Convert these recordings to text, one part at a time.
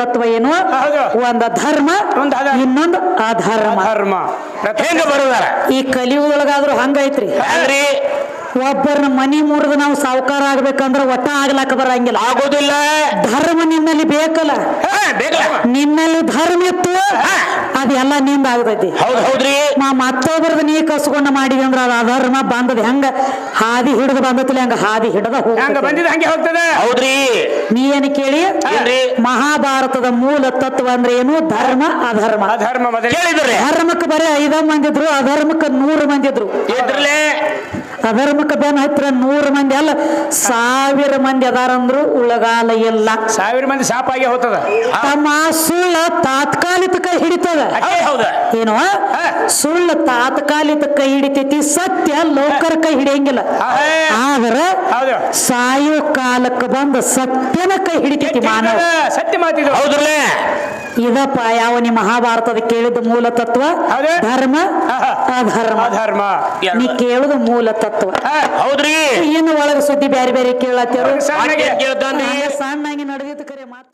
ತತ್ವ ಏನು ಒಂದ ಧರ್ಮ ಇನ್ನೊಂದು ಅಧರ್ಮ ಹೆಂಗ ಬರುದಾರ ಈ ಕಲಿಯುಗದೊಳಗಾದ್ರೂ ಹಂಗೈತ್ರಿ ಒಬ್ಬರನ್ನ ಮನಿ ಮುರಿದು ನಾವು ಸಾವುಕಾರ ಆಗ್ಬೇಕಂದ್ರ ಒಟ್ಟ ಆಗ್ಲಾಕ ಬರಂಗಿಲ್ಲ ಆಗೋದಿಲ್ಲ ಧರ್ಮ ನಿನ್ನಲ್ಲಿ ಬೇಕಲ್ಲ ನಿನ್ನಲ್ಲಿ ಧರ್ಮ ಇತ್ತು ಅದೆಲ್ಲ ನಿಂದ ಆಗ್ತೈತಿ ಹೌದ್ರಿ ಮತ್ತೊಬ್ಬರದ್ದು ನೀ ಕಸ್ಕೊಂಡ ಮಾಡಿದಿ ಅಂದ್ರ ಅದ ಅಧರ್ಮ ಬಂದದ ಹೆಂಗ ಹಾದಿ ಹಿಡಿದು ಬಂದತಿಲ್ಲ ಹಂಗ ಹಾದಿ ಹಿಡದ ಹಂಗೆ ಹೋಗ್ತದ ಹೌದ್ರಿ ನೀ ಏನ್ ಕೇಳಿ ಮಹಾಭಾರತದ ಮೂಲ ತತ್ವ ಅಂದ್ರೆ ಏನು ಧರ್ಮ ಅಧರ್ಮ ಧರ್ಮಕ್ಕೆ ಬರೀ 5 ಮಂದಿ ಇದ್ರು ಅಧರ್ಮಕ್ಕೆ 100 ಮಂದಿ ಇದ್ರು ಅಧರ್ಮಕ್ಕೆ ಬೆನ್ ಹತ್ರ 100 ಮಂದಿ ಅಲ್ಲ 1000 ಮಂದಿ ಅದಾರಂದ್ರು ಉಳಗಾಲ ಇಲ್ಲ 1000 ಮಂದಿ ಸಾಪಾಗಿ ಹೋಗ್ತದ ತಮ್ಮ ಸುಳ್ಳ ತಾತ್ಕಾಲಿಕ ಕೈ ಹಿಡಿತದ ಏನು ಸುಳ್ಳು ತಾತ್ಕಾಲಿಕ ಕೈ ಹಿಡಿತೈತಿ ಸತ್ಯ ಲೋಕರ ಕೈ ಹಿಡಿಯಂಗಿಲ್ಲ ಆದ್ರ ಸಾಯೋ ಕಾಲಕ್ಕೆ ಬಂದ ಸತ್ಯನ ಕೈ ಹಿಡಿತೈತಿ ಮಾನವ ಸತ್ಯ ಮಾತಿದ್ರು ಹೌದ್ರಲ್ಲೇ ಇದಪ್ಪ ಯಾವ ನಿಮ್ಮ ಮಹಾಭಾರತದ ಕೇಳಿದ ಮೂಲ ತತ್ವ ಧರ್ಮ ಅಧರ್ಮ ನೀ ಕೇಳುದ ಮೂಲ ತತ್ವ ಹೌದ್ರಿ ಇನ್ನು ಒಳಗ ಸುದ್ದಿ ಬ್ಯಾರೆ ಬ್ಯಾರೆ ಕೇಳತ್ತೇರು ಸಣ್ಣಾಗಿ ನಡೆದಿತ್ತು ಕರೆ ಮಾತು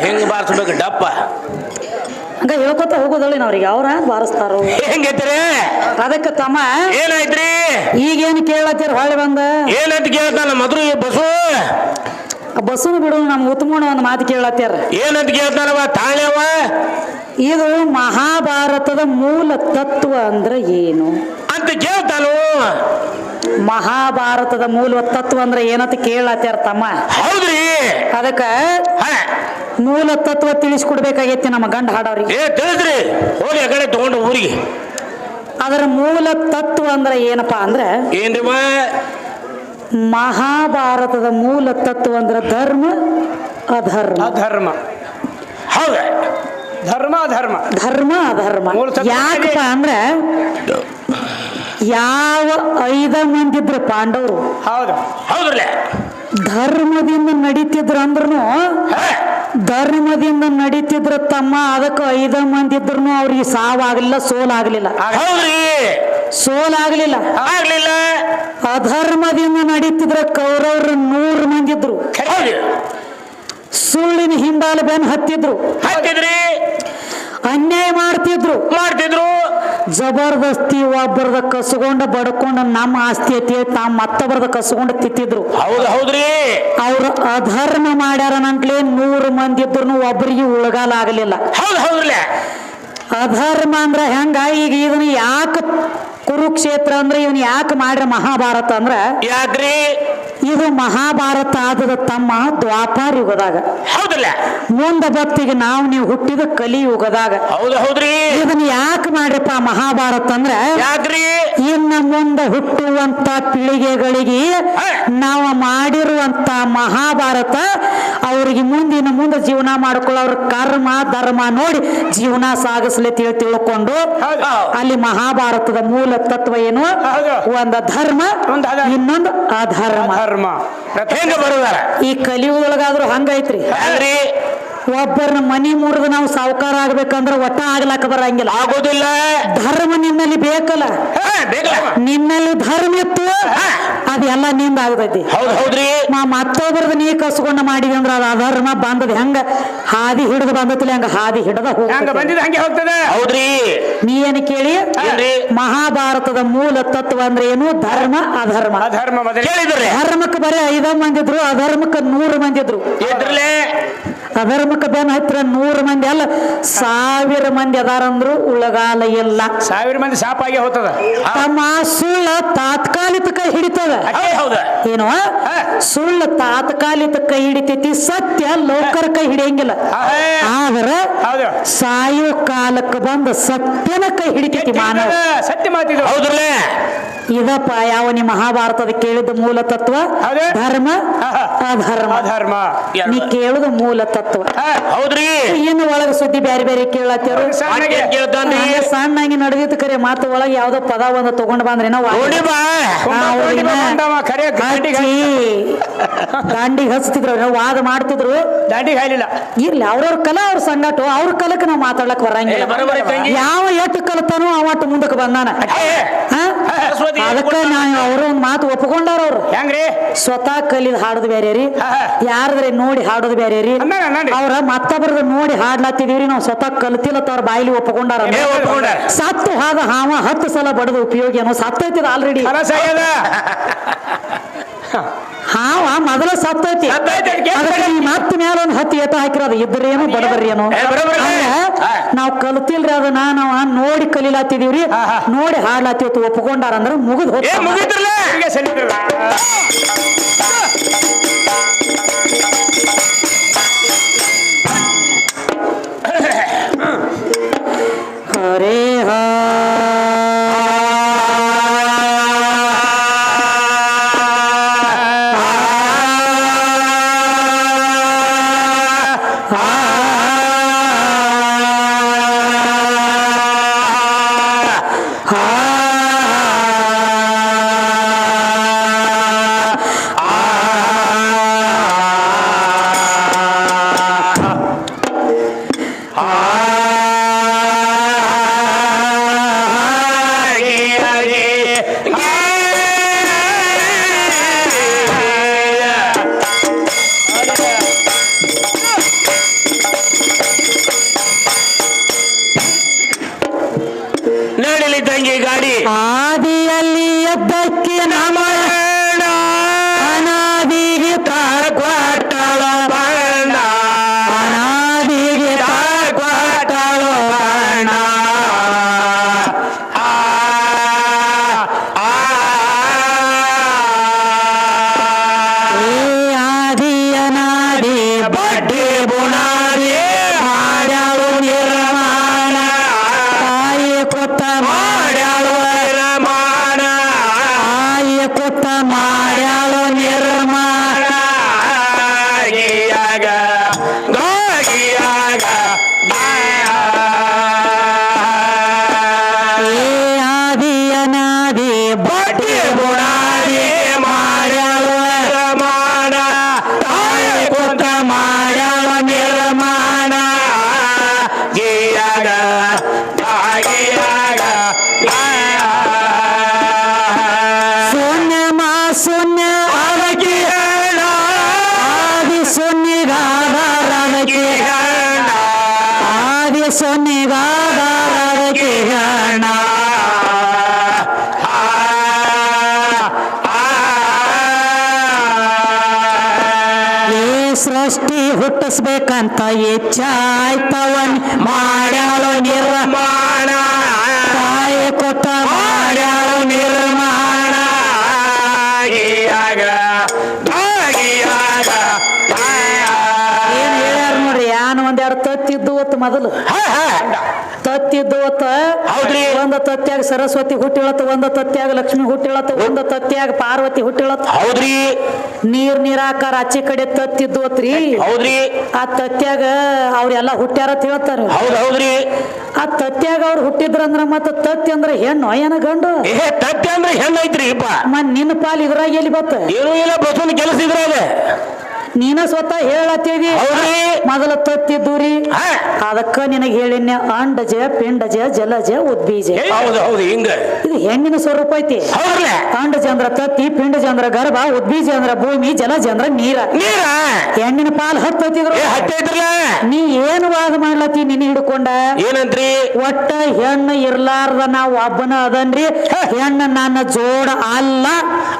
ಹೆಂಗ್ ಬಾರಿಸ್ಬೇಕು ಡಪ್ಪ ಹಂಗ ಹೇಳ್ಕೊತ ಹೋಗೋದಳ್ಳಿ ಅವ್ರಿಗೆ ಅವ್ರ ಬಾರಿಸ್ತಾರ ಹೆಂಗೈತ್ರಿ ಅದಕ್ಕೆ ತಮ್ಮ ಏನಾಯ್ತ್ರಿ ಈಗೇನು ಕೇಳತ್ತೀರ ಹೊಳ್ಳಿ ಬಂದ ಏನಂತ ಕೇಳ್ತಾನ ಮಧುರ ಬಸ್ಸನ್ನು ಬಿಡು ನಮ್ ಉತ್ಮೋಣ ಒಂದು ಮಾತು ಕೇಳತ್ತೀರ ಏನಂತ ಕೇಳ್ತಾನವ ತಾಳ್ಯವ ಇದು ಮಹಾಭಾರತದ ಮೂಲ ತತ್ವ ಅಂದ್ರೆ ಏನು ಅಂತ ಕೇಳ್ತಾನು ಮಹಾಭಾರತದ ಮೂಲ ತತ್ವ ಅಂದ್ರೆ ಏನಂತ ಕೇಳತ್ಯಾರ ತಮ್ಮ ಹೌದ್ರಿ ಅದಕ್ಕ ಮೂಲ ತತ್ವ ತಿಳಿಸ್ಕೊಡ್ಬೇಕಾಗೈತಿ ನಮ್ಮ ಗಂಡ ಹಾಡವ್ರಿಗೆ ತಿಳಿದ್ರಿ ಹೋಗಿ ಆ ಕಡೆ ತಗೊಂಡು ಊರಿಗೆ ಅದರ ಮೂಲ ತತ್ವ ಅಂದ್ರೆ ಏನಪ್ಪಾ ಅಂದ್ರೆ ಏನ್ರಿ ಮಹಾಭಾರತದ ಮೂಲ ತತ್ವ ಅಂದ್ರೆ ಧರ್ಮ ಅಧರ್ಮ ಹೌದ ಧರ್ಮ ಅಧರ್ಮ ಯಾಕಪ್ಪ ಅಂದ್ರೆ ಯಾವ 5 ಮಂದಿ ಇದ್ರು ಪಾಂಡವರು ಹೌದ್ರಲ್ಲ ಧರ್ಮದಿಂದ ನಡೀತಿದ್ರು ಅಂದ್ರೂ ಧರ್ಮದಿಂದ ನಡೀತಿದ್ರ ತಮ್ಮ ಅದಕ್ಕೆ 5 ಮಂದಿ ಇದ್ರು ಅವ್ರಿಗೆ ಸಾವಾಗ್ಲಿಲ್ಲ ಸೋಲಾಗ್ಲಿಲ್ಲ ಅಧರ್ಮದಿಂದ ನಡೀತಿದ್ರ ಕೌರವರು 100 ಮಂದಿ ಇದ್ರು ಸುಳ್ಳಿನ ಹಿಂಬಾಲ ಬೆನ್ ಹತ್ತಿದ್ರು ಅನ್ಯಾಯ ಮಾಡ್ತಿದ್ರು ಜಬರ್ದಸ್ತಿ ಒಬ್ಬರದ ಕಸ್ಕೊಂಡ ಬಡ್ಕೊಂಡ ನಮ್ಮ ಆಸ್ತಿ ಐತಿ ತಾವ್ ಮತ್ತೊಬ್ಬರದ ಕಸ್ಕೊಂಡ ತಿತ್ತಿದ್ರು ಹೌದ್ರಿ ಅವ್ರ ಅಧರ್ಮ ಮಾಡ್ಯಾರ ನಂಟ್ಲೆ 100 ಮಂದಿ ಇದ್ರು ಒಬ್ಬರಿಗೆ ಉಳಗಾಲ ಆಗಲಿಲ್ಲ ಅಧರ್ಮ ಅಂದ್ರ ಹೆಂಗ ಈಗ ಇದನ್ನ ಯಾಕೆ ಕುರುಕ್ಷೇತ್ರ ಅಂದ್ರೆ ಇವನ್ ಯಾಕೆ ಮಾಡ್ರ ಮಹಾಭಾರತ ಅಂದ್ರ ಯಾಕ್ರಿ ಇದು ಮಹಾಭಾರತ ಆದದ ತಮ್ಮ ದ್ವಾಪಾರ ಯುಗದಾಗ ಮುಂದ ಬತ್ತಿಗೆ ನೀವು ಹುಟ್ಟಿದ ಕಲಿ ಯುಗದಾಗ ಹೌದ್ರಿ ಇದನ್ನ ಯಾಕೆ ಮಾಡ್ರಪ್ಪ ಮಹಾಭಾರತ ಅಂದ್ರ ಯಾಕ್ರಿ ಇನ್ನ ಮುಂದ ಹುಟ್ಟುವಂತ ಪೀಳಿಗೆಗಳಿಗೆ ನಾವು ಮಾಡಿರುವಂತ ಮಹಾಭಾರತ ಅವ್ರಿಗೆ ಮುಂದೆ ಜೀವನ ಮಾಡ್ಕೊಳ್ಳೋ ಅವ್ರ ಕರ್ಮ ಧರ್ಮ ನೋಡಿ ಜೀವನ ಸಾಗಿಸ್ಲಿ ತಿಳ್ಕೊಂಡು ಅಲ್ಲಿ ಮಹಾಭಾರತದ ಮೂಲ ತತ್ವ ಏನು ಒಂದ ಧರ್ಮ ಇನ್ನೊಂದು ಅಧರ್ಮ ಹೆಂಗ ಬರುದಾರ ಈ ಕಲಿಯುಗದೊಳಗಾದ್ರೂ ಹಂಗೈತ್ರಿ ಒಬ್ಬರನ್ನ ಮನಿ ಮುರಿದು ನಾವು ಸಾವುಕಾರ ಆಗ್ಬೇಕಂದ್ರ ಒಟ್ಟ ಆಗ್ಲಾಕ ಬರಂಗಿಲ್ಲ ಆಗೋದಿಲ್ಲ ಧರ್ಮ ನಿನ್ನಲ್ಲಿ ಬೇಕಲ್ಲ ನಿನ್ನಲ್ಲಿ ಧರ್ಮ ಇತ್ತು ಅದೆಲ್ಲ ನಿಂದ ಆಗ್ತೈತಿ ಹೌದ್ರಿ ಮತ್ತೊಬ್ಬರದ್ದು ನೀ ಕಸ್ಕೊಂಡ ಮಾಡಿದಿ ಅಂದ್ರ ಅದ ಅಧರ್ಮ ಬಂದದ ಹೆಂಗ ಹಾದಿ ಹಿಡಿದು ಬಂದತಿಲ್ಲ ಹಂಗ ಹಾದಿ ಹಿಡದ ಹಂಗೆ ಹೋಗ್ತದ ಹೌದ್ರಿ ನೀ ಏನ್ ಕೇಳಿ ಮಹಾಭಾರತದ ಮೂಲ ತತ್ವ ಅಂದ್ರೆ ಏನು ಧರ್ಮ ಅಧರ್ಮ ಧರ್ಮಕ್ಕೆ ಬರೀ 5 ಮಂದಿ ಇದ್ರು ಅಧರ್ಮಕ್ಕೆ 100 ಮಂದಿ ಇದ್ರು ಅಧರ್ಮಕ್ಕೆ ಬೆನ್ನ ಹತ್ತಿರ 100 ಮಂದಿ ಅಲ್ಲ 1000 ಮಂದಿ ಅದಾರಂದ್ರು ಉಳಗಾಲ ಇಲ್ಲ. 1000 ಮಂದಿ ಸಾಪಾಗಿ ಹೋಗ್ತದ. ತಮ್ಮ ಸುಳ್ಳ ತಾತ್ಕಾಲಿಕ ಕೈ ಹಿಡಿತದ. ಹೌದ ಏನು ಸುಳ್ಳು ತಾತ್ಕಾಲಿಕ ಕೈ ಹಿಡಿತೈತಿ, ಸತ್ಯ ಲೋಕರ ಕೈ ಹಿಡಿಯಂಗಿಲ್ಲ. ಆದ್ರ ಸಾಯೋ ಕಾಲಕ್ಕೆ ಬಂದ ಸತ್ಯನ ಕೈ ಹಿಡಿತೈತಿ ಮಾನವ. ಸತ್ಯ ಮಾತಿದ್ರು. ಹೌದ್ರಲ್ಲ, ಇದಪ್ಪ ಯಾವ ನಿಮ್ಮ ಮಹಾಭಾರತದ ಕೇಳಿದ ಮೂಲ ತತ್ವ. ಧರ್ಮ ಅಧರ್ಮ. ಧರ್ಮ ನೀ ಕೇಳುದ ಮೂಲ ತತ್ವ. ಹೌದ್ರಿ. ಇನ್ನು ಒಳಗ ಸುದ್ದಿ ಬ್ಯಾರೆ ಬ್ಯಾರೆ ಕೇಳತ್ತೇರು. ಸಣ್ಣಾಗಿ ನಡೆದಿತ್ತು ಕರೆ ಮಾತು ಒಳಗೆ ಯಾವ್ದೋ ಪದ ಒಂದು ತಗೊಂಡ್ ಬಂದ್ರಿ ನಾವು ದಾಂಡಿಗೆ ಹಚ್ತಿದ್ರು, ವಾದ ಮಾಡ್ತಿದ್ರು. ದಾಂಡಿಗೆ ಹಾಯ್ಲಿಲ್ಲ. ಇರ್ಲಿ, ಅವ್ರವ್ರ ಕಲಾ ಅವ್ರ ಸಂಗಾಟು, ಅವ್ರ ಕಲಕ್ಕೆ ನಾವು ಮಾತಾಡ್ಲಕ್ ಬರಂಗಿಲ್ಲ. ಯಾವ ಎಟ್ಟು ಕಲ್ತಾನೋ ಅವಟ್ಟು ಮುಂದಕ್ಕೆ ಬಂದಾನ. ಅದಕ್ಕ ನಾವು ಅವ್ರ ಒಂದ್ ಮಾತು ಒಪ್ಕೊಂಡಾರ. ಅವ್ರು ಹೆಂಗ್ರಿ ಸ್ವತಃ ಕಲಿದ್ ಹಾಡೋದು ಬೇರೆ ರೀ, ಯಾರದ್ರೆ ನೋಡಿ ಹಾಡೋದು ಬೇರೆ ರೀ. ಅವ್ರ ಮತ್ತೊಬ್ಬರದ ನೋಡಿ ಹಾಡ್ಲಾತಿದೀವ್ರಿ, ನಾವು ಸ್ವತಃ ಕಲ್ತಿಲ್ಲತ್ತ ಅವ್ರ ಬಾಯಿಲಿ ಒಪ್ಕೊಂಡಾರ. ಸತ್ತು ಹಾದ ಹಾವ 10 ಸಲ ಬಡದು ಉಪಯೋಗ ಏನೋ ಸತ್ತೈತಿದ ಆಲ್ರೆಡಿ. ಹಾವ ಮೊದಲ ಸತ್ತೈತಿ, ಮತ್ತ ಮ್ಯಾಲ ಒಂದು 10 ಏಟ ಹಾಕಿರೋದು ಇದ್ರೇನು ಬಡಬರ್ರಿ ಏನೋ. ನಾವ್ ಕಲ್ತಿಲ್ರಿ ಅದನ್ನ, ನಾವ್ ನೋಡಿ ಕಲಿಲಾತಿದೀವ್ರಿ, ನೋಡಿ ಹಾಡ್ಲಾತಿವತ್ತು ಒಪ್ಕೊಂಡಾರ ಅಂದ್ರೆ ಮುಗಿದ್ ಹೋಗ್ತಾರೆ. ಹರೇ ಆದಿಯಲ್ಲಿ ಎದ್ದಕ್ಕೆ ನಮನ ಅನಾದಿಗೆ ತಾಳ್ಕೊಟ್ಟಳ ಬಣ್ಣ, ಅನಾದಿಗೆ ತಾಳ್ಕೊಟ್ಟಳ ಬಣ್ಣ. ಆದಿ ಅನಾದಿ ಬಡ್ಡಿ ಬುನಾದಿ ಮಾಡ್ಯಾಳು ನಿರ್ಮಾಣ, ತಾಯಿ ಕೊತ್ತ ಮಾಡ್ಯಾಳು ಮಾಡ್ಯಾಳು ನಿರ್ಮಾಣ. ಆದಿ ಅನಾದಿ ಬಡ್ಡಿ ಬುನಾದಿ ಮಾಡ್ಯಾಳು ನಿರ್ಮಾಣ, ತಾಯಿ ಕೊತ್ತ ಮಾಡ್ಯಾಳು ನಿರ್ಮಾಣ. ಶೂನ್ಯ ಅದಕ್ಕೆ ಹೇಳ, ಆದಿ ಶೂನ್ಯಗಾದಕ್ಕೆ ಹೇಳ, ಆದಿ ಶೂನ್ಯಗಾದಕ್ಕೆ ಹೇಳ. ಈ ಸೃಷ್ಟಿ ಹುಟ್ಟಿಸ್ಬೇಕಂತ ಇಚ್ಛಾಯ್ತವನ್ ಮಾಡ್ಯಾಳು ನಿರ್ಮಾಣ, ತಾಯಿ ಕೊಟ್ಟ ಮಾಡ್ಯಾಳು ನಿರ್ಮಾಣ. ಏನ್ ಹೇಳ್ಯಾರ ನೋಡ್ರಿ, ಯಾನ್ ಒಂದೆರಡು ತತ್ತಿದ್ದು ಹೊತ್ತು ಮೊದಲು ತತ್ತಿದ್ದು ಹೊತ್ತ. ಹೌದ್ರಿ. ಒಂದ ತತ್ಯಾಗ ಸರಸ್ವತಿ ಹುಟ್ಟಿಳತ್ತ, ಒಂದ ತತ್ಯಾಗ ಲಕ್ಷ್ಮಿ ಹುಟ್ಟಿಳತ್ತ, ಒಂದ ತತ್ಯಾಗ ಪಾರ್ವತಿ ಹುಟ್ಟಿಳತ್ತ. ಹೌದ್ರಿ. ನೀರಾಕಾರ ಆಚೆ ಕಡೆ ತತ್ತಿದ್ದು ಹೊತ್ರಿ. ಹೌದ್ರಿ. ಆ ತತ್ಯಾಗ ಅವ್ರೆಲ್ಲಾ ಹುಟ್ಟ್ಯಾರ ಅಂತ ಹೇಳ್ತಾರ. ಹೌದ್ರಿ. ಆ ತತ್ಯಾಗ ಅವ್ರು ಹುಟ್ಟಿದ್ರಂದ್ರ ಮತ್ತ ತತ್ತಿ ಅಂದ್ರ ಹೆಣ್ಣು ಏನ ಗಂಡು? ತತ್ತಿ ಅಂದ್ರೆ ಹೆಣ್ಣು ಐತ್ರಿ. ನಿನ್ನ ಪಾಲ್ ಇದ್ರಾಗ ಎಲ್ಲಿ ಬತ್ತ? ಏನೂ ಇಲ್ಲ, ಬಸವನ ಕೆಲಸ ಇದ್ರಾಗ. ನೀನ ಸ್ವತಃ ಹೇಳತ್ತೀವಿ ಮೊದಲ ತತ್ತಿದ್ದೂರಿ. ಅದಕ್ಕ ನಿನಗೆ ಹೇಳಿನ ಅಂಡಜ ಪಿಂಡಜ ಜಲಜ ಉದ್ಬೀಜ. ಇದು ಹೆಣ್ಣಿನ ಸ್ವರೂಪ ಐತಿ. ಅಂಡಜ ಅಂದ್ರ ತತ್ತಿ, ಪಿಂಡಜ ಅಂದ್ರ ಗರ್ಭ, ಉದ್ಬೀಜ ಅಂದ್ರ ಭೂಮಿ, ಜಲಜ ಅಂದ್ರ ನೀರ. ಹೆಣ್ಣಿನ ಪಾಲ್ ಹತ್ತೈತಿದ್ರು. ನೀ ಏನು ವಾದ ಮಾಡ್ಲತ್ತಿ ನಿನ್ನ ಹಿಡ್ಕೊಂಡ? ಏನಂತ್ರಿ? ಒಟ್ಟ ಹೆಣ್ಣು ಇರ್ಲಾರ್ದ ನಾವ್ ಒಬ್ಬನ ಅದನ್ರಿ, ಹೆಣ್ಣು ನನ್ನ ಜೋಡ ಅಲ್ಲ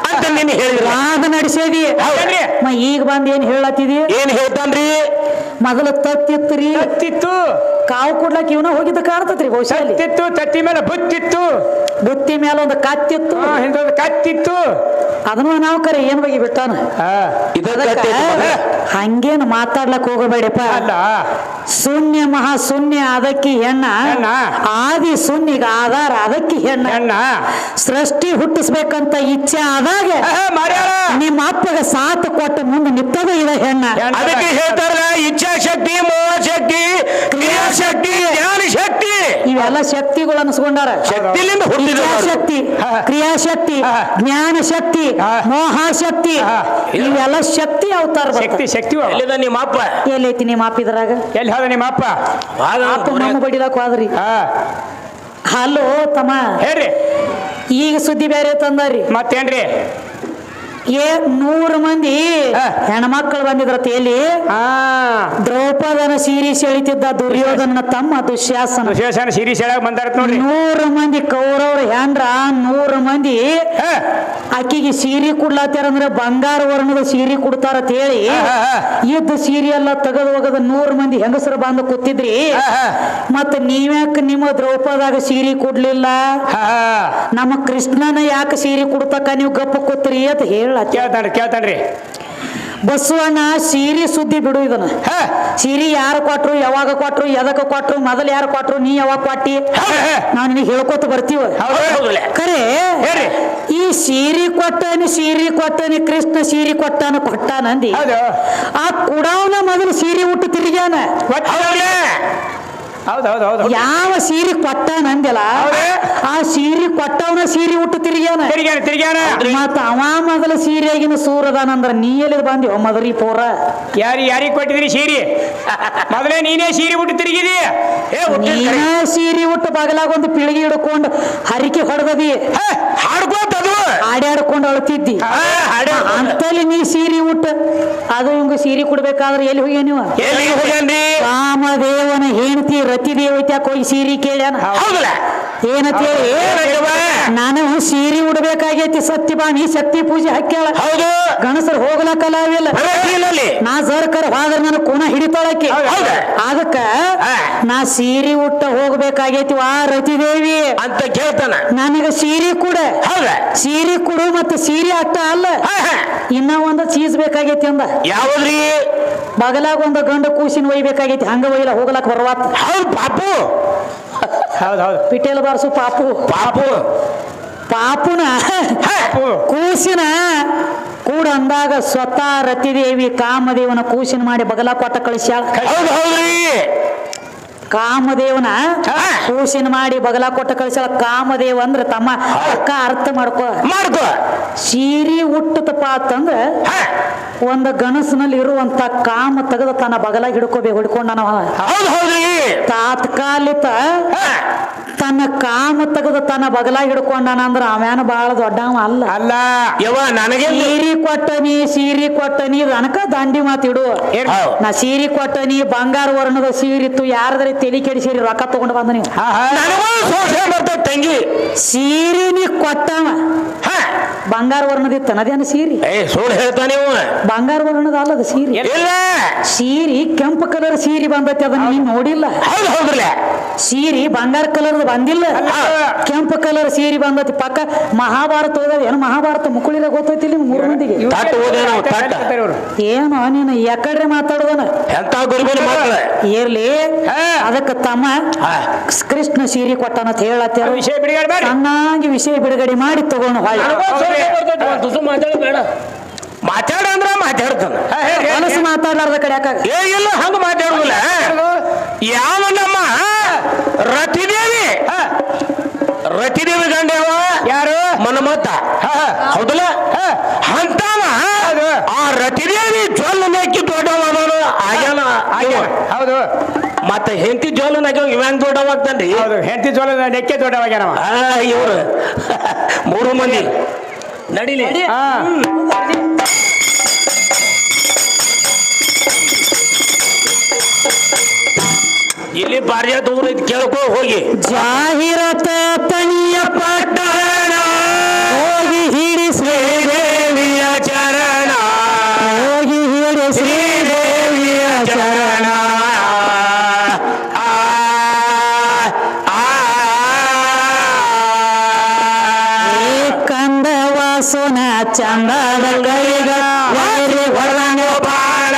ಅಂತ ನೀನು ಹೇಳಿದ್ರ. ವಾದ ನಡೆಸಿದಿ. ಈಗ ಬಂದ ಏನ್ ಹೇಳತ್ತಿದಿ? ಏನ್ ಹೇಳ್ತಾನ್ರಿ? ಮೊದಲು ತತ್ತಿತ್ರಿ ತತ್ತಿತ್ತು ಕಾವು ಕೊಡ್ಲಾಕ ಇವನ ಹೋಗಿದ್ದ ಕಾಣ್ತತ್ರಿ ಬಹುಶಃ ಅಲ್ಲಿ. ತತ್ತಿತ್ತು ತತ್ತಿ ಮೇಲೆ ಬುತ್ತಿತ್ತು ಬುತ್ತಿ ಮೇಲೆ ಒಂದು ಕತ್ತಿತ್ತು ಹಿಂದೊಂದು ಕತ್ತಿತ್ತು ಅದನ್ನು ನಾವು ಕರೆ ಏನ್ ಬಗ್ಗೆ ಬಿಟ್ಟಾನ ಹಂಗೇನು ಮಾತಾಡ್ಲಕ್ ಹೋಗಬೇಡಪ್ಪ. ಅಲ್ಲ ಶೂನ್ಯ ಮಹಾ ಶೂನ್ಯ ಅದಕ್ಕೆ ಹೆಣ್ಣ ಆದಿ ಶೂನ್ಯಗ ಆಧಾರ ಅದಕ್ಕೆ ಹೆಣ್ಣ ಸೃಷ್ಟಿ ಹುಟ್ಟಿಸ್ಬೇಕಂತ ಇಚ್ಛೆ ಆದಾಗ ನಿಮ್ಮ ಅಪ್ಪಗ ಸಾಥ್ ಕೊಟ್ಟ ಮುಂದೆ ನಿಂತದ ಇದ ಹೆಣ್ಣ. ಅದಕ್ಕೆ ಹೇಳ್ತಾರ ಇಚ್ಛಾಶಕ್ತಿ ಮೋಹಶಕ್ತಿ ಕ್ರಿಯಾಶಕ್ತಿ ಜ್ಞಾನ ಶಕ್ತಿ ಇವೆಲ್ಲ ಶಕ್ತಿಗಳು ಅನ್ಸ್ಕೊಂಡಾರ. ಶಕ್ತಿಲಿಂದ ಹುಟ್ಟಿದ ಶಕ್ತಿ ಕ್ರಿಯಾಶಕ್ತಿ ಜ್ಞಾನ ಶಕ್ತಿ ಮೋಹಶಕ್ತಿ ಇವೆಲ್ಲ ಶಕ್ತಿ ಅವತಾರ ಶಕ್ತಿ ಶಕ್ತಿ ಎಲ್ಲಿದ ನಿಮ್ಮ ಅಪ್ಪ ಎಲ್ಲೈತಿ ನಿಮ್ಮ ಅಪ್ಪಿದ್ರಾಗ ಎಲ್ಲಿ ಹೋದ ನಿಮ್ಮ ಅಪ್ಪ ಅಪ್ಪ ನಮ್ಮ ಬಡಿಲಾಕ ಹೋದ್ರಿ. ಹಲೋ ತಮ್ಮ ಹೇಳ್ರಿ ಈಗ ಸುದ್ದಿ ಬೇರೆ ತಂದಾರಿ ಮತ್ತೇನ್ರಿ 100 ಮಂದಿ ಹೆಣ್ಮಕ್ಳು ಬಂದಿದ್ರತ ಎಲ್ಲಿ ದ್ರೌಪದನ ಸೀರೆ ಸೆಳಿತಿದ್ದ ದುರ್ಯೋಧನ ತಮ್ಮ ದುಶ್ಯಾಸನ ಸೀರಿ ಸೆಳಾಗ ಬಂದಾರತ್ ನೋಡ್ರಿ 100 ಮಂದಿ ಕೌರವ್ರ ಹೆಂಡ್ರ 100 ಮಂದಿ ಆಕಿಗೆ ಸೀರೆ ಕೊಡ್ಲಾತಾರ ಅಂದ್ರೆ ಬಂಗಾರ ವರ್ಣದ ಸೀರೆ ಕೊಡ್ತಾರತ್ ಹೇಳಿ ಇದ್ದ ಸೀರೆ ಎಲ್ಲ ತೆಗೆದು ಹೋಗದ 100 ಮಂದಿ ಹೆಂಗಸರು ಬಂದು ಕೂತಿದ್ರಿ. ಮತ್ತ ನೀವ್ಯಾಕ ನಿಮ್ಮ ದ್ರೌಪದಾಗ ಸೀರೆ ಕೊಡ್ಲಿಲ್ಲ ನಮ್ಮ ಕೃಷ್ಣನ ಯಾಕೆ ಸೀರೆ ಕೊಡ್ತಕ್ಕ ನೀವು ಗಪ್ಪ ಕೂತ್ರಿ ಅಂತ ಹೇಳ ಕೇಳ್ತಾನ್ರಿ ಬಸವಣ್ಣ ಸೀರೆ ಸುದ್ದಿ ಬಿಡು ಇದನ್ನ. ಸೀರೆ ಯಾರು ಕೊಟ್ರು ಯಾವಾಗ ಕೊಟ್ರು ಎದಕ್ಕೆ ಕೊಟ್ರು ಮೊದಲು ಯಾರು ಕೊಟ್ರು ನೀ ಯಾವಾಗ ಕೊಟ್ಟಿ ನಾವ್ ನಿನಗೆ ಹೇಳ್ಕೊತ ಬರ್ತೀವ ಖರೆ. ಈ ಸೀರೆ ಕೊಟ್ಟನಿ ಕೃಷ್ಣ ಸೀರೆ ಕೊಟ್ಟಾನಂದಿ ಆ ಕುಡವನ ಮೊದಲು ಸೀರೆ ಉಟ್ಟು ತಿರುಗ್ಯಾನ. ಯಾವ ಸೀರೆ ಕೊಟ್ಟಾನಂದಿಲ್ಲ ಆ ಸೀರೆ ಕೊಟ್ಟವನ ಸೀರೆ ಉಟ್ಟು ತಿರುಗ್ಯಾನ. ಮತ್ತ ಅವ ಮೊದಲ ಸೀರೆಗಿನ ಸೂರದಾನಂದ್ರ ನೀ ಎಲ್ಲಿ ಬಂದಿವ ಮದರಿ ಪೋರ ಯಾರಿಗೆ ಕೊಟ್ಟಿದ್ರಿ ಸೀರೆ ಮೊದಲೇ ನೀನೇ ಸೀರೆ ಉಟ್ಟು ತಿರುಗಿದಿ ಸೀರೆ ಉಟ್ಟು ಬಗಲಾಗ ಒಂದು ಪಿಳಿಗೆ ಹಿಡ್ಕೊಂಡು ಹರಿಕೆ ಹೊಡೆದದಿ ಆಡ್ಯಾಡ್ಕೊಂಡು ಅಳ್ತಿದ್ದಿ ಅಂತಲ್ಲಿ ನೀ ಸೀರೆ ಉಟ್ಟ ಅದು ಹಿಂಗ ಸೀರೆ ಕೊಡ್ಬೇಕಾದ್ರೆ ಎಲ್ಲಿ ಹೋಗ್ಯ ನೀವು ಕಾಮದೇವನ ಹೆಂಡತಿ ರತಿದೇವತ್ಯಾಕ ಹೋಗಿ ಸೀರೆ ಕೇಳ್ಯಾನ ಏನಂತೇಳಿ ನಾನು ಸೀರೆ ಉಡ್ಬೇಕಾಗೈತಿ ಸತ್ಯವಾಣಿ ಶಕ್ತಿ ಪೂಜೆ ಹಾಕ್ಯಾಳ ಗಣಸರು ಹೋಗ್ಲಕ್ಕಲ್ಲ ನಾ ಸರ್ಕರ್ ಹೋದ್ರ ನನ್ನ ಕೂನ ಹಿಡಿತಾಳಕ್ಕೆ ಅದಕ್ಕ ನಾ ಸೀರೆ ಉಟ್ಟ ಹೋಗ್ಬೇಕಾಗೈತಿ ವಾ ರತಿದೇವಿ ಅಂತ ಕೇಳ್ತಾನ. ನನಗ ಸೀರೆ ಕೊಡು ಮತ್ತೆ ಸೀರೆ ಅಟ್ಟ ಅಲ್ಲ ಇನ್ನ ಒಂದು ಚೀಸ್ ಬೇಕಾಗೈತಿ ಅಂದ. ಯಾವ್ದ್ರಿ ಬಗಲಾಗ ಒಂದು ಗಂಡ ಕೂಸಿನ ಒಯ್ಬೇಕಾಗೈತಿ ಹಂಗ ಒಯ್ಲ ಹೋಗ್ಲಕ್ ಬರ್ವಾತ್. ಹೌದು ಪಾಪು ಹೌದು ಪಿಟೇಲ್ ಬಾರ್ಸು ಪಾಪುನ ಕೂಸಿನ ಕೂಡ ಅಂದಾಗ ಸ್ವತಃ ರತಿದೇವಿ ಕಾಮದೇವನ ಕೂಸಿನ ಮಾಡಿ ಬಗಲ ಕೊಟ್ಟ ಕಳಿಸ್ಯಾಳ. ಕಾಮದೇವನ ಕೂಸಿನ ಮಾಡಿ ಬಗಲ ಕೊಟ್ಟ ಕಳಿಸ್ಯಾಳ. ಕಾಮದೇವ ಅಂದ್ರ ತಮ್ಮ ಅಕ್ಕ ಅರ್ಥ ಮಾಡ್ಕೋ ಸೀರೆ ಹುಟ್ಟತಪ್ಪ ಅಂತಂದ್ರ ಒಂದ ಗಣಸನಲ್ಲಿ ಇರುವಂತ ಕಾಮ ತೆಗೆದ ತನ್ನ ಬಗಲ ಹಿಡ್ಕೊಂಡ ತಾತ್ಕಾಲಿಕ ತನ್ನ ಕಾಮ ತೆಗೆದ ತನ್ನ ಬಗಲ ಹಿಡ್ಕೊಂಡಾನ ಅಂದ್ರ ಅವೇನ ಬಾಳ ದೊಡ್ಡವ ಅಲ್ಲ. ಸೀರೆ ಕೊಟ್ಟನಿ ಅನಕ ದಂಡಿ ಮಾತಿಡು. ನಾ ಸೀರೆ ಕೊಟ್ಟನಿ ಬಂಗಾರ ವರ್ಣದ ಸೀರಿತ್ತು ಯಾರದ್ರೆ ತಲೆ ಕೆಡಿಸಿರಿ ರೊಕ್ಕ ತಗೊಂಡು ಬಂದ ನೀವು ತಂಗಿ ಸೀರೆ ನೀ ಕೊಟ್ಟವ ಬಂಗಾರ ವರ್ಣದಿತ್ತ ನದೇನ ಸೀರೆ ಹೇಳ್ತಾನೆ ಬಂಗಾರ ವರ್ಣದ ಅಲ್ಲದ ಸೀರೆ ಕೆಂಪು ಕಲರ್ ಸೀರೆ ಬಂದೈತಿ ಅದನ್ನ ನೀನ್ ನೋಡಿಲ್ಲ. ಸೀರೆ ಬಂಗಾರ ಕಲರ್ ಬಂದಿಲ್ಲ ಕೆಂಪು ಕಲರ್ ಸೀರೆ ಬಂದೈತಿ ಪಕ್ಕ ಮಹಾಭಾರತ ಓದ ಏನು ಮಹಾಭಾರತ ಮುಕುಳಿದ ಗೊತ್ತೈತಿ ನಿಮ್ 3 ಮಂದಿಗೆ ಏನು ನೀನು ಯಾಕಡ್ರೆ ಮಾತಾಡೋದನ ಇರ್ಲಿ ಅದಕ್ಕ ತಮ್ಮ ಕೃಷ್ಣ ಸೀರೆ ಕೊಟ್ಟನಂತ ಹೇಳತ್ತ ಚೆನ್ನಾಗಿ ವಿಷಯ ಬಿಡುಗಡೆ ಮಾಡಿ ತಗೊಂಡು ಮಾತಾಡಂದ್ರ ಮಾತಾಡ್ತಾನ ಮನಸ್ಸು ಮಾತಾಡ್ಲಾರ್ದ ಕಡೆ ಯಾಕಾಗ ಇಲ್ಲ ಹಂಗ ಮಾತಾಡುದಿಲ್ಲ. ಯಾವ ನಮ್ಮ ರತಿದೇವಿ ಗಂಡ ಯಾರು ಮನಮತ್ತ ಹೌದಲ್ಲ ಅಂತವ ಆ ರತಿದೇವಿ ಜೊಲ್ಲ ನೆಕ್ಕಿ ದೊಡ್ಡವಾದನು ಆಗ್ಯಾನ ಹೌದು ಮತ್ತೆ ಹೆಂಡತಿ ಜೋಲನಾಗ ಇವ್ಯಾಂಗ ದೊಡ್ಡವಾಗ್ತಾನ್ರಿ ಹೆಂಡತಿ ಜೋಲ ನೆಕ್ಕೆ ದೊಡ್ಡವಾಗ್ಯಾನವ ಇವ್ರು 3 ಮಂದಿ ನಡಿಲಿ ಇಲ್ಲಿ ಬಾರ್ಯ ದೂರ ಕೇಳ್ಕೊ ಹೋಗಿ ಜಾಹೀರಾತ ತನಿಯ ಪಟ್ಟಣ ಹೋಗಿ ಹಿಡಿ ಶ್ರೀದೇವಿಯ ಚರಣ ಹೋಗಿ ಹಿಡಿ ಶ್ರೀದೇವಿಯ ಚರಣ ಚಂದದ ಕೈಗ ವೈರಿ ಹೊಡೆದಂಗ ಬಾಣ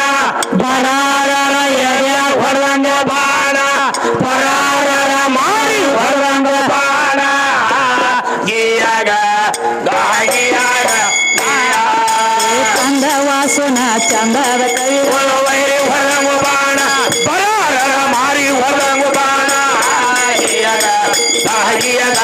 ಬಡಾರರ ಎದೆ ಹೊಡೆದಂಗ ಬಾಣ ಪರಾರರ ಮಾರಿ ಹೊಡೆದಂಗ ಬಾಣ ಗೀಯಾಗ ಗಾಗಿಯಾಗ ಚಂದ ವಾಸುನ ಚಂದದ ಕೈಗ ವೈರಿ ಹೊಡೆದಂಗ ಬಾಣ ಪರಾರರ ಮಾರಿ ಹೊಡೆದಂಗ ಬಾಣ ಗೀಯಾಗ ಗಾಗಿಯಾಗ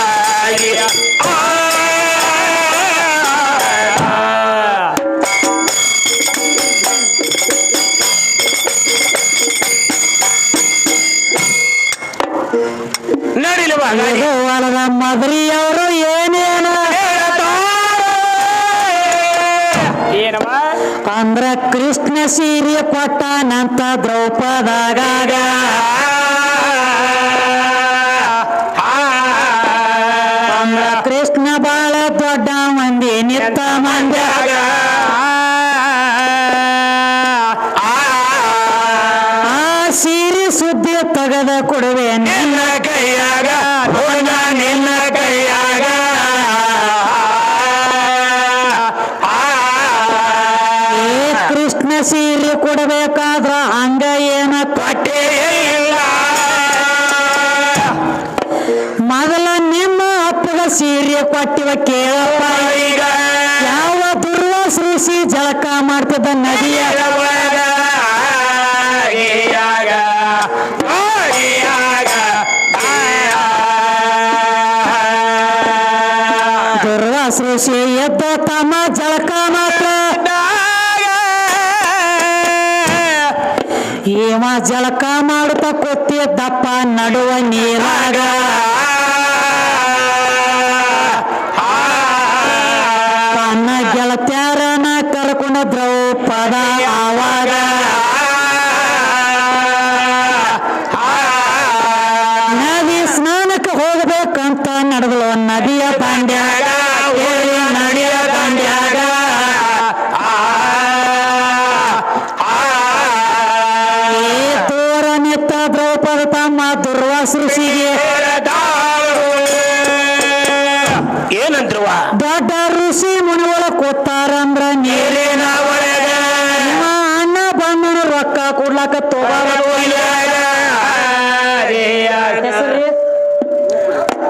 ನಡಿಲವ ಹೊಲದ ಮದ್ರಿಯವರು ಏನೇನು ಏನವ ಅಂದ್ರ ಕೃಷ್ಣ ಸೀರೆ ಕೊಟ್ಟನಂತ ದ್ರೌಪದಾಗ ಅಂದ್ರ ಕೃಷ್ಣ ಬಾಳ ದೊಡ್ಡ ಮಂದಿ ನಿತ್ತ ಮಂದ್ಯಾಗ ಆ ಸೀರೆ ಸುದ್ದಿ ತೆಗೆದ ಕೊಡುವೆ ನಿನ್ನ ಕೈಯಾಗ ನೋಡ ನಿನ್ನ ಕೈಯಾಗ ಏ ಕೃಷ್ಣ ಸೀರೆ ಕೊಡಬೇಕಾದ್ರ ಹಂಗ ಏನ ಪಟ್ಟೆ ಇಲ್ಲ ಮೊದಲ ನಿಮ್ಮ ಅಪ್ಪಗ ಸೀರೆ ಕೊಟ್ಟಿವ ಕೇಳಪ್ಪ ಈಗ ಯಾವ ದುರ್ವಾಸ ಋಷಿ ಜಳಕ ಮಾಡ್ತಿದ್ದ ನದಿಯ ಒಳಗ ಗೀಯಾಗ ಗೀಯಾಗ ದುರ್ವಾಸ ಋಷಿ ಎದ್ದ ತಮ್ಮ ಜಳಕ ಮಾತ್ರ ಏವ ಜಳಕ ಮಾಡುತ್ತ ಕೂತಿದ್ದಪ್ಪ ನಡುವ ನೀರಾಗ ತನ್ನ ಗೆಳತ್ಯಾರನ ಕರ್ಕೊಂಡ ದ್ರೌಪದ ಆವಾಗ ನದಿ ಸ್ನಾನಕ್ಕೆ ಹೋಗ್ಬೇಕಂತ ನಡೆದಳು ನದಿಯ ದಂಡ್ಯಾಗ ನದಿಯ ದಂಡ್ಯಾಗ ಏ ದೂರ ನಿತ್ತ ದ್ರೌಪದ ತಮ್ಮ ದುರ್ವಾಸ ಋಷಿಗೆ ಏನಂದ್ರುವ ದೊಡ್ಡ ಋಷಿ ಮುನಿಗಳ ಕೂತಾರಂದ್ರ ನೀರಿನ ಒಳಗ ನಿಮ್ಮ ಅಣ್ಣ ಬಂದನು ರೊಕ್ಕ ಕೊಡ್ಲಾಕ ತಗೋಬಾರದು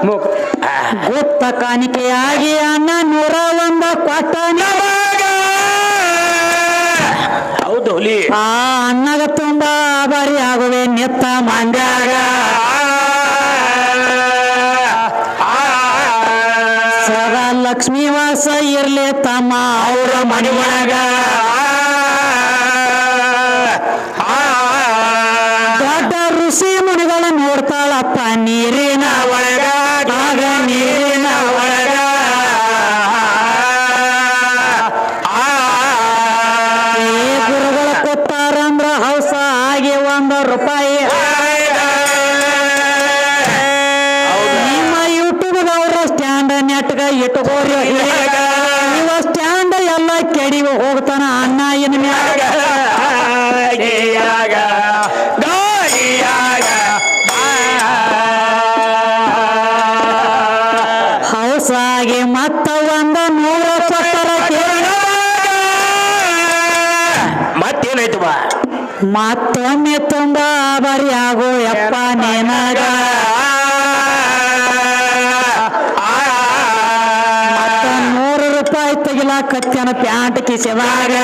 ಮೂಕ ಗುಪ್ತ ಕಾಣಿಕೆಯಾಗಿ ಅಣ್ಣ 101 ಕೊಟ್ಟ ಹೌದು ಹುಲಿ ಆ ಅಣ್ಣಗ ತುಂಬಾ ಆಭಾರಿ ಆಗುವೆ ನಿತ್ತ ಮಂಡ್ಯಾಗ ಸದಾ ಲಕ್ಷ್ಮೀ ವಾಸ ಇರ್ಲಿ ತಮ್ಮ ಅವರ ಮನೆ ಒಳಗ ದೊಡ್ಡ ಋಷಿ ಮುನಿಗಳ ನೋಡ್ತಾಳಪ್ಪ ನೀರಿನ ಒಳಗ ಆಗ ನೀರಿನ ಒಳಗ ಏ ಗುರುಗಳು ಕೊಟ್ಟಾರಂದ್ರ ಹೌಸ ಆಗಿ 1 ರೂಪಾಯಿ ನಿಮ್ಮ ಯೂಟ್ಯೂಬ್ ಅವರ ಸ್ಟ್ಯಾಂಡ್ ನೆಟ್ಗ ಇಟ್ಕೋರಿ ಇವ ಸ್ಟ್ಯಾಂಡ್ ಎಲ್ಲ ಕೆಡಿವ ಹೋಗ್ತಾನ ಅಣ್ಣ ಇನ್ ಮ್ಯಾಗ ಗೀಯಾಗ ಗಾಗಿಯಾಗ ಹೌಸ ಆಗಿ ಮತ್ತ 100 ಕೊಟ್ಟರ ಮತ್ತೇನಾಯ್ತು ಬಾ ಮತ್ತೊಮ್ಮೆ ತುಂಬಾ ಆಭಾರಿ ಆಗೋ ಯಪ್ಪ ನಿನಗ ಮತ್ತ 100 ರೂಪಾಯಿ ತೆಗಿಲಾಕತ್ತನ ಪ್ಯಾಂಟ್ ಕಿಸೆದಾಗ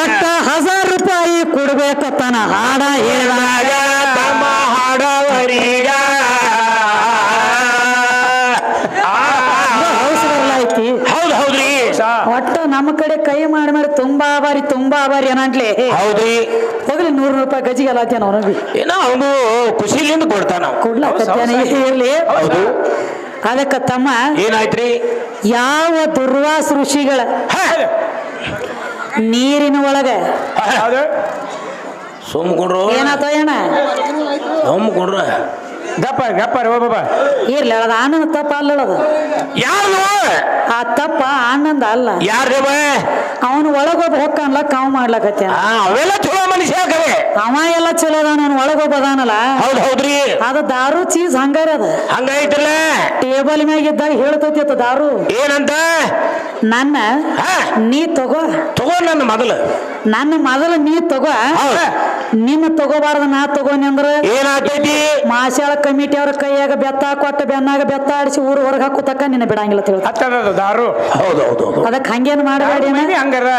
ಒಟ್ಟ 1000 ರೂಪಾಯಿ ಕೊಡ್ಬೇಕತ್ತನ ಹಾಡ ಹೇಳಿದಾಗ ತಮ್ಮ ಹಾಡವರೀಗ ಹೌಸ್ ಬರ್ಲಾಯ್ತಿ ಹೌದು ಹೌದ್ರಿ ಒಟ್ಟ ನಮ್ಮ ಕಡೆ ಕೈ ಮಾಡಿ ಮಾಡಿ ತುಂಬಾ ಆಭಾರಿ ಏನಂಟ್ಲಿ ಹೌದ್ರಿ ಹೋಗ್ಲಿ 100 ರೂಪಾಯಿ ಗಜಿಗೆ ಅಲ್ಲಾತೇನ ಅವನಿಗೆ ಏನೋ ಅವನು ಖುಷಿಲಿಂದ ಕೊಡ್ತಾನ ಕೊಡ್ಲಾಕತ್ತೇನ ಇರ್ಲಿ ಹೌದು ಅದಕ್ಕ ತಮ್ಮ ಏನಾಯ್ತ್ರಿ ಯಾವ ದುರ್ವಾಸ ಋಷಿಗಳ ನೀರಿನ ಒಳಗ ಹೌದು ಸುಮ್ಕೊಂಡ್ರು ಏನಾತ ಏನ ಸುಮ್ಕೊಂಡ್ರು ಗಪ್ಪ ಗಪ್ಪ ರೀ ಬಾಬಾ ಇರ್ಲಿ ಅದ ಆನಂದ ತಪ್ಪ ಅಲ್ಲದ ಯಾರು ಆ ತಪ್ಪ ಆನಂದ ಅಲ್ಲ ಯಾರ್ರಿ ಅವನು ಒಳಗೊಬ್ಬ ಹೊಕ್ಕ ಅನ್ಲಕ್ಕ ಅವ್ ಮಾಡ್ಲಕತ್ತ ಅವೆಲ್ಲ ಚಲೋ ಮನುಷ್ಯ ಕರೆ ಅವ ಎಲ್ಲ ಚಲೋ ಅದ ನಾನು ಒಳಗೊಬ್ಬದಾನಲ್ಲ ಹೌದ್ ಹೌದ್ರಿ ಅದು ದಾರು ಚೀಸ್ ಹಂಗಾರ ಅದ ಹಂಗೈತಲ್ಲ ಟೇಬಲ್ ಮ್ಯಾಗ ಇದ್ದಾಗ ಹೇಳ್ತೈತಿ ಅತ್ತ ದಾರು ಏನಂತ ನನ್ನ ಹಾ ನೀ ತಗೋ ನನ್ನ ಮೊದಲು ನನ್ನ ಮೊದಲು ನೀ ತಗೋ ಹೌದ್. ನಿನ್ನ ತಗೋಬಾರ್ದ ನಾ ತಗೋನಿ ಅಂದ್ರ ಏನಾಗ್ತೈತಿ ಮಾಶಾಳ ಕಮಿಟಿ ಅವ್ರ ಕೈಯಾಗ ಬೆತ್ತ ಕೊಟ್ಟ ಬೆನ್ನಾಗ ಬೆತ್ತ ಆಡಿಸಿ ಊರು ಹೊರಗೆ ಹಾಕುತಕ್ಕ ನಿನ್ನ ಬಿಡಂಗಿಲ್ಲ ತಿಳ್ತ ಹತ್ತದ ದಾರು ಹೌದು ಹೌದು ಹೌದು ಅದಕ್ಕೆ ಹಂಗೇನು ಮಾಡಬೇಡಿ ಮಂದಿ ಹಂಗಾರ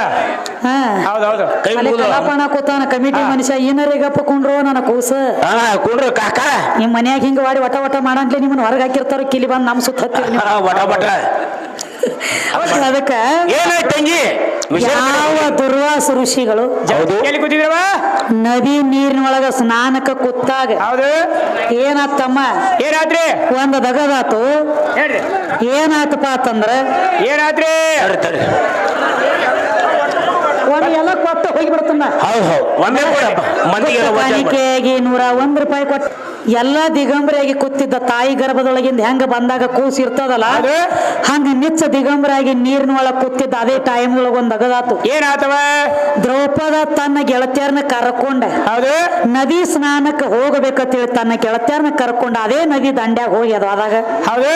ಹಾ ಹೌದೌದು ಕೈ ಅಲ್ಲಿ ಮುಗಿದು ಕಲಾಪಣ ಕೂತಾನ ಕಮಿಟಿ ಮನುಷ್ಯ ಏನರಿಗಪ್ಪ ಕುಂಡ್ರು ನನ್ನ ಕೂಸ ಹಾ ಕುಂಡ್ರು ಕಾಕ ನಿಮ್ ಮನ್ಯಾಗ ಹಿಂಗ ಮಾಡಿ ವಟ ವಟ ಮಾಡಂತ್ಲೆ ನಿಮ್ಮನ್ನ ಹೊರಗೆ ಹಾಕಿರ್ತಾರ ಕಿಲಿ ಬಂದ್ ನಮ್ ಸುತ್ತ ಹತ್ತಿರ ನೀವು ಬಟ ಬಟ ಅದಕ್ಕ ಏನಾಯ್ತು ತಂಗಿ ವಿಷಯ ಯಾವ ದುರ್ವಾಸ ಋಷಿಗಳು ಹೌದು ಎಲ್ಲಿ ಕೂತಿದ್ರವ ನದಿ ನೀರಿನೊಳಗ ಸ್ನಾನಕ್ಕ ಕೂತಾಗ ಹೌದು ಏನಾತಮ್ಮ ಏನಾತ್ರಿ ಒಂದ್ ದಗದಾತು ಹೇಳ್ರಿ ಏನಾತಪ್ಪ ಅಂತಂದ್ರ ಏನಾತ್ರಿ ತಡಿ ತಡಿ ಒಂದ್ ಎಲ್ಲ ಕೊಟ್ಟ ಹೋಗಿಬಿಡ್ತನ್ನ ಹೌದು ಹೌದು ಒಂದೇ ಕೊಡಪ್ಪ ಮಂದಿಗೆ ಕಾಣಿಕೆಯಾಗಿ $101 ಕೊಟ್ಟ ಎಲ್ಲಾ ದಿಗಂಬರಿಯಾಗಿ ಕೂತಿದ್ದ ತಾಯಿ ಗರ್ಭದೊಳಗಿಂದ ಹೆಂಗ ಬಂದಾಗ ಕೂಸಿ ಇರ್ತದಲ್ಲ ಹೌದು. ಹಂಗ ನಿಚ್ಚ ದಿಗಂಬರಾಗಿ ನೀರಿನ ಒಳಗ ಕೂತಿದ್ದ ಅದೇ ಟೈಮ್ ಒಳಗ ಒಂದ್ ಅಗದಾತು ಏನಾತವ ದ್ರೌಪದ ತನ್ನ ಗೆಳತಿಯರನ್ನ ಕರ್ಕೊಂಡ ಹೌದು ನದಿ ಸ್ನಾನಕ್ಕೆ ಹೋಗಬೇಕಂತೇಳಿ ತನ್ನ ಗೆಳತಿಯರನ್ನ ಕರ್ಕೊಂಡ ಅದೇ ನದಿ ದಂಡ್ಯಾಗ ಹೋಗಿ ಅದು ಆದಾಗ ಹೌದು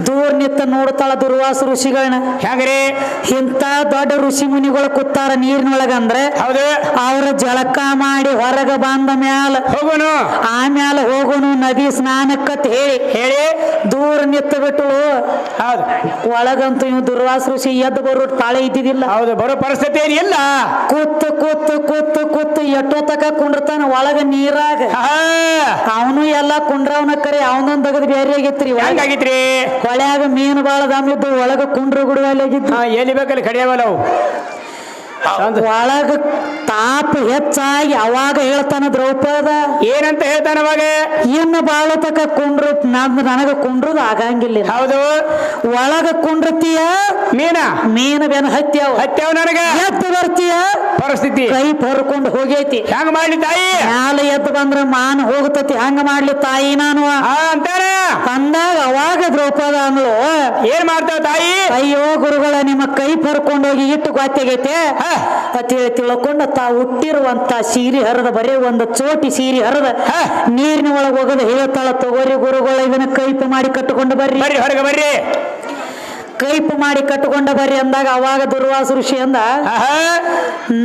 ದೂರ ನಿತ್ತ ನೋಡ್ತಾಳ ದುರ್ವಾಸ ಋಷಿಗಳನ್ನ ಹೆಂಗ್ರಿ ಇಂತ ದೊಡ್ಡ ಋಷಿ ಮುನಿಗಳು ಕೂತಾರ ನೀರಿನೊಳಗ ಅಂದ್ರೆ ಹೌದು ಅವ್ರ ಜಳಕ ಮಾಡಿ ಹೊರಗ ಬಂದ ಮ್ಯಾಲ ಹೋಗೋನು ಆಮ್ಯಾಲ ಹೋಗುನು ನದಿ ಸ್ನಾನಕ್ಕತ್ ಹೇಳಿ ಹೇಳಿ ದೂರ ನಿತ್ತ ಬಿಟ್ಟು ಹೌದು ಒಳಗಂತೂ ಇವ್ ದುರ್ವಾಸ ಋಷಿ ಎದ್ದು ಬರೋ ಪಾಳೆ ಇದ್ದಿದ್ದಿಲ್ಲ ಹೌದು ಬರೋ ಪರಿಸ್ಥಿತಿ ಏನಿಲ್ಲ ಕೂತು ಕೂತು ಕೂತು ಕೂತು ಎಷ್ಟೋ ತಕ ಕುಂಡ್ರತಾನ ಒಳಗ ನೀರಾಗ ಅವನು ಎಲ್ಲಾ ಕುಂಡ್ರವನ ಕರೆ ಅವನೊಂದ್ ತೆಗದ್ ಬೇರೆ ಆಗೈತ್ರಿ ಹೆಂಗಾಗಿತ್ರಿ ಹೊಳ್ಯಾಗ ಮೀನು ಬಾಳ ದಾಮ್ಲಿದ್ದು ಒಳಗ ಕುಂಡ್ರ ಗುಡುವಲ್ಲಿ ಆಗಿದ್ದು ಎಲ್ಲಿ ಬೇಕಲ್ಲಿ ಕಡಿಯವಲ್ಲ ಅವು ಒಳಗ ತಾಪ ಹೆಚ್ಚಾಗಿ ಅವಾಗ ಹೇಳ್ತಾನ ದ್ರೌಪದ ಏನಂತ ಹೇಳ್ತಾನ ಅವಾಗ ಇನ್ನು ಬಾಳ ತಕ ಕುಂಡ್ರು ನನಗ ಕುಂಡ್ರದು ಆಗಂಗಿಲ್ಲ ಹೌದು ಒಳಗ ಕುಂಡ್ರತೀಯ ಮೀನ ಬೆನ ಹತ್ಯಾವ ಹತ್ಯಾವ ನನಗ ಎದ್ದು ಬರ್ತೀಯ ಪರಿಸ್ಥಿತಿ ಕೈ ಹೊರ್ಕೊಂಡು ಹೋಗೈತಿ ಹೆಂಗ ಮಾಡ್ಲಿ ತಾಯಿ ಮ್ಯಾಲ ಎದ್ದು ಬಂದ್ರ ಮಾನ ಹೋಗ್ತತಿ ಹಂಗ ಮಾಡ್ಲಿ ತಾಯಿ ನಾನು ಅಂತಾರ ಅಂದಾಗ ಅವಾಗ ದ್ರೌಪದ ಅಂದ್ಲು ಏನ್ ಮಾಡ್ತಾವ ತಾಯಿ ಅಯ್ಯೋ ಗುರುಗಳ ನಿಮ್ಮ ಕೈ ಹೊರ್ಕೊಂಡು ಹೋಗಿ ಇಟ್ಟು ಗೊತ್ತಾಗೈತೆ ಅಂತೇಳಿ ತಿಳ್ಕೊಂಡು ತಾ ಹುಟ್ಟಿರುವಂತ ಸೀರೆ ಹರದ ಬರೀ ಒಂದು ಚೋಟಿ ಸೀರೆ ಹರದ ನೀರಿನ ಒಳಗೆ ಹೋಗೋದು ಹೇಳ್ತಾಳ ತಗೋರಿ ಗುರುಗಳ ಇದನ್ನ ಕೈಪು ಮಾಡಿ ಕಟ್ಟಿಕೊಂಡು ಬರ್ರಿ ಬರ್ರಿ ಹೊರಗೆ ಬರ್ರಿ ಕೈಪು ಮಾಡಿ ಕಟ್ಟಿಕೊಂಡ ಬರ್ರಿ ಅಂದಾಗ ಅವಾಗ ದುರ್ವಾಸ ಋಷಿ ಅಂದ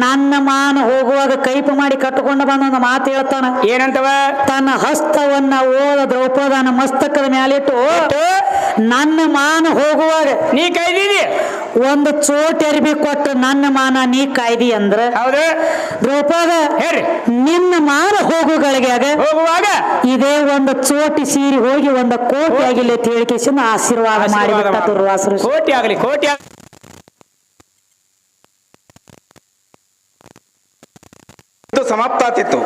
ನನ್ನ ಮಾನ ಹೋಗುವಾಗ ಕೈಪು ಮಾಡಿ ಕಟ್ಟಿಕೊಂಡ ಬಂದ ಮಾತು ಹೇಳ್ತಾನ ಏನಂತವ ತನ್ನ ಹಸ್ತವನ್ನ ಓದ ದ್ರೌಪದನ ಮಸ್ತಕದ ಮ್ಯಾಲಿಟ್ಟು ನನ್ನ ಮಾನ ಹೋಗುವಾಗ ನೀ ಕೈದೀನಿ ಒಂದು ಚೋಟ್ ಅರಿಬಿ ಕೊಟ್ಟು ನನ್ನ ಮಾನ ನೀ ಕಾಯ್ದಿ ಅಂದ್ರ ಹೌದು ದ್ರೌಪದ ಹೇಳ್ರಿ ನಿನ್ನ ಮಾನ ಹೋಗುಗಳಿಗೆ ಹೋಗುವಾಗ ಇದೇ ಒಂದು ಚೋಟಿ ಸೀರಿ ಹೋಗಿ ಒಂದು ಕೋಟಿ ಆಗಿಲ್ಲ ಹೇಳಿಕೆಸಿಂದ ಆಶೀರ್ವಾದ ಮಾಡಿಬಿಟ್ಟ ದುರ್ವಾಸ ಋಷಿ ಕೋಟಿ ಆಗಲಿ ಕೋಟಿ ಸಮಾಪ್ತ ಆತಿತ್ತು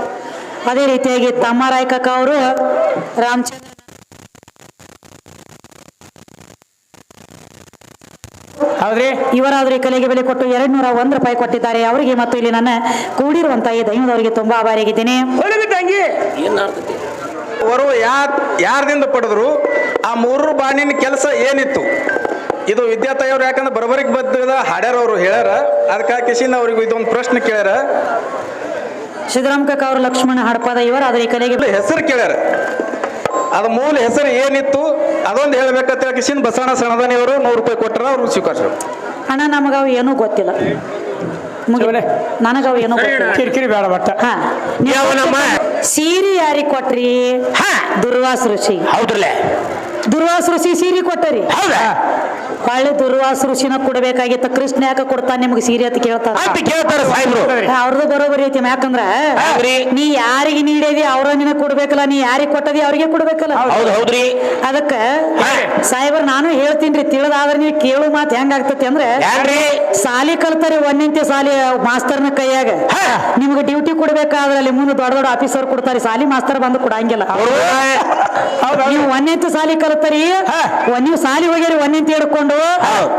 ಅದೇ ರೀತಿಯಾಗಿ ತಮ್ಮ ರಾಯಕಕ್ಕ ಅವರು ರಾಮಚಂದ್ರ ಹೌದ್ರಿ ಇವರಾದ್ರೆ ಕಲೆಗೆ ಬೆಲೆ ಕೊಟ್ಟು $201 ಕೊಟ್ಟಿದ್ದಾರೆ ಅವರಿಗೆ ಮತ್ತು ಇಲ್ಲಿ ನನ್ನ ಕೂಡಿರುವಂತಹ ಈ ದೈವದವರಿಗೆ ತುಂಬಾ ಆಭಾರಿಯಾಗಿದ್ದೇನೆ ತಂಗಿ ಅವರು ಯಾರ್ದಿಂದ ಪಡೆದ್ರು ಆ ಮೂರು ಬಾಣಿನ ಕೆಲಸ ಏನಿತ್ತು ಇದು ವಿದ್ಯಾತಾಯಿಯವ್ರು ಯಾಕಂದ್ರೆ ಬರಬರಿಗೆ ಬದ್ದದ ಹಾಡ್ಯಾರ ಅವರು ಹೇಳ್ಯಾರ ಅದಕ್ಕಾಗಿ ಕಿಶಿನ ಅವ್ರಿಗೆ ಇದೊಂದು ಪ್ರಶ್ನೆ ಕೇಳ್ಯಾರ ಸಿದ್ದರಾಮ ಕಕ್ಕ ಅವರು ಲಕ್ಷ್ಮಣ ಹಡಪದ ಇವರಾದ್ರೆ ಈ ಕಲೆಗೆ ಹೆಸರು ಕೇಳ್ಯಾರ ಅದ ಮೂಲ ಹೆಸರು ಏನಿತ್ತು ಅದೊಂದು ಹೇಳ್ಬೇಕಂತ ಕಿಶಿನ್ ಬಸವಣ್ಣ ಸಣದಾನಿ ಅವರು $100 ಕೊಟ್ಟರ ಅವ್ರು ಸ್ವೀಕರಿಸ್ರು ಅಣ್ಣ ನಮಗವು ಏನೂ ಗೊತ್ತಿಲ್ಲ ನನಗವು ಏನೂ ಗೊತ್ತಿಲ್ಲ ಕಿರಿಕಿರಿ ಬೇಡ ಬಟ್ಟ ಹಾ ಸೀರೆ ಯಾರಿಗೆ ಕೊಟ್ರಿ ದುರ್ವಾಸ ಋಷಿ ಹೌದ್ರಲ್ಲ ದುರ್ವಾಸ ಋಷಿ ಸೀರೆ ಕೊಟ್ಟರಿ ಹೌದಾ ಹೊಳ್ಳಿ ದುರ್ವಾಸ ಋಷಿನ ಕೊಡ್ಬೇಕಾಗಿತ್ತ ಕೃಷ್ಣ ಯಾಕ ಕೊಡ್ತಾನ ನಿಮ್ಗೆ ಸೀರೆ ಅಂತ ಕೇಳ್ತಾರ ಕೇಳ್ತಾರ ಸಾಹೇಬ್ರು ಅವ್ರದ್ದು ಬರೋಬರಿ ಐತಿ ಯಾಕಂದ್ರ ನೀ ಯಾರಿಗೆ ನೀಡಿದಿ ಅವ್ರ ನಿನಗ್ ಕೊಡ್ಬೇಕಲ್ಲ ನೀ ಯಾರಿಗೆ ಕೊಟ್ಟದಿ ಅವ್ರಿಗೆ ಕೊಡ್ಬೇಕಲ್ಲ ಹೌದು ಹೌದ್ರಿ ಅದಕ್ಕ ಸಾಹೇಬ್ರ ನಾನು ಹೇಳ್ತೀನ್ರಿ ತಿಳಿದಾದ್ರೆ ನೀವು ಕೇಳು ಮಾತು ಹೆಂಗಾಗ್ತತಿ ಅಂದ್ರೆ ಸಾಲಿ ಕಲ್ತಾರಿ ಒಂದಿಂತೆ ಸಾಲಿ ಮಾಸ್ತರ್ನ ಕೈಯಾಗ ನಿಮ್ಗೆ ಡ್ಯೂಟಿ ಕೊಡ್ಬೇಕಾದ್ರೆ ಅಲ್ಲಿ ಮುಂದೆ ದೊಡ್ಡ ದೊಡ್ಡ ಆಫೀಸರ್ ಕೊಡ್ತಾರೆ ಸಾಲಿ ಮಾಸ್ತರ್ ಬಂದು ಕೊಡಂಗಿಲ್ಲ ನೀವು ಒಂದಿಂತೆ ಸಾಲಿ ಕಲ್ತಾರಿ ನೀವು ಸಾಲಿ ಹೋಗ್ಯಾರಿ ಒಂದಿಂತೆ ಹಿಡ್ಕೊಂಡು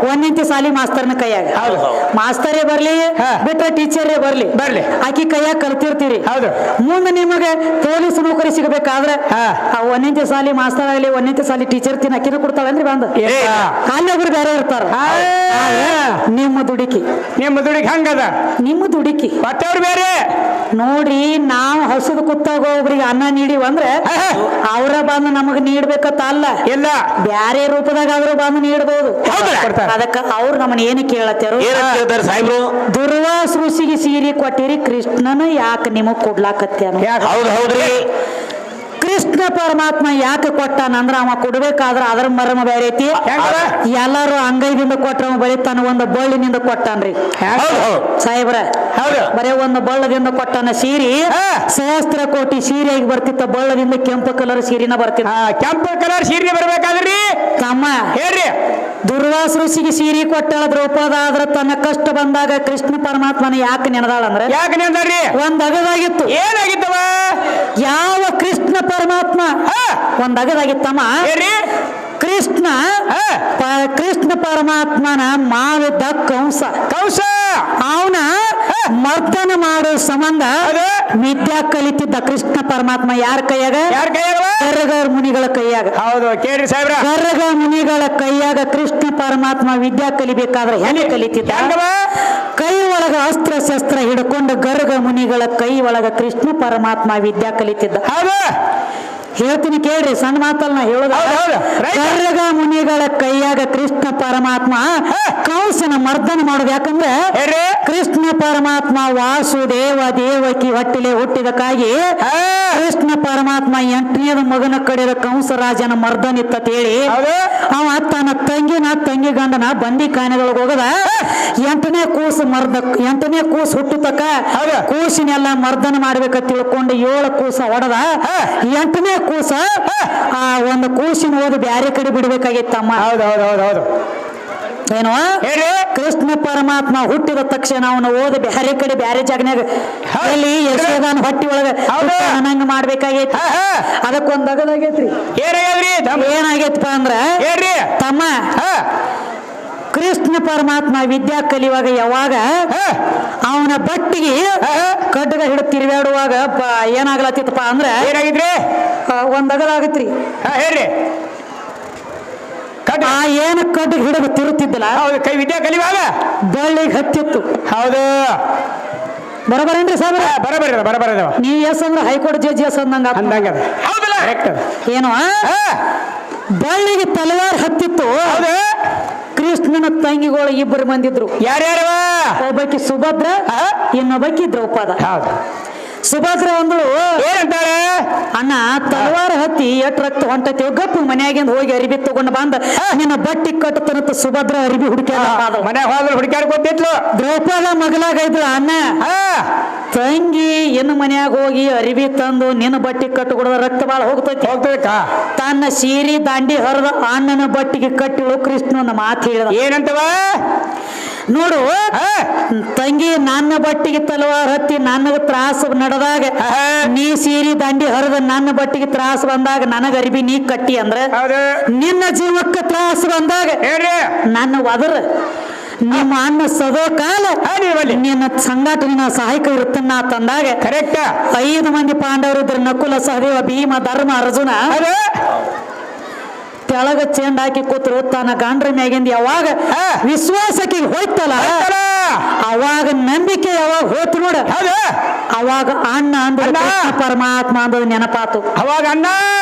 ಒಂದಿಂತೆ ಸಾಲಿ ಮಾಸ್ತರ್ನ ಕೈಯಾಗ ಮಾಸ್ತರೇ ಬರ್ಲಿ ಬಿಟ್ರೆ ಟೀಚರೇ ಬರ್ಲಿ ಆಕಿ ಕೈಯಾಗ ಕಲ್ತಿರ್ತೀರಿ ಮುಂದೆ ನಿಮಗೆ ಪೊಲೀಸ್ ನೌಕರಿ ಸಿಗಬೇಕಾದ್ರೆ ಆ ಒಂದಿಂತೆ ಸಾಲಿ ಮಾಸ್ತರ್ ಆಗಲಿ ಒಂದಿಂತೆ ಸಾಲಿ ಟೀಚರ್ ತಿನ್ನ ಅಕ್ಕಿನ ಕೊಡ್ತಾಳಂದ್ರಿ ಬಂದ ಅಲ್ಲೊಬ್ರು ಬೇರೆ ಇರ್ತಾರ ನಿಮ್ಮ ದುಡುಕಿ ನಿಮ್ಮ ದುಡಿಗೆ ಹಂಗದ ನಿಮ್ಮ ದುಡುಕಿ ಮತ್ತವ್ರು ಬೇರೆ ನೋಡ್ರಿ ನಾವು ಹಸುದು ಕುತ್ತಾಗ ಒಬ್ರಿಗೆ ಅನ್ನ ನೀಡಿವ ಅಂದ್ರೆ ಅವ್ರ ಬಂದು ನಮಗ್ ನೀಡ್ಬೇಕತ್ತ ಅಲ್ಲ ಇಲ್ಲ ಬ್ಯಾರೆ ರೂಪದಾಗ ಆದ್ರೂ ಬಂದು ನೀಡಬಹುದು ಕೊಡ್ತಾರ. ಅದಕ್ಕ ಅವ್ರು ನಮ್ಮನ್ನ ಏನು ಕೇಳತ್ತಾರು ಏನಂತ ಹೇಳ್ತಾರೆ ಸಾಹೇಬ್ರು? ದುರ್ವಾಸ ಋಷಿಗೆ ಸೀರೆ ಕೊಟ್ಟಿರಿ ಕೃಷ್ಣನ ಯಾಕೆ ನಿಮಗ್ ಕೊಡ್ಲಾಕತ್ಯಾನ ಯಾಕೆ ಹೌದು ಹೌದ್ರಿ. ಕೃಷ್ಣ ಪರಮಾತ್ಮ ಯಾಕೆ ಕೊಟ್ಟಾನಂದ್ರ ಅವ ಕೊಡ್ಬೇಕಾದ್ರ ಅದ್ರ ಮರ್ಮ ಬೇರೆ ಐತಿ ಹೆಂಗದ? ಎಲ್ಲಾರು ಅಂಗೈದಿಂದ ಕೊಟ್ರ ಅವ ಬರೀ ತನ್ನ ಒಂದು ಬಳ್ಳಿನಿಂದ ಕೊಟ್ಟಾನ್ರಿ ಹೌದು ಹೌದು ಸಾಹೇಬ್ರ ಹೌದು ಬರೇ ಒಂದು ಬಳ್ಳದಿಂದ ಕೊಟ್ಟಾನ ಸೀರೆ ಸಹಸ್ರ ಕೋಟಿ ಸೀರೆಯಾಗಿ ಬರ್ತಿತ್ತ ಬಳ್ಳದಿಂದ ಕೆಂಪು ಕಲರ್ ಸೀರೆನ ಬರ್ತಿತ್ತ ಕೆಂಪು ಕಲರ್ ಸೀರೆ ಬರ್ಬೇಕಾದ್ರಿ ತಮ್ಮ ಹೇಳ್ರಿ ದುರ್ವಾಸ ಋಷಿಗೆ ಸೀರೆ ಕೊಟ್ಟಾಳ ದ್ರೌಪದ ಆದ್ರ ತನ್ನ ಕಷ್ಟ ಬಂದಾಗ ಕೃಷ್ಣ ಪರಮಾತ್ಮನ ಯಾಕೆ ನೆನದಾಳ ಅಂದ್ರೆ ಯಾಕೆ ನಿಂದ್ರಿ ಒಂದ್ ಅಗದಾಗಿತ್ತು ಏನಾಗಿತ್ತವ ಯಾವ ಕೃಷ್ಣ ಪರಮಾತ್ಮ ಒಂದ್ ಅಗದಾಗಿತ್ತಮ್ಮ ಹೇಳ್ರಿ ಕೃಷ್ಣ ಕೃಷ್ಣ ಪರಮಾತ್ಮನ ಮಾಡಿದ್ದ ಕಂಸ ಕೌಸ ಅವನ ಮರ್ದನ ಮಾಡೋ ಸಂಬಂಧ ಅದು? ವಿದ್ಯಾ ಕಲಿತಿದ್ದ ಕೃಷ್ಣ ಪರಮಾತ್ಮ ಯಾರ ಕೈಯಾಗ ಯಾರ ಕೈಯಾಗ ಗರ್ಗ ಮುನಿಗಳ ಕೈಯಾಗ ಹೌದು ಕೇಳ್ರಿ ಸಾಹೇಬ್ರ ಗರ್ಗ ಮುನಿಗಳ ಕೈಯಾಗ ಕೃಷ್ಣ ಪರಮಾತ್ಮ ವಿದ್ಯಾ ಕಲಿಬೇಕಾದ್ರೆ ಹೆಂಗೆ ಕಲಿತಿದ್ದ ಹೆಂಗವ? ಕೈ ಒಳಗ ಅಸ್ತ್ರ ಶಸ್ತ್ರ ಹಿಡ್ಕೊಂಡು ಗರ್ಗ ಮುನಿಗಳ ಕೈ ಒಳಗ ಕೃಷ್ಣ ಪರಮಾತ್ಮ ವಿದ್ಯಾ ಕಲಿತಿದ್ದ ಹೌದು ಹೇಳ್ತೀನಿ ಕೇಳ್ರಿ ಸಣ್ಣ ಮಾತಲ್ಲ ನಾ ಹೇಳೋದ ಹೌದು, ಹೌದು. Right. ಗರ್ಗ ಮುನಿಗಳ ಕೈಯಾಗ ಕೃಷ್ಣ ಪರಮಾತ್ಮ ಕಂಸನ ಮರ್ದನ ಮಾಡೋದು ಯಾಕಂದ್ರೆ ಹೇಳ್ರಿ ಕೃಷ್ಣ ಪರಮಾತ್ಮ ವಾಸುದೇವ ದೇವಕಿ ಹೊಟ್ಟಿಲೆ ಹುಟ್ಟಿದಕ್ಕಾಗಿ ಕೃಷ್ಣ ಪರಮಾತ್ಮ 8ನೇದ ಮಗನ ಕಡೆದ ಕಂಸರಾಜನ ಮರ್ದನಿತ್ತ ಹೇಳಿ ಹೌದು ಅವ ತನ್ನ ತಂಗಿ ಗಂಡನ ಬಂದಿ ಕಾನೆದೊಳಗೆ ಹೋಗದ 8ನೇ ಕೂಸು 8ನೇ ಕೂಸು ಹುಟ್ಟುತಕ್ಕ ಹೌದು. ಕೂಸಿನೆಲ್ಲ ಮರ್ದನ ಮಾಡ್ಬೇಕಂತ ತಿಳ್ಕೊಂಡು 7 ಕೂಸ ಹೊಡೆದ 8ನೇ ಕೂಸ ಆ ಒಂದು ಕೂಸಿನ ಓದಿ ಬ್ಯಾರೆ ಕಡೆ ಬಿಡ್ಬೇಕಾಗಿತ್ತಮ್ಮ ಹೌದು ಹೌದು ಹೌದು ಹೌದು ಏನು ಹೇಳ್ರಿ ಕೃಷ್ಣ ಪರಮಾತ್ಮ ಹುಟ್ಟಿದ ತಕ್ಷಣ ಅವನು ಓದಿ ಬ್ಯಾರೆ ಕಡೆ ಬ್ಯಾರೆ ಜಾಗನ್ಯಾಗ ಅಲ್ಲಿ ಯಶೋದಾನ ಹೊಟ್ಟಿ ಒಳಗ ಹೌದು. ನಂಗ ಮಾಡ್ಬೇಕಾಗೈತಿ ಅದಕ್ಕೊಂದ್ ಅಗದಾಗೈತ್ರಿ ಏನಾಗ್ಯದ್ರಿ ಏನಾಗೈತಪ್ಪ ಅಂದ್ರ ಹೇಳ್ರಿ ತಮ್ಮ ಕೃಷ್ಣ ಪರಮಾತ್ಮ ವಿದ್ಯಾ ಕಲಿಯುವಾಗ ಯಾವಾಗ ಅವನ ಬಟ್ಟಿಗೆ ಕಡ್ಗ ಹಿಡಿದು ತಿರುಗಾಡುವಾಗ ಏನಾಗ್ಲತ್ತಿತ್ತಪ್ಪ ಅಂದ್ರ ಏನಾಗಿದ್ರಿ ಒಂದ್ ಅಗದಾಗತ್ರಿ ಹೇಳ್ರಿ ಆ ಏನ ಕಡ್ಗ ಹಿಡಿದು ತಿರುತ್ತಿದ್ದಲ್ಲ ಹೌದು ಕೈ ವಿದ್ಯಾ ಕಲಿವಾಗ ಬಳ್ಳಿಗೆ ಹತ್ತಿತ್ತು ಹೌದು ಬರಬರೇನ್ರಿ ಸಾಬ್ರ ಬರಬರ ನೀವ್ ಎಸ್ ಅಂದ್ರ ಹೈಕೋರ್ಟ್ ಜಡ್ಜ್ ಎಸ್ ಅಂದಂಗ ಅಂದಂಗ ಹೌದಲ್ಲ ಕರೆಕ್ಟ್ ಏನು ಬಳ್ಳಿಗೆ ತಲವಾರ್ ಹತ್ತಿತ್ತು ಹೌದು ಕೃಷ್ಣನ ತಂಗಿಗಳು 2 ಮಂದಿದ್ರು ಯಾರ್ಯಾರವ ಒಬ್ಬಾಕಿ ಸುಭದ್ರ ಇನ್ನೊಬ್ಬಾಕಿ ದ್ರೌಪದ ಹೌದು ಸುಭದ್ರ ಅಂದ್ರು ಏನಂತಾಳೆ ಅಣ್ಣ ತಲವಾರ ಹತ್ತಿ ಎಟ್ ರಕ್ತ ಹೊಂಟತಿ ಗಪ್ಪು ಮನ್ಯಾಗಿಂದ ಹೋಗಿ ಅರಿಬಿ ತಗೊಂಡ್ ಬಂದ ನಿನ್ನ ಬಟ್ಟಿ ಕಟ್ಟತನತ್ತ ಸುಭದ್ರ ಅರಿಬಿ ಹುಡುಕ್ಯಾಡ ಮನೆ ಹೋದ್ರೆ ಹುಡುಕ್ಯಾರ ಗೊತ್ತಿತ್ಲು ದ್ರೌಪದ ಮಗಲಾಗ ಇದ್ರು ಅಣ್ಣ ತಂಗಿ ಇನ್ನು ಮನ್ಯಾಗ ಹೋಗಿ ಅರಿಬಿ ತಂದು ನಿನ್ನ ಬಟ್ಟಿ ಕಟ್ಟುಕೊಡದ ರಕ್ತ ಬಾಳ ಹೋಗ್ತೈತಿ ಹೋಗ್ತೇಕ ತನ್ನ ಸೀರಿ ದಾಂಡಿ ಹರಿದ ಅಣ್ಣನ ಬಟ್ಟಿಗೆ ಕಟ್ಟಿಳು ಕೃಷ್ಣನ ಮಾತು ಹೇಳಿದ ಏನಂತವ ನೋಡು ತಂಗಿ ನನ್ನ ಬಟ್ಟಿಗೆ ತಲವಾರ ಹತ್ತಿ ನನಗ ತ್ರಾಸ ನಡೆದಾಗ ನೀ ಸೀರಿ ದಂಡಿ ಹರಿದ ನನ್ನ ಬಟ್ಟಿಗೆ ತ್ರಾಸ ಬಂದಾಗ ನನಗ ಅರಿಬಿ ನೀ ಕಟ್ಟಿ ಅಂದ್ರ ನಿನ್ನ ಜೀವಕ್ಕೆ ತ್ರಾಸ ಬಂದಾಗ ನನ್ನ ಒದರ ನಿಮ್ಮ ಅಣ್ಣ ಸದೋ ಕಾಲ ನಿನ್ನ ಸಂಘಟನೆ ಸಹಾಯಕ ಇರುತ್ತನ್ನ ತಂದಾಗ ಕರೆಕ್ಟ್ 5 ಮಂದಿ ಪಾಂಡವರು ಇದ್ರು ನಕುಲ ಸಹದೇವ ಭೀಮ ಧರ್ಮ ಅರ್ಜುನ ತೆಳಗ ಚೆಂಡ್ ಹಾಕಿ ಕೂತ್ರು ತನ್ನ ಗಂಡ್ರ ಮ್ಯಾಗಿಂದ ಯಾವಾಗ ವಿಶ್ವಾಸಕ್ಕೆ ಹೋಯ್ತಲ್ಲ ಅವಾಗ ನಂಬಿಕೆ ಯಾವಾಗ ಹೋಯ್ತು ನೋಡ ಅವಾಗ ಅಣ್ಣ ಅಂದ್ರೆ ಪರಮಾತ್ಮ ಅಂದದ ನೆನಪಾತು ಅವಾಗ ಅಣ್ಣ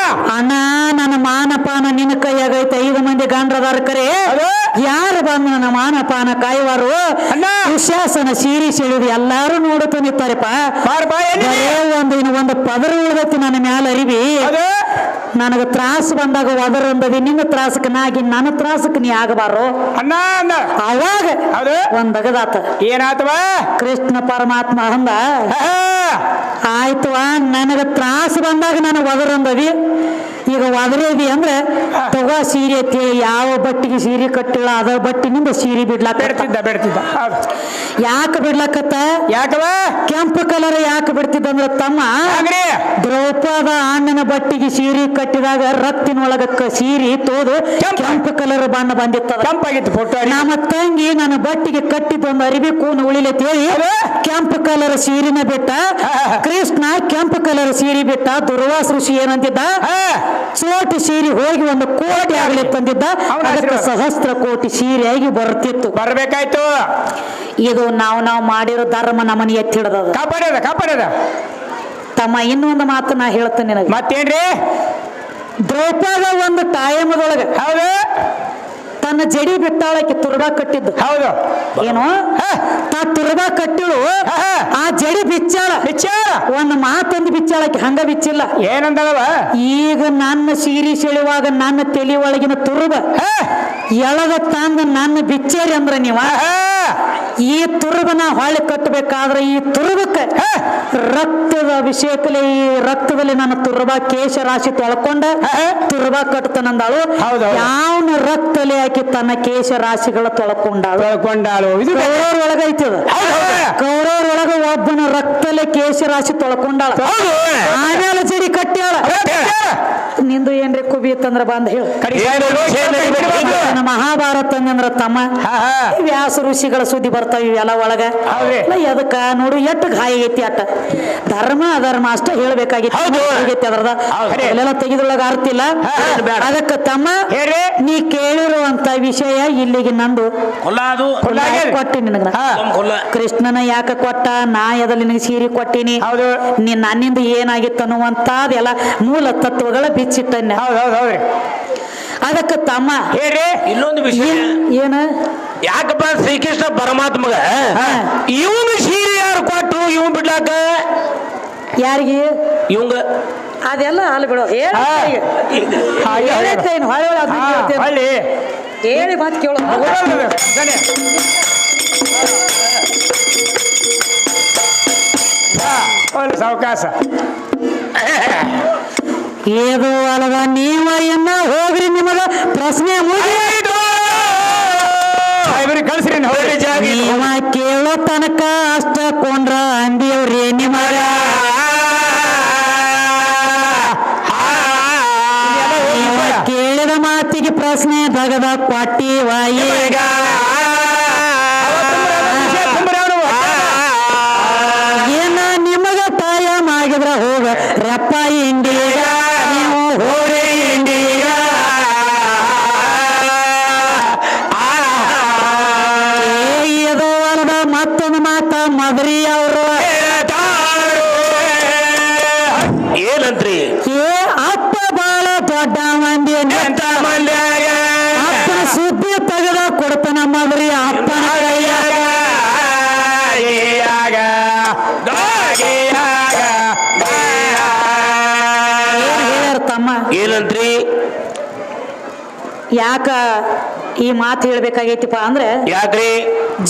ಅಣ್ಣ ನನ್ನ ಮಾನಪಾನ ನಿನ್ನ ಕೈಯಾಗೈತೆ 5 ಮಂದಿ ಗಂಡ್ರದಾರ ಕರೆ ಯಾರು ಬಂದು ನನ್ನ ಮಾನಪಾನ ಕಾಯುವರು ವಿಶ್ವಾಸನ ಸೀರಿ ಸೆಳಿದು ಎಲ್ಲಾರು ನೋಡುತ್ತ ನಿಂತಾರಪ್ಪ ಒಂದು ಪದರ ಉಳಿದೈತಿ ನನ್ನ ಮ್ಯಾಲ ಅರಿವಿ ನನಗ ತ್ರಾಸ ಬಂದಾಗ ಒದರ ಅಂದದಿ ನಿನ್ನ ತ್ರಾಸಕ್ಕೆ ನಾಗಿ ನನ್ನ ತ್ರಾಸಕ್ಕೆ ನೀ ಆಗಬಾರೋ ಅಣ್ಣ ಅವಾಗ ಒಂದಗದಾತ ಏನಾತವ ಕೃಷ್ಣ ಪರಮಾತ್ಮ ಅಂದ ಆಯ್ತವಾ ನನಗ ತ್ರಾಸ ಬಂದಾಗ ನನಗೆ ಒದರ ಅಂದದಿ ಈಗ ಒದರೇದಿ ಅಂದ್ರೆ ತಗೋ ಸೀರೆ ಅಂತೇಳಿ ಯಾವ ಬಟ್ಟಿಗೆ ಸೀರೆ ಕಟ್ಟಿಲ್ಲ ಅದ ಬಟ್ಟಿನಿಂದ ಸೀರೆ ಬಿಡ್ತಿದ್ದ ಯಾಕೆ ಬಿಡ್ಲಕತ್ತ ಯಾಕವ ಕೆಂಪು ಕಲರ್ ಯಾಕೆ ಬಿಡ್ತಿದ್ದ ಅಂದ್ರೆ ತಮ್ಮ ದ್ರೌಪದ ಅಣ್ಣನ ಬಟ್ಟಿಗೆ ಸೀರೆ ಕಟ್ಟಿದಾಗ ರಕ್ತಿನೊಳಗ ಸೀರೆ ತೋದು ಕೆಂಪು ಕಲರ್ ಬಣ್ಣ ಬಂದಿತ್ತದ ಕೆಂಪಾಗಿತ್ತು ಫೋಟೋ ನಮ್ಮ ತಂಗಿ ನನ್ನ ಬಟ್ಟಿಗೆ ಕಟ್ಟಿದ ಒಂದು ಅರಿವಿ ಕೂನು ಉಳಿಲೆ ತೇಳಿ ಕೆಂಪು ಕಲರ್ ಸೀರೆನ ಬಿಟ್ಟ ಕೃಷ್ಣ ಕೆಂಪು ಕಲರ್ ಸೀರೆ ಬಿಟ್ಟ ದುರ್ವಾಸ ಋಷಿ ಏನಂತಿದ್ದ ಚೋಟಿ ಸೀರೆ ಹೋಗಿ ಒಂದು ಕೋಟಿ ಆಗಲಿ ತಂದಿದ್ದ ಅವನ ಅದಕ್ಕೆ ಆಶೀರ್ವಾದ. ಸಹಸ್ರ ಕೋಟಿ ಸೀರೆಯಾಗಿ ಬರ್ತಿತ್ತು. ಬರ್ಬೇಕಾಯ್ತು. ಇದು ನಾವು ಮಾಡಿರೋ ಧರ್ಮ ನಮ್ಮನ್ನ ಎತ್ತಿ ಹಿಡ್ದದ. ಕಾಪಾಡ್ಯದ ತಮ್ಮ ಇನ್ನೊಂದು ಮಾತು ನಾ ಹೇಳ್ತೇನೆ ನಿನಗೆ. ಮತ್ತೇನ್ರಿ? ದ್ರೌಪದ ಒಂದು ಟೈಮದೊಳಗೆ ಹೌದು ತನ್ನ ಜಡಿ ಬಿಟ್ಟಾಳಕ್ಕೆ ತುರ್ಬಾ ಕಟ್ಟಿದ್ದು. ಹೌದು. ಏನು ತಾ ತುರ್ಬಾ ಕಟ್ಟಿಳು ಆ ಜಡಿ ಬಿಚ್ಚಾಳ. ಒಂದು ಮಾತೊಂದು ಬಿಚ್ಚಾಳಕ್ಕೆ ಹಂಗ ಬಿಚ್ಚಿಲ್ಲ. ಏನಂದಳವ? ಈಗ ನನ್ನ ಸೀರೆ ಸೆಳೆಯುವಾಗ ನನ್ನ ತಲೆ ಒಳಗಿನ ತುರುಬ ಎಳದ ತಂದ ನನ್ನ ಬಿಚ್ಚೇರಿ ಅಂದ್ರ ನೀವ ಈ ತುರುಬನ ಹೊಳೆ ಕಟ್ಟಬೇಕಾದ್ರೆ ಈ ತುರುಬಕ್ಕೆ ರಕ್ತದ ಅಭಿಷೇಕಲೆ ಈ ರಕ್ತದಲ್ಲಿ ನನ್ನ ತುರುಬ ಕೇಶ ರಾಶಿ ತೊಳ್ಕೊಂಡ ತುರುಬ ಕಟ್ತಾನಂದಾಳು. ಯಾವನ ರಕ್ತಲೆ ಹಾಕಿ ತನ್ನ ಕೇಶ ರಾಶಿಗಳ ತೊಳ್ಕೊಂಡಾಳು. ಇದು ಕೌರವ್ರೊಳಗ ಐತದ. ಕೌರವ್ರೊಳಗ ಒಬ್ಬನ ರಕ್ತಲೆ ಕೇಶ ರಾಶಿ ತೊಳ್ಕೊಂಡಾಳ. ಆಮೇಲೆ ಜಡಿ ಕಟ್ಟ್ಯಾಳ. ನಿಂದು ಏನ್ರಿ ಕುಬಿ ಇತ್ತಂದ್ರ ಬಂದ ಹೇಳು. ಮಹಾಭಾರತ ಅಂದ್ರ ತಮ್ಮ ವ್ಯಾಸ ಋಷಿಗಳ ಸುದ್ದಿ ಬರ್ತಾವ ಇವೆಲ್ಲ ಒಳಗ. ಎದಕ್ಕ ನೋಡು ಎಷ್ಟು ಗಾಯ ಐತಿ ಅಟ್ಟ. ಧರ್ಮ ಅಧರ್ಮ ಅಷ್ಟ ಹೇಳ್ಬೇಕಾಗಿತ್ತು. ಅದ್ರದ ಎಲ್ಲ ತೆಗೆದೊಳಗ ಅರ್ತಿಲ್ಲ. ಅದಕ್ಕ ತಮ್ಮ ನೀ ಕೇಳಿರುವಂತ ವಿಷಯ ಇಲ್ಲಿಗೆ ನಂದು ಕೊಟ್ಟಿ ನಿನಗ. ಕೃಷ್ಣನ ಯಾಕ ಕೊಟ್ಟ, ನಾ ಎದಲ್ಲಿ ನಿನಗೆ ಸೀರೆ ಕೊಟ್ಟಿನಿ, ನೀ ನನ್ನಿಂದ ಏನಾಗಿತ್ತು ಅನ್ನುವಂತಾದೆಲ್ಲ ಮೂಲ ತತ್ವಗಳ ಬಿಚ್ಚಿಟ್ಟನ್ಯ. ಅದಕ್ಕೆ ತಮ್ಮ ಇನ್ನೊಂದು ವಿಷಯ ಏನ ಯಾಕಪ್ಪ ಶ್ರೀಕೃಷ್ಣ ಪರಮಾತ್ಮಗ ಇವನು ಸೀರೆ ಯಾರು ಕೊಟ್ಟು ಇವನ್ ಬಿಡ್ಲಾಕ ಯಾರಿಗೆ ಇವಂಗ ಅದೆಲ್ಲ ಅಲ್ಲಿ ಬಿಡು. ಹೇಳಿ ಮಾತು ಕೇಳು. ಸಾವಕಾಶ ಏದು ಅಲ್ವ ನೀವ ಎನ್ನ ಹೋಗ್ರಿ, ನಿಮಗ ಪ್ರಶ್ನೆ ಕಳ್ಸ್ರಿ. ನೀವ ಕೇಳೋ ತನಕ ಅಷ್ಟ ಕೊಂಡ್ರ ಅಂದಿಯವ್ರಿ ನಿಮಗ. ಕೇಳಿದ ಮಾತಿಗೆ ಪ್ರಶ್ನೆ ದಗದ ಕೊಟ್ಟಿವ ಈಗ. ಏನ ನಿಮಗ ಟೈಮ್ ಆಗಿದ್ರ ಹೋಗ ರಪ್ಪ ಇಂಡಿಗ, ನೀವು ಹೋಗ್ರಿ ಇಂಡಿಗ. ಇದು ಅಲ್ದ ಮತ್ತೊಂದು ಮಾತ ಮದ್ರಿ ಅವರು ಏನಂತ್ರಿ? ಏ ಅಪ್ಪ ಬಾಳ ದೊಡ್ಡ ಮಂದಿ, ಅಪ್ಪನ ಸುದ್ದಿ ತೆಗೆದ ಕೊಡ್ತಾನ ಮದ್ರಿ ಅಪ್ಪನ ಕೈಯಾಗ. ತಮ್ಮ ಏನಂತ್ರಿ? ಯಾಕ ಈ ಮಾತು ಹೇಳ್ಬೇಕಾಗೈತಿಪ್ಪ ಅಂದ್ರೆ, ಯಾಕ್ರಿ?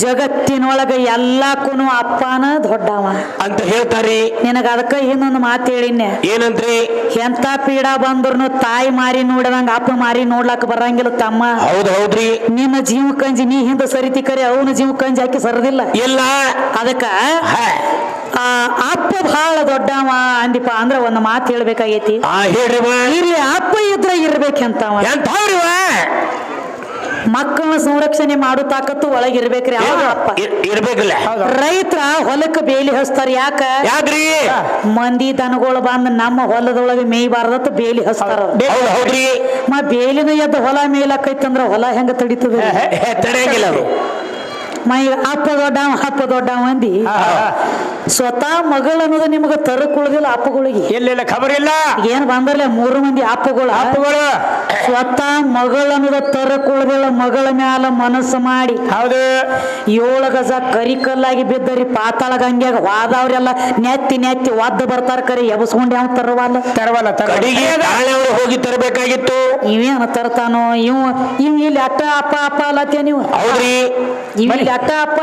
ಜಗತ್ತಿನೊಳಗ ಎಲ್ಲಕ್ಕೂ ಅಪ್ಪನ ದೊಡ್ಡವ ಅಂತ ಹೇಳ್ತಾರಿ. ನಿನಗ ಅದಕ್ಕ ಇನ್ನೊಂದು ಮಾತು ಹೇಳಿನ್ಯ. ಏನಂತ್ರಿ? ಎಂತ ಪೀಡ ಬಂದ್ರು ತಾಯಿ ಮಾರಿ ನೋಡದಂಗ ಅಪ್ಪ ಮಾರಿ ನೋಡ್ಲಾಕ ಬರಂಗಿಲ್ಲ ತಮ್ಮ. ಹೌದ್ರಿ. ನಿನ್ನ ಜೀವ ಕಂಜಿ ನೀ ಹಿಂದ ಸರಿತಿ ಕರೆ ಅವನ ಜೀವ ಕಂಜಿ ಹಾಕಿ ಸರದಿಲ್ಲ ಇಲ್ಲ. ಅದಕ್ಕ ಅಪ್ಪ ಬಹಳ ದೊಡ್ಡವ ಅಂದಿಪ್ಪ ಅಂದ್ರ ಒಂದು ಮಾತು ಹೇಳ್ಬೇಕಾಗೈತಿ. ಇಲ್ಲಿ ಅಪ್ಪ ಇದ್ರ ಇರ್ಬೇಕಂತವ. ಮಕ್ಕಳ ಸಂರಕ್ಷಣೆ ಮಾಡೋ ತಾಕತ್ತು ಒಳಗಿರ್ಬೇಕ್ರಿ. ಅಪ್ಪ ಇರ್ಬೇಕಲ್ಲ. ರೈತರ ಹೊಲಕ್ಕೆ ಬೇಲಿ ಹಚ್ತಾರ. ಯಾಕ್ರಿ? ಮಂದಿ ದನಗಳು ಬಂದ್ ನಮ್ಮ ಹೊಲದೊಳಗೆ ಮೇಯ್ಬಾರ್ದತ್ ಬೇಲಿ ಹಚ್ತಾರ. ಬೇಲಿನ ಎದ್ದು ಹೊಲ ಮೇಲಕ್ಕೈತಂದ್ರ ಹೊಲ ಹೆಂಗ ತಡಿತದ? ತಡೆಯಂಗಿಲ್ಲ. ಅಪ್ಪ ದೊಡ್ಡವ ಅಂದಿ ಸ್ವತಃ ಮಗಳು ಅನ್ನೋದು ನಿಮಗ ತರಕ್ ಉಳ್ದಿಲ್ಲ ಅಪ್ಪಗಳಿಗೆ. ಇಲ್ಲ ಖಬರ್ ಇಲ್ಲ. ಏನ್ ಬಂದ್ರಲ್ಲ 3 ಮಂದಿ ಅಪ್ಪಗಳು ಸ್ವತಃ ಮಗಳು ಅನ್ನೋದು ತರಕ್ ಉಳ್ದಿಲ್ಲ. ಮಗಳ ಮ್ಯಾಲ ಮನಸ್ಸು ಮಾಡಿ 7 ಗಜ ಕರಿಕಲ್ಲಾಗಿ ಬಿದ್ದರಿ ಪಾತಾಳ ಗಂಗ್ಯಾಗ ವಾದವ್ರೆಲ್ಲ ನೆತ್ತಿ ಒದ್ದು ಬರ್ತಾರ. ಕರಿ ಎಬಸ್ಕೊಂಡ್ ಯಾವ ತರವಲ್ಲ ಹೋಗಿ ತರಬೇಕಾಗಿತ್ತು. ಇವೇನ ತರ್ತಾನೋ ಇವ್ ಇಲ್ಲಿ ಅಟ್ಟ ಅಪ್ಪ ಅಲ್ಲತ್ತೇ ನೀವು. ಇಲ್ಲಿ ಅಟ್ಟ ಅಪ್ಪ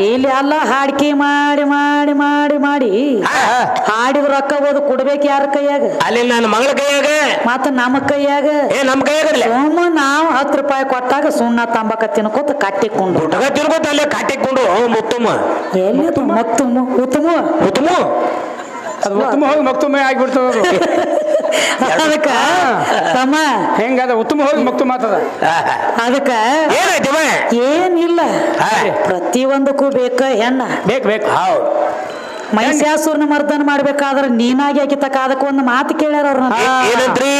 ಇಲ್ಲಿ ಅಲ್ಲ ಹಾಡ್ಕಿ ಮಾಡಿ ಮಾಡಿ ಮಾಡಿ ಮಾಡಿ ಹಾಡಿದ ರೊಕ್ಕ ಓದು ಕೊಡ್ಬೇಕು ಯಾರ ಕೈಯಾಗ? ಅಲ್ಲಿ ನನ್ನ ಮಗಳ ಕೈಯಾಗ, ಮತ್ತ ನಮ್ಮ ಕೈಯಾಗ. ನಮ್ಮ ಕೈಯಾಗ ಸುಮ್ಮ ನಾವು 10 ರೂಪಾಯಿ ಕೊಟ್ಟಾಗ ಸುಣ್ಣ ತಂಬಾಕ ತಿನ್ಕೋತ ಕಟ್ಟಿಕೊಂಡು ತಿನ್ಕೋತ ಅಲ್ಲೇ ಕಟ್ಟಿಕೊಂಡು ಮುತ್ತುಮ ಎಲ್ಲಿ ಮತ್ತುಮ ಉತ್ತಮ ಉತ್ತಮ ಅದು ಉತ್ತಮ ಹೋಗಿ ಮಕ್ತುಮ ಆಗಿಬಿಡ್ತದ. ಅದಕ್ಕ ತಮ್ಮ ಹೆಂಗದ ಉತ್ತಮ ಹೋಗಿ ಮಕ್ತು ಮಾತದ. ಅದಕ್ಕ ಏನಿಲ್ಲ, ಪ್ರತಿಯೊಂದಕ್ಕೂ ಬೇಕ ಹೆಣ್ಣ ಬೇಕು. ಮಹಿಷಾಸುರನ ಮರ್ದನ ಮಾಡ್ಬೇಕಾದ್ರೆ ನೀನಾಗಿ ಆಕಿತಕ್ಕ ಅದಕ್ಕೆ ಒಂದು ಮಾತು ಕೇಳ್ಯಾರ ಅವ್ರನ್ನ. ಏನಂತ್ರಿ?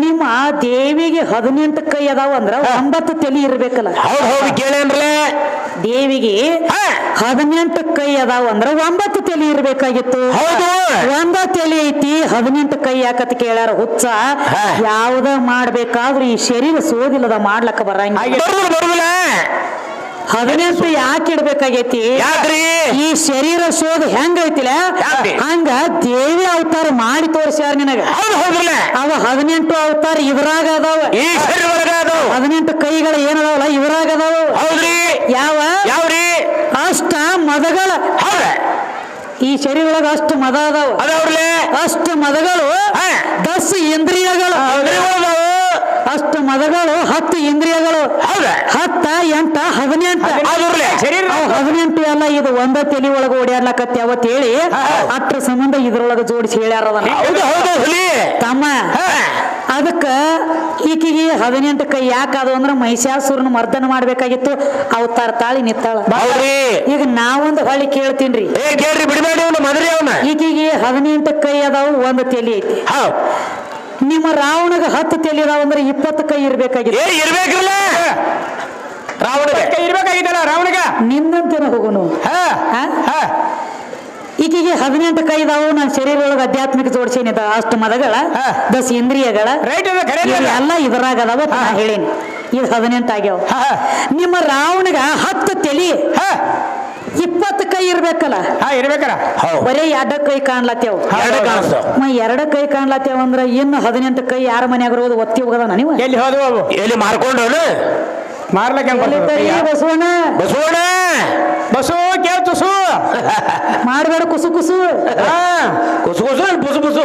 ನಿಮ್ಮ ದೇವಿಗೆ 18 ಕೈ ಅದಾವ ಅಂದ್ರ 9 ತಲೆ ಇರ್ಬೇಕಲ್ಲ. ಹೌದ್ ಹೌದು ಕೇಳೇನ್ರೇ. ದೇವಿಗೆ 18 ಕೈ ಅದಾವ ಅಂದ್ರ 9 ತಲೆ ಇರ್ಬೇಕಾಗಿತ್ತು. ಹೌದು. 1 ತಲೆ ಐತಿ 18 ಕೈ ಯಾಕತ್ ಕೇಳ್ಯಾರ. ಹುಚ್ಚ ಯಾವ್ದ ಮಾಡ್ಬೇಕಾದ್ರೂ ಈ ಶರೀರ ಸೋದಿಲ್ಲದ ಮಾಡ್ಲಕ್ಕ ಬರಂಗಿಲ್ಲ. ಬರುದಿಲ್ಲ. 18 ಯಾಕೆ ಇಡ್ಬೇಕಾಗೈತಿ? ಯಾಕ್ರಿ? ಈ ಶರೀರ ಸೋದ ಹೆಂಗೈತಿಲ್ಲ ಹಂಗ ದೇವಿ ಅವತಾರ ಮಾಡಿ ತೋರಿಸ್ಯಾರ ನಿನಗ. ಹೌದು ಹೌದಿಲ್ಲ. ಅವ 18 ಅವತಾರ ಇದ್ರಾಗ ಅದಾವ. ಈ ಶರೀರ 18 ಕೈಗಳು ಏನದಾವಲ್ಲ ಇದ್ರಾಗ ಅದಾವ. ಹೌದ್ರಿ. ಯಾವ್ರಿ? ಅಷ್ಟ ಮದಗಳ. ಹೌದ. ಈ ಶರೀರೊಳಗ ಅಷ್ಟು ಮದ ಅದಾವ. ಅದಾವ್ರಲೆ. ಅಷ್ಟು ಮದಗಳು 10 ಇಂದ್ರಿಯಗಳು. ಅಷ್ಟು ಮದಗಳು 10 ಇಂದ್ರಿಯಗಳು. 10 8 18. 18 ಎಲ್ಲ ಇದು 1 ತಲೆ ಒಳಗ ಓಡಾಡ್ಲಕತ್ತಿ ಅವತ್ ಹೇಳಿ ಅಟ್ರ ಸಂಬಂಧ ಇದ್ರೊಳಗ ಜೋಡಿಸಿ ಹೇಳ್ಯಾರ ತಮ್ಮ. ಅದಕ್ಕ ಈಕಿಗೆ 18 ಕೈ ಯಾಕಾದವು ಅಂದ್ರ ಮಹಿಷಾಸುರನ ಮರ್ದನ ಮಾಡ್ಬೇಕಾಗಿತ್ತು. ಅವತಾರ ತಾಳಿ ನಿತ್ತಾಳ. ಈಗ ನಾವೊಂದು ಹೊಳ್ಳಿ ಕೇಳ್ತೀನ್ರಿ. ಈಕಿಗೆ 18 ಕೈ ಅದಾವು 1 ತಲೆ ಐತಿ. ನಿಮ್ಮ ರಾವಣಗ 10 ತಲೆ ಅದಾವ ಅಂದ್ರೆ 20 ಕೈ ಇರ್ಬೇಕಾಗಿತ್ತು. ಇರ್ಬೇಕಾಗಿತ್ತಲ್ಲ ರಾವಣಗ. ನಿನ್ನಂತೇನ ಹೋಗುನು. ಈಕಿಗೆ 18 ಕೈ ಇದಾವು. ನನ್ನ ಶರೀರ ಒಳಗೆ ಅಧ್ಯಾತ್ಮಿಕ ಜೋಡಿಸೇನಿ ಅಷ್ಟು ಮದಗಳ 10 ಇಂದ್ರಿಯಗಳ ಎಲ್ಲ ಇದ್ರಾಗ ಅದಾವ ನಾ ಹೇಳೇನಿ. ಇದು 18 ಆಗ್ಯಾವ. ನಿಮ್ಮ ರಾವಣಗ 10 ತಲೆ 20 ಕೈ ಇರ್ಬೇಕಲ್ಲ. ಇರ್ಬೇಕಲ್ಲ. ಬರೀ 2 ಕೈ ಕಾಣ್ಲತ್ತೇವ್. 2 ಕೈ ಕಾಣ್ಲತ್ತೇವ್ ಅಂದ್ರ ಇನ್ನು 18 ಕೈ ಯಾರ ಮನ್ಯಾಗ ಇರೋದು ಒತ್ತಿ ಹೋಗದ ನೀವು. ಎಲ್ಲಿ ಹೋದ್ವು? ಎಲ್ಲಿ ಮಾರ್ಕೊಂಡು ಮಾರ್ಲಕ್ಕೆ ಬಸವಣ್ಣ ಬಸು ಕೇಳ್ ತುಸು ಮಾಡ್ಬೇಡ ಕುಸು ಕುಸು ಕುಸು ಬುಸು ಬುಸು.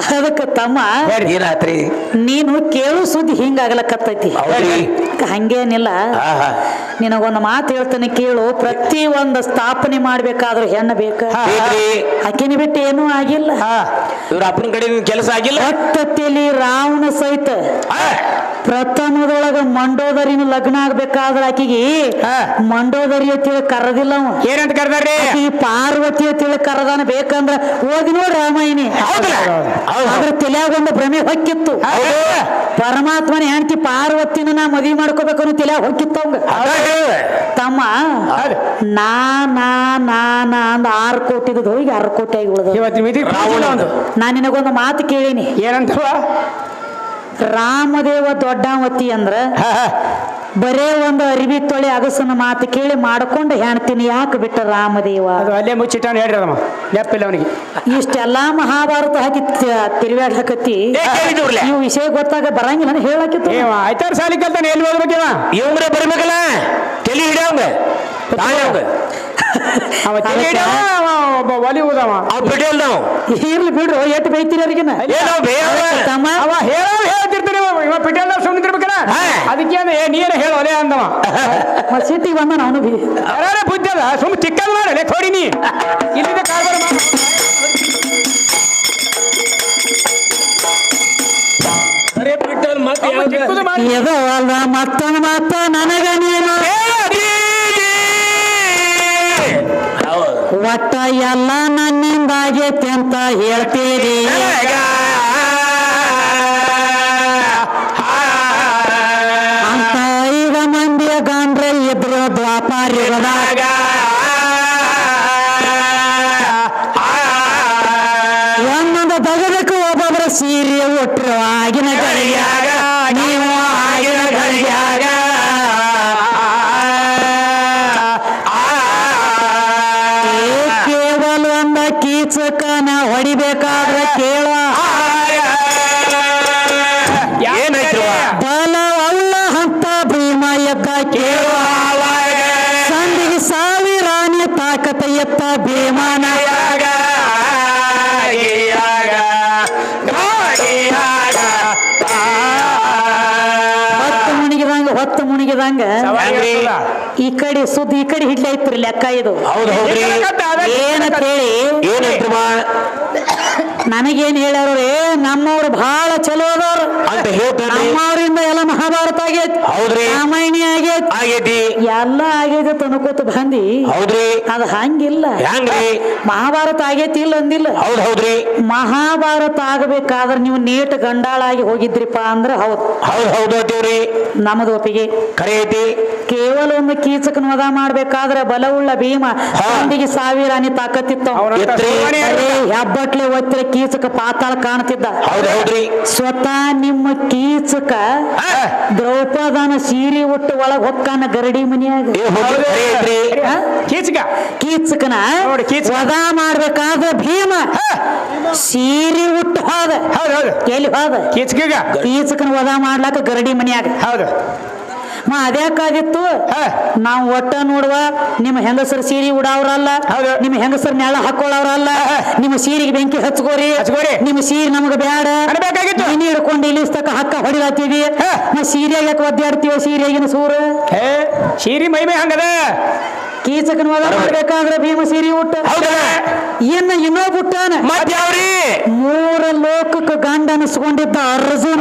ಅದಕ್ಕೆ ತಮ್ಮ ಏನಾತ್ರಿ? ನೀನು ಕೇಳು ಸುದ್ದಿ ಹಿಂಗಾಗ್ಲಕತ್ತೈತಿ. ಹಂಗೇನಿಲ್ಲ. ನಿನಗೊಂದು ಮಾತು ಹೇಳ್ತಾನೆ ಕೇಳು. ಪ್ರತಿ ಒಂದು ಸ್ಥಾಪನೆ ಮಾಡ್ಬೇಕಾದ್ರೂ ಹೆಣ್ಣು ಬೇಕ. ಆಕಿನ ಬಿಟ್ಟು ಏನೂ ಆಗಿಲ್ಲ. ಇವ್ರ ಅಪ್ಪನ ಕಡೆ ಕೆಲಸ ಆಗಿಲ್ಲ. ಒಟ್ಟಲ್ಲಿ ರಾವಣ ಸಹಿತ ಪ್ರಥಮದೊಳಗ ಮಂಡೋದರಿನ ಲಗ್ನ ಆಗ್ಬೇಕಾದ್ರ ಆಕಿಗೆ ಮಂಡೋದರಿ ಅಂತೇಳಿ ಕರದಿಲ್ಲ. ಏನಂತ ಕರ್ದಾರ್ರಿ? ಪಾರ್ವತಿ ಅಂತೇಳಿ ಕರದಾನ. ಬೇಕಂದ್ರ ಓದಿ ನೋಡಿ ರಾಮಾಯಣಿ. ಅದ್ರ ತಲೆಯಾಗೊಂದು ಭ್ರಮೆ ಹೊಕ್ಕಿತ್ತು. ಪರಮಾತ್ಮನ ಹೆಂಡತಿ ಪಾರ್ವತಿನ ನಾ ಮದುವೆ ಮಾಡ್ಕೋಬೇಕು ಅನ್ನೋ ತಲೆಯಾಗ ಹೊಕ್ಕಿತ್ತು ಅವಂಗ. ತಮ್ಮ ಅಂದ 6 ಕೋಟಿದ್ ಹೋಗಿ 6 ಕೋಟಿ ಆಗಿ ಉಳಿದ. ನಾ ನಿನಗೊಂದು ಮಾತು ಕೇಳೀನಿ. ಏನಂತ? ರಾಮದೇವ ದೊಡ್ಡವತಿ ಅಂದ್ರ ಬರೇ ಒಂದು ಅರಿವಿ ತೊಳೆ ಅಗಸನ ಮಾತು ಕೇಳಿ ಮಾಡ್ಕೊಂಡು ಹೆಣ್ತೀನಿ ಯಾಕೆ ಬಿಟ್ಟ ರಾಮದೇವ? ಅಲ್ಲೇ ಮುಚ್ಚಿಟ್ಟಾನ ಹೇಳ್ರಿ ಅದಮ್ಮ ನೆಪ್ಪಿಲ್ಲ ಅವನಿಗೆ. ಇಷ್ಟೆಲ್ಲಾ ಮಹಾಭಾರತ ಹಾಕಿ ತಿರುಗಾಡಕತ್ತಿ ಇವು ವಿಷಯ ಗೊತ್ತಾಗ ಬರಂಗಿಲ್ಲ ಹೇಳಕಿತ್ತು. ಆಯ್ತಾರ ಸಾಲಿ ಕಲ್ತಾನೆ ಎಲ್ಲಿ ಓದ್ಬೇಕವ? ಇವಂಗ್ರೆ ಬರ್ಬೇಕಲ್ಲ ತಲೆ ಹಿಡಿಯವಂಗ ಒಲಿ ಊದವ ಬಿಟ್ಟಿಲ್ಲ ನಾವು. ಇರ್ಲಿ ಬಿಡ್ರು ಎಟ್ಟು ಬೈತೀರಿ ಅವ್ರಿಗಿನ ಹೇಳ್ತಿರ್ತೀರಿ. ಇವ ಪಿಟೇಲ್ ಸುಮ್ಮನಿರ್ಬೇಕಲ್ಲ. ಅದಕ್ಕೆ ನೀರ ಹೇಳ ಒಲೆ ಅಂದವ ಸಿಟ್ಟಿಗೆ ಬಂದ ನಾನು ಬುದ್ಧಿ ಅಲ್ಲ ಸುಮ್ ಚಿಕ್ಕಲ್ ಮಾಡಲೆ ಥೋಡಿ ನೀ ಇಲ್ಲಿಂದ ಕಾರ್ಬಾರ ಅಲ್ಲ ಮತ್ತೊಂದು ಮಾತ ನನಗ ನೀನು ಒಟ್ಟ ಎಲ್ಲ ನನ್ನಿಂದಾಗೈತಿ ಅಂತ ಹೇಳ್ತೀರಿ. ಅಂತ 5 ಮಂದಿಯ ಗಾಂಡ್ರೆ ಇದ್ರು ದ್ವಾಪಾರಿಗಳಾಗ. ಒಂದೊಂದು ತಗದಕ್ಕೆ ಒಬ್ಬೊಬ್ಬರ ಸೀರೆ ಒಟ್ಟರು ಆಗಿನ ಗಳಿಯಾಗ. ನೀವು ಆಗಿನ ಗಳಿಯಾಗ ಕೇವಲ ಒಂದ ಕೀಚಕನ ಹೊಡಿಬೇಕಾದ್ರೆ ಕೇಳ ಬಲವಲ್ಲ ಅಂತ ಭೀಮ ಎದ್ದ ಕೇಳ. ಸಂದಿಗೆ 1000 ಆನೆ ತಾಕತ ಎತ್ತ ಭೀಮನ. ಹೊತ್ತು ಮುಣಿಗಿದಂಗ ಈ ಕಡೆ ಸುದ್ದಿ ಈ ಕಡೆ ಹಿಡ್ಲಿ ಐತ್ರಿ ಲೆಕ್ಕ ಇದು. ಏನಂತ ಏನಂತ ಹೇಳಿ ನನಗೇನ್ ಹೇಳ್ಯಾರ ನಮ್ಮವ್ರು ಬಹಳ ಚಲೋ ಅದಾರ ಅಂತ ಹೇಳ್ತಾನೆ. ನಮ್ಮವ್ರಿಂದ ಎಲ್ಲ ಮಹಾಭಾರತ ಆಗೈತಿ, ಹೌದ್ರಿ. ರಾಮಾಯಣ ಆಗೈತಿ, ಎಲ್ಲ ಆಗೈತಿ ತನಕೋತ ಬಂದಿ. ಹೌದ್ರಿ. ಅದ ಹಂಗಿಲ್ಲ. ಹೆಂಗ್ರಿ? ಮಹಾಭಾರತ ಆಗೈತಿ ಇಲ್ಲ ಅಂದಿಲ್ಲ. ಹೌದ್ರಿ. ಮಹಾಭಾರತ ಆಗಬೇಕಾದ್ರೆ ನೀವು ನೇಟ್ ಗಂಡಾಳಾಗಿ ಹೋಗಿದ್ರಿಪ್ಪ ಅಂದ್ರ ಹೌದು. ಹೌದು ಅಂತೀವ್ರಿ. ನಮ್ಮದು ಒಪ್ಪಿಗೆ ಖರೆ ಐತಿ. ಕೇವಲ ಒಂದು ಕೀಚಕನ ವಧ ಮಾಡ್ಬೇಕಾದ್ರೆ ಬಲವುಳ್ಳ ಭೀಮ ಒಂದಿಗೆ 1000 ಆನೆ ತಾಕತ್ತಿತ್ತು. ಹೆಬ್ಬಟ್ಲೆ ಒತ್ತಿರ ಕೀಚಕ ಪಾತಾಳ ಕಾಣ್ತಿದ್ದ. ಹೌದ್ರಿ. ಸ್ವತಃ ನಿಮ್ಮ ಕೀಚಕ ದ್ರೌಪದನ ಸೀರೆ ಉಟ್ಟು ಒಳಗ್ ಹೊಕ್ಕಾನ ಗರಡಿ ಮನಿಯಾಗ. ಕೀಚಕನ ವಧ ಮಾಡ್ಬೇಕಾದ್ರೆ ಭೀಮ ಸೀರೆ ಉಟ್ಟು ಹೋದ. ಎಲ್ಲಿ ಹೋದ? ಕೀಚಕನ ವಧ ಮಾಡ್ಲಾಕ ಗರಡಿ ಮನಿಯಾಗ. ಹೌದು. ಅದ್ಯಾಕಾದಿತ್ತು? ನಾವು ಒಟ್ಟ ನೋಡುವ ನಿಮ್ಮ ಹೆಂಗಸರು ಸೀರೆ ಉಡಾವ್ರಲ್ಲ, ನಿಮ್ಮ ಹೆಂಗಸರು ನೆಳ ಹಾಕೊಳ್ಳವ್ರಲ್ಲ, ನಿಮ್ಮ ಸೀರೆಗೆ ಬೆಂಕಿ ಹಚ್ಕೋರಿ, ನಿಮ್ಮ ಸೀರೆ ನಮಗ ಬ್ಯಾಡ, ನೀನು ಹಿಡ್ಕೊಂಡು ಇಲ್ಲಿಸ್ತಕ ಹಕ್ಕ ಹೊಡಿಲಾತೀವಿ, ನಾವು ಸೀರೆಯಾಗ ಯಾಕೆ ಒದ್ದಾಡ್ತೀವ? ಸೀರೆಗಿನ ಸೂರ ಸೀರೆ ಮೈಮೆ ಹಂಗದ. ಕೀಚಕನ ವಧ ಮಾಡ್ಬೇಕಾದ್ರೆ ಭೀಮ ಸೀರೆ ಉಟ್ಟ. ಇನ್ನೋ ಬಿಟ್ಟಾನ. 3 ಲೋಕಕ್ಕೆ ಗಂಡ ಅನಿಸ್ಕೊಂಡಿದ್ದ ಅರ್ಜುನ.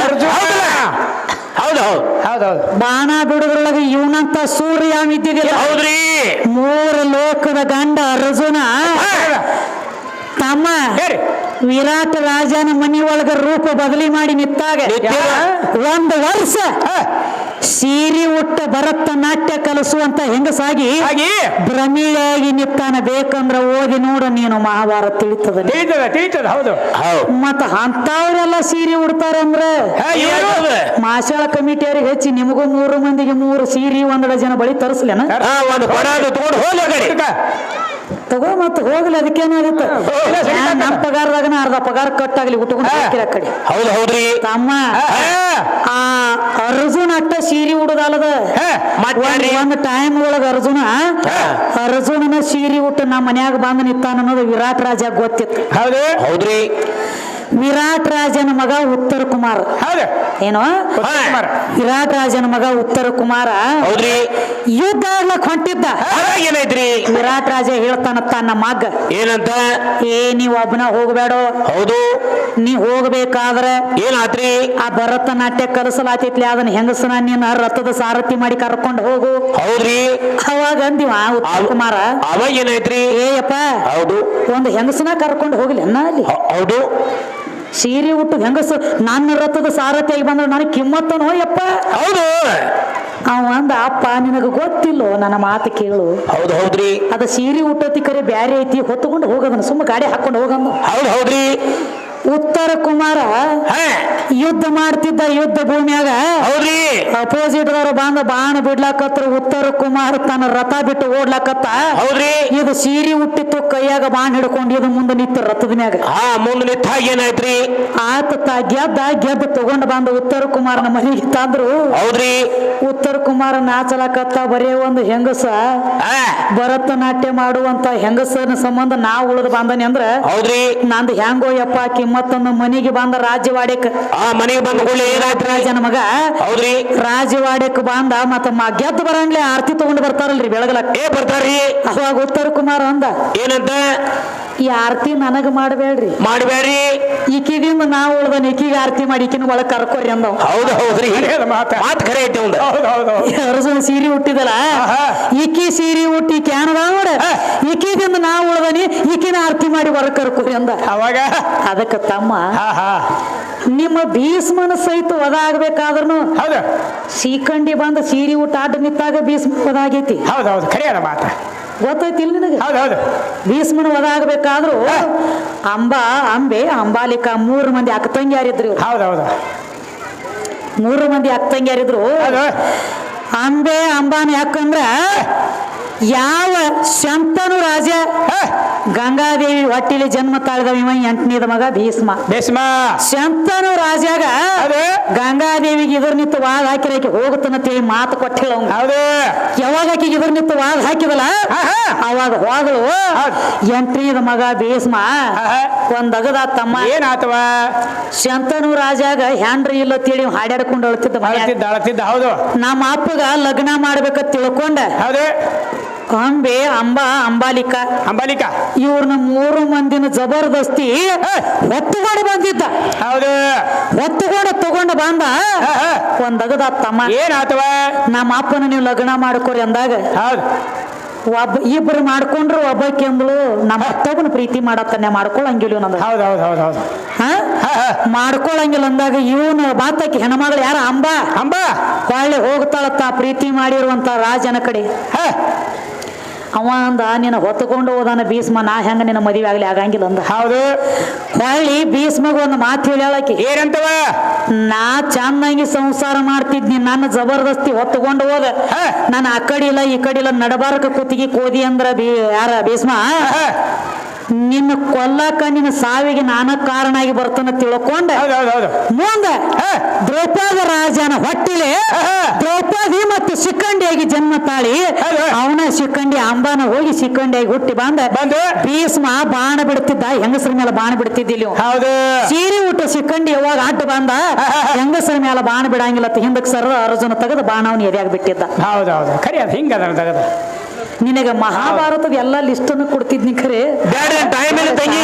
ಬಾಣ ಬಿಡುದ್ರೊಳಗೆ ಇವನಂತ ಸೂರ್ಯ ಇದ್ದಿದ್ದಿಲ್ಲ. 3 ಲೋಕದ ಗಂಡ ಅರ್ಜುನ ತಮ್ಮ ವಿರಾಟ ರಾಜನ ಮನಿ ಒಳಗ ರೂಪ ಬದಲಿ ಮಾಡಿ ನಿಂತಾಗ 1 ವರ್ಷ ಸೀರೆ ಉಟ್ಟ ಭರತ ನಾಟ್ಯ ಕಲಿಸುವಂತ ಹೆಂಗಸಾಗಿ ಭ್ರಮಿಳೆಯಾಗಿ ನಿಂತಾನ. ಬೇಕಂದ್ರ ಓದಿ ನೋಡು ನೀನು, ಮಹಾಭಾರತ ತಿಳಿತದ. ಹೌದು. ಮತ್ತ ಅಂತವ್ರೆಲ್ಲ ಸೀರೆ ಉಡ್ತಾರೆ ಅಂದ್ರೆ ಮಾಶಾಳ ಕಮಿಟಿಯವ್ರಿಗೆ ಹೆಚ್ಚಿ ನಿಮಗೂ 3 ಮಂದಿಗೆ 3 ಸೀರೆ 1 ಡಜನ್ ಬಳಿ ತರಿಸ್ಲೇನ? ತಗೋ ಮತ್ತ ಹೋಗ್ಲಿ, ಅದಕ್ಕೇನಾಗುತ್ತೆ? ನಮ್ಮ ಪಗಾರದಾಗನ ಅರ್ಧ ಪಗಾರ ಕಟ್ಟಾಗ್ಲಿ ಉಟ್ಕೊಂಡು ಹಾಕಿರ ಕಡೆ. ಹೌದ್ರಿ ತಮ್ಮ ಆ ಅರ್ಜುನ ಅಟ್ಟ ಸೀರೆ ಉಡುದಲ್ಲದ ಒಂದ್ ಟೈಮ್ ಒಳಗ ಅರ್ಜುನನ ಸೀರೆ ಉಟ್ಟು ನಮ್ಮ ಮನ್ಯಾಗ ಬಂದು ನಿಂತಾನ ಅನ್ನೋದು ವಿರಾಟ್ ರಾಜ ಗೊತ್ತಿತ್ತು. ಹೌದ್ರಿ. ವಿರಾಟ್ ರಾಜನ ಮಗ ಉತ್ತರ ಕುಮಾರ. ಏನೋ ವಿರಾಟ್ ರಾಜನ ಮಗ ಉತ್ತರ ಕುಮಾರ ಯುದ್ಧ ಆಗ್ಲಕ್ ಹೊಂಟಿದ್ದ. ಏನೈತ್ರಿ? ವಿರಾಟ್ ರಾಜ ಹೇಳ್ತಾನ ತನ್ನ ಮಗ ಏನಂತ? ನೀವ್ ಒಬ್ಬನ ಹೋಗ್ಬೇಡೋ. ಹೌದು. ನೀ ಹೋಗ್ಬೇಕಾದ್ರೆ ಏನಾತ್ರಿ? ಆ ಭರತನಾಟ್ಯ ಕಲಿಸಲಾತೈತ್ಲಿ, ಅದನ್ನ ಹೆಂಗಸನ ನೀನ ರಥದ ಸಾರಥಿ ಮಾಡಿ ಕರ್ಕೊಂಡು ಹೋಗು. ಹೌದ್ರಿ. ಅವಾಗ ಅಂದಿವ ಉತ್ತರ ಕುಮಾರ. ಅವಾಗ ಏನಾಯ್ತ್ರಿ? ಏಯಪ್ಪ, ಹೌದು, ಒಂದು ಹೆಂಗಸನ ಕರ್ಕೊಂಡು ಹೋಗ್ಲಿ ಅನ್ನ ಅಲ್ಲಿ. ಹೌದು. ಸೀರೆ ಉಟ್ಟು ಹೆಂಗಸು ನನ್ನ ರಥದ ಸಾರಥಿಯಾಗಿ ಬಂದ್ರೆ ನನಗೆ ಕಿಮ್ಮತ್ತನೋ ಯಪ್ಪ. ಹೌದು. ಅವ ಅಂದ, ಅಪ್ಪ ನಿನಗ ಗೊತ್ತಿಲ್ಲೋ, ನನ್ನ ಮಾತು ಕೇಳು. ಹೌದ್ರಿ. ಅದ ಸೀರೆ ಉಟ್ಟತಿ ಕರೆ ಬ್ಯಾರೆ ಐತಿ, ಹೊತ್ತುಕೊಂಡು ಹೋಗದನ, ಸುಮ್ಮ ಗಾಡಿ ಹಾಕೊಂಡು ಹೋಗಂದ. ಹೌದ್ರಿ. ಉತ್ತರ ಕುಮಾರ ಯುದ್ಧ ಮಾಡ್ತಿದ್ದ ಯುದ್ಧ ಭೂಮಿಯಾಗ. ಅಪೋಸಿಟ್ ದವರು ಬಂದ ಬಾಣ ಬಿಡ್ಲಾಕತ್ರ. ಉತ್ತರ ಕುಮಾರ ತನ್ನ ರಥ ಬಿಟ್ಟು ಓಡ್ಲಾಕತ್ತ. ಇದು ಸೀರೆ ಹುಟ್ಟಿತ್ತು, ಕೈಯಾಗ ಬಾಣ ಹಿಡ್ಕೊಂಡು ಇದು ಮುಂದೆ ನಿಂತು ರಥದ ಮ್ಯಾಗ. ಮುಂದೆ ನಿಂತ ಏನಾಯ್ತ್ರಿ? ಆತ ಗೆದ್ದ ತಗೊಂಡ್ ಬಂದ ಉತ್ತರ ಕುಮಾರನ ಮನೆಗೆ ತಂದ್ರು. ಉತ್ತರ ಕುಮಾರ ನಾಚಲಾಕತ್ತ. ಬರೇ ಒಂದು ಹೆಂಗಸ ಭರತನಾಟ್ಯ ಮಾಡುವಂತ ಹೆಂಗಸನ ಸಂಬಂಧ ನಾವು ಉಳಿದು ಬಂದನಿ ಅಂದ್ರ ನಂದು ಹೆಂಗೋ ಯಪ್ಪ ಕಿಮ್ಮತ್ತೊಂದು ಮನೆಗೆ ಬಂದ ರಾಜ್ಯವಾಡಕ್. ಮನೆಗೆ ಬಂದ ರಾಜನ ಮಗ ರಾಜ್ಯವಾಡಕ್ ಬಂದ. ಮತ್ತ ಗೆದ್ದು ಬರಂಗ್ಲೆ ಆರತಿ ತಗೊಂಡು ಬರ್ತಾರಲ್ರಿ ಬೆಳಗಲಕ್ಕ. ಬರ್ತಾರ್ರಿ. ಅವಾಗ ಉತ್ತರ ಕುಮಾರ ಅಂದ, ಏನಂತ? ಈ ಆರತಿ ನನಗ ಮಾಡಬೇಡ್ರಿ, ಈಕಿದಿಂದ ನಾವು ಉಳ್ದನ್ ಈಕಿಗೆ ಆರತಿ ಮಾಡಿ ಈಕಿನ ಒಳಗ್ ಕರ್ಕೋರಿ ಅಂದವ್. ಅರಸನ ಸೀರೆ ಹುಟ್ಟಿದಲ್ಲ, ಈಕಿ ಸೀರೆ ಹುಟ್ಟಿ ಕ್ಯಾನದ ನೋಡ, ಈಕಿದಿಂದ ನಾವು ಉಳ್ದನಿ ಈಕಿನ ಆರತಿ ಮಾಡಿ ಹೊರಗ್ ಕರ್ಕೋರಿ ಅಂದ. ಅವಾಗ ಅದಕ್ಕ ತಮ್ಮ, ನಿಮ್ಮ ಭೀಷ್ಮನ ಸಹಿತ ವಧ ಆಗ್ಬೇಕಾದ್ರೂ ಸೀಕಂಡಿ ಬಂದ ಸೀರೆ ಊಟ ಆಟ ನಿಂತಾಗ ಭೀಷ್ಮ ವಧ ಆಗೈತಿ. ಗೊತ್ತೈತಿ ಇಲ್ಲ ನಿನಗೆ? ಭೀಷ್ಮನ ವಧ ಆಗ್ಬೇಕಾದ್ರು ಅಂಬೆ ಅಂಬಾಲಿಕ 3 ಮಂದಿ ಅಕ್ಕ ತಂಗಿಯಾರಿದ್ರು. 3 ಮಂದಿ ಅಕ್ಕ ತಂಗಿಯಾರಿದ್ರು. ಅಂಬೆ ಅಂಬಾನ ಯಾಕಂದ್ರ ಯಾವ ಶಂತನು ರಾಜ ಗಂಗಾದೇವಿ ಹೊಟ್ಟಿಲಿ ಜನ್ಮ ತಾಳಿದ 8ನೇದ ಮಗ ಭೀಷ್ಮ. ಶಂತನು ರಾಜಾಗ ಗಂಗಾದೇವಿಗೆ ಇದ್ರ ನಿಂತು ವಾದ ಹಾಕಿರಕ್ಕೆ ಹೋಗುತ್ತಂತೇಳಿ ಮಾತು ಕೊಟ್ಟಿಲ್ಲ. ಯಾವಾಗ ಆಕಿಗೆ ಇದ್ರ ನಿಂತು ವಾದ ಹಾಕಿದಲ್ಲ ಅವಾಗ ಹೋದಳು. 8ನೇದ ಮಗ ಭೀಷ್ಮ ಒಂದ್ ಅಗದ ತಮ್ಮ ಏನಾತವ, ಶಂತನು ರಾಜಾಗ ಹ್ಯಾಂಡ್ರಿ ಇಲ್ಲ ತಿಳಿ ಹಾಡ್ಯಾಡ್ಕೊಂಡು ಅಳ್ತಿದ್ದ. ನಮ್ಮ ಅಪ್ಪಗ ಲಗ್ನ ಮಾಡ್ಬೇಕಂತ ತಿಳ್ಕೊಂಡ ಅಂಬೆ ಅಂಬಾಲಿಕಾ ಇವ್ರನ್ನ 3 ಮಂದಿನ ಜಬರ್ದಸ್ತಿ ಹೊತ್ತುಕೊಂಡು ಬಂದಿದ್ದ. ಹೌದು, ಹೊತ್ತುಕೊಂಡು ತಗೊಂಡು ಬಂದ. ಒಂದಗದ ತಮ್ಮ ಏನಾತವ, ನಮ್ಮ ಅಪ್ಪನ ನೀವು ಲಗ್ನ ಮಾಡ್ಕೊರಿ ಅಂದಾಗ ಹೌದು ಇಬ್ರು ಮಾಡ್ಕೊಂಡ್ರು. ಒಬ್ಬಕ್ಕೆ ಅಂದ್ಳು ನಮ್ಮ ಅತ್ತಗನ ಪ್ರೀತಿ ಮಾಡತ್ತಾನೆ ಮಾಡ್ಕೊಳಂಗಿಲ್ಲ ನಂದ. ಹೌದು ಹೌದು ಹೌದು ಹೌದು ಮಾಡ್ಕೊಳಂಗಿಲ್ಲ ಅಂದಾಗ ಇವನು ಬಾತಕ್ಕೆ ಹೆಣ್ಮಗಳು ಯಾರ ಅಂಬ ಕೊಳ್ಳೆ ಹೋಗ್ತಾಳತ್ತ ಪ್ರೀತಿ ಮಾಡಿರುವಂತ ರಾಜನ ಕಡೆ. ಅವ ಅಂದ ನಿನ್ನ ಹೊತ್ತುಕೊಂಡು ಹೋದಾನ ಭೀಷ್ಮ, ನಾ ಹೆಂಗ ನಿನ್ನ ಮದುವೆ ಆಗ್ಲಿ ಆಗಂಗಿಲ್ಲ ಅಂದ. ಹೌದು, ಹೊಳ್ಳಿ ಭೀಷ್ಮಗ ಒಂದು ಮಾತು ಹೇಳಕ್ಕೆ ಏನಂತವ, ನಾ ಚೆನ್ನಾಗಿ ಸಂಸಾರ ಮಾಡ್ತಿದ್ನಿ, ನನ್ನ ಜಬರ್ದಸ್ತಿ ಹೊತ್ತುಕೊಂಡು ಹೋದ. ನಾನು ಆ ಕಡೆ ಇಲ್ಲ ಈ ಕಡೆ ಇಲ್ಲ ನಡಬಾರಕ ಕುತ್ತಿಗೆ ಕೋದಿ ಅಂದ್ರ ಯಾರ ಭೀಷ್ಮ, ನಿನ್ನ ಕೊಲ್ಲಕ ನಿನ್ನ ಸಾವಿಗೆ ನಾನ ಕಾರಣ ಆಗಿ ಬರ್ತಾನ ತಿಳ್ಕೊಂಡ ಮುಂದ ದ್ರೌಪದಿ ರಾಜನ ಹೊಟ್ಟಿಲೆ ದ್ರೌಪದಿ ಮತ್ತು ಶಿಖಂಡಿಯಾಗಿ ಜನ್ಮ ತಾಳಿ ಅವನ ಶಿಖಂಡಿ ಅಂಬಾನ ಹೋಗಿ ಶಿಖಂಡಿಯಾಗಿ ಹುಟ್ಟಿ ಬಂದ ಭೀಷ್ಮ ಬಾಣ ಬಿಡ್ತಿದ್ದ, ಹೆಂಗಸರ ಮೇಲೆ ಬಾಣ ಬಿಡ್ತಿದ್ದಿಲ್ಲ. ಹೌದು, ಸೀರೆ ಊಟ ಶಿಖಂಡಿ ಯಾವಾಗ ಅಡ್ಡ ಬಂದ ಹೆಂಗಸರ ಮೇಲೆ ಬಾಣ ಬಿಡಂಗಿಲ್ಲ ಹಿಂದಕ್ಕೆ ಸರ ಅರ್ಜುನ ತೆಗೆದು ಬಾಣ ಅವನು ಎದೆಯಾಗಿ ಬಿಟ್ಟಿದ್ದ. ಹೌದೌದು, ಖರಿ ಅದು ಹಿಂಗ ತಗದ. ನಿನಗ ಮಹಾಭಾರತದ ಎಲ್ಲಾ ಲಿಸ್ಟನ್ನು ಕೊಡ್ತಿದ್ನಿ, ಖರೆ ಟೈಮ್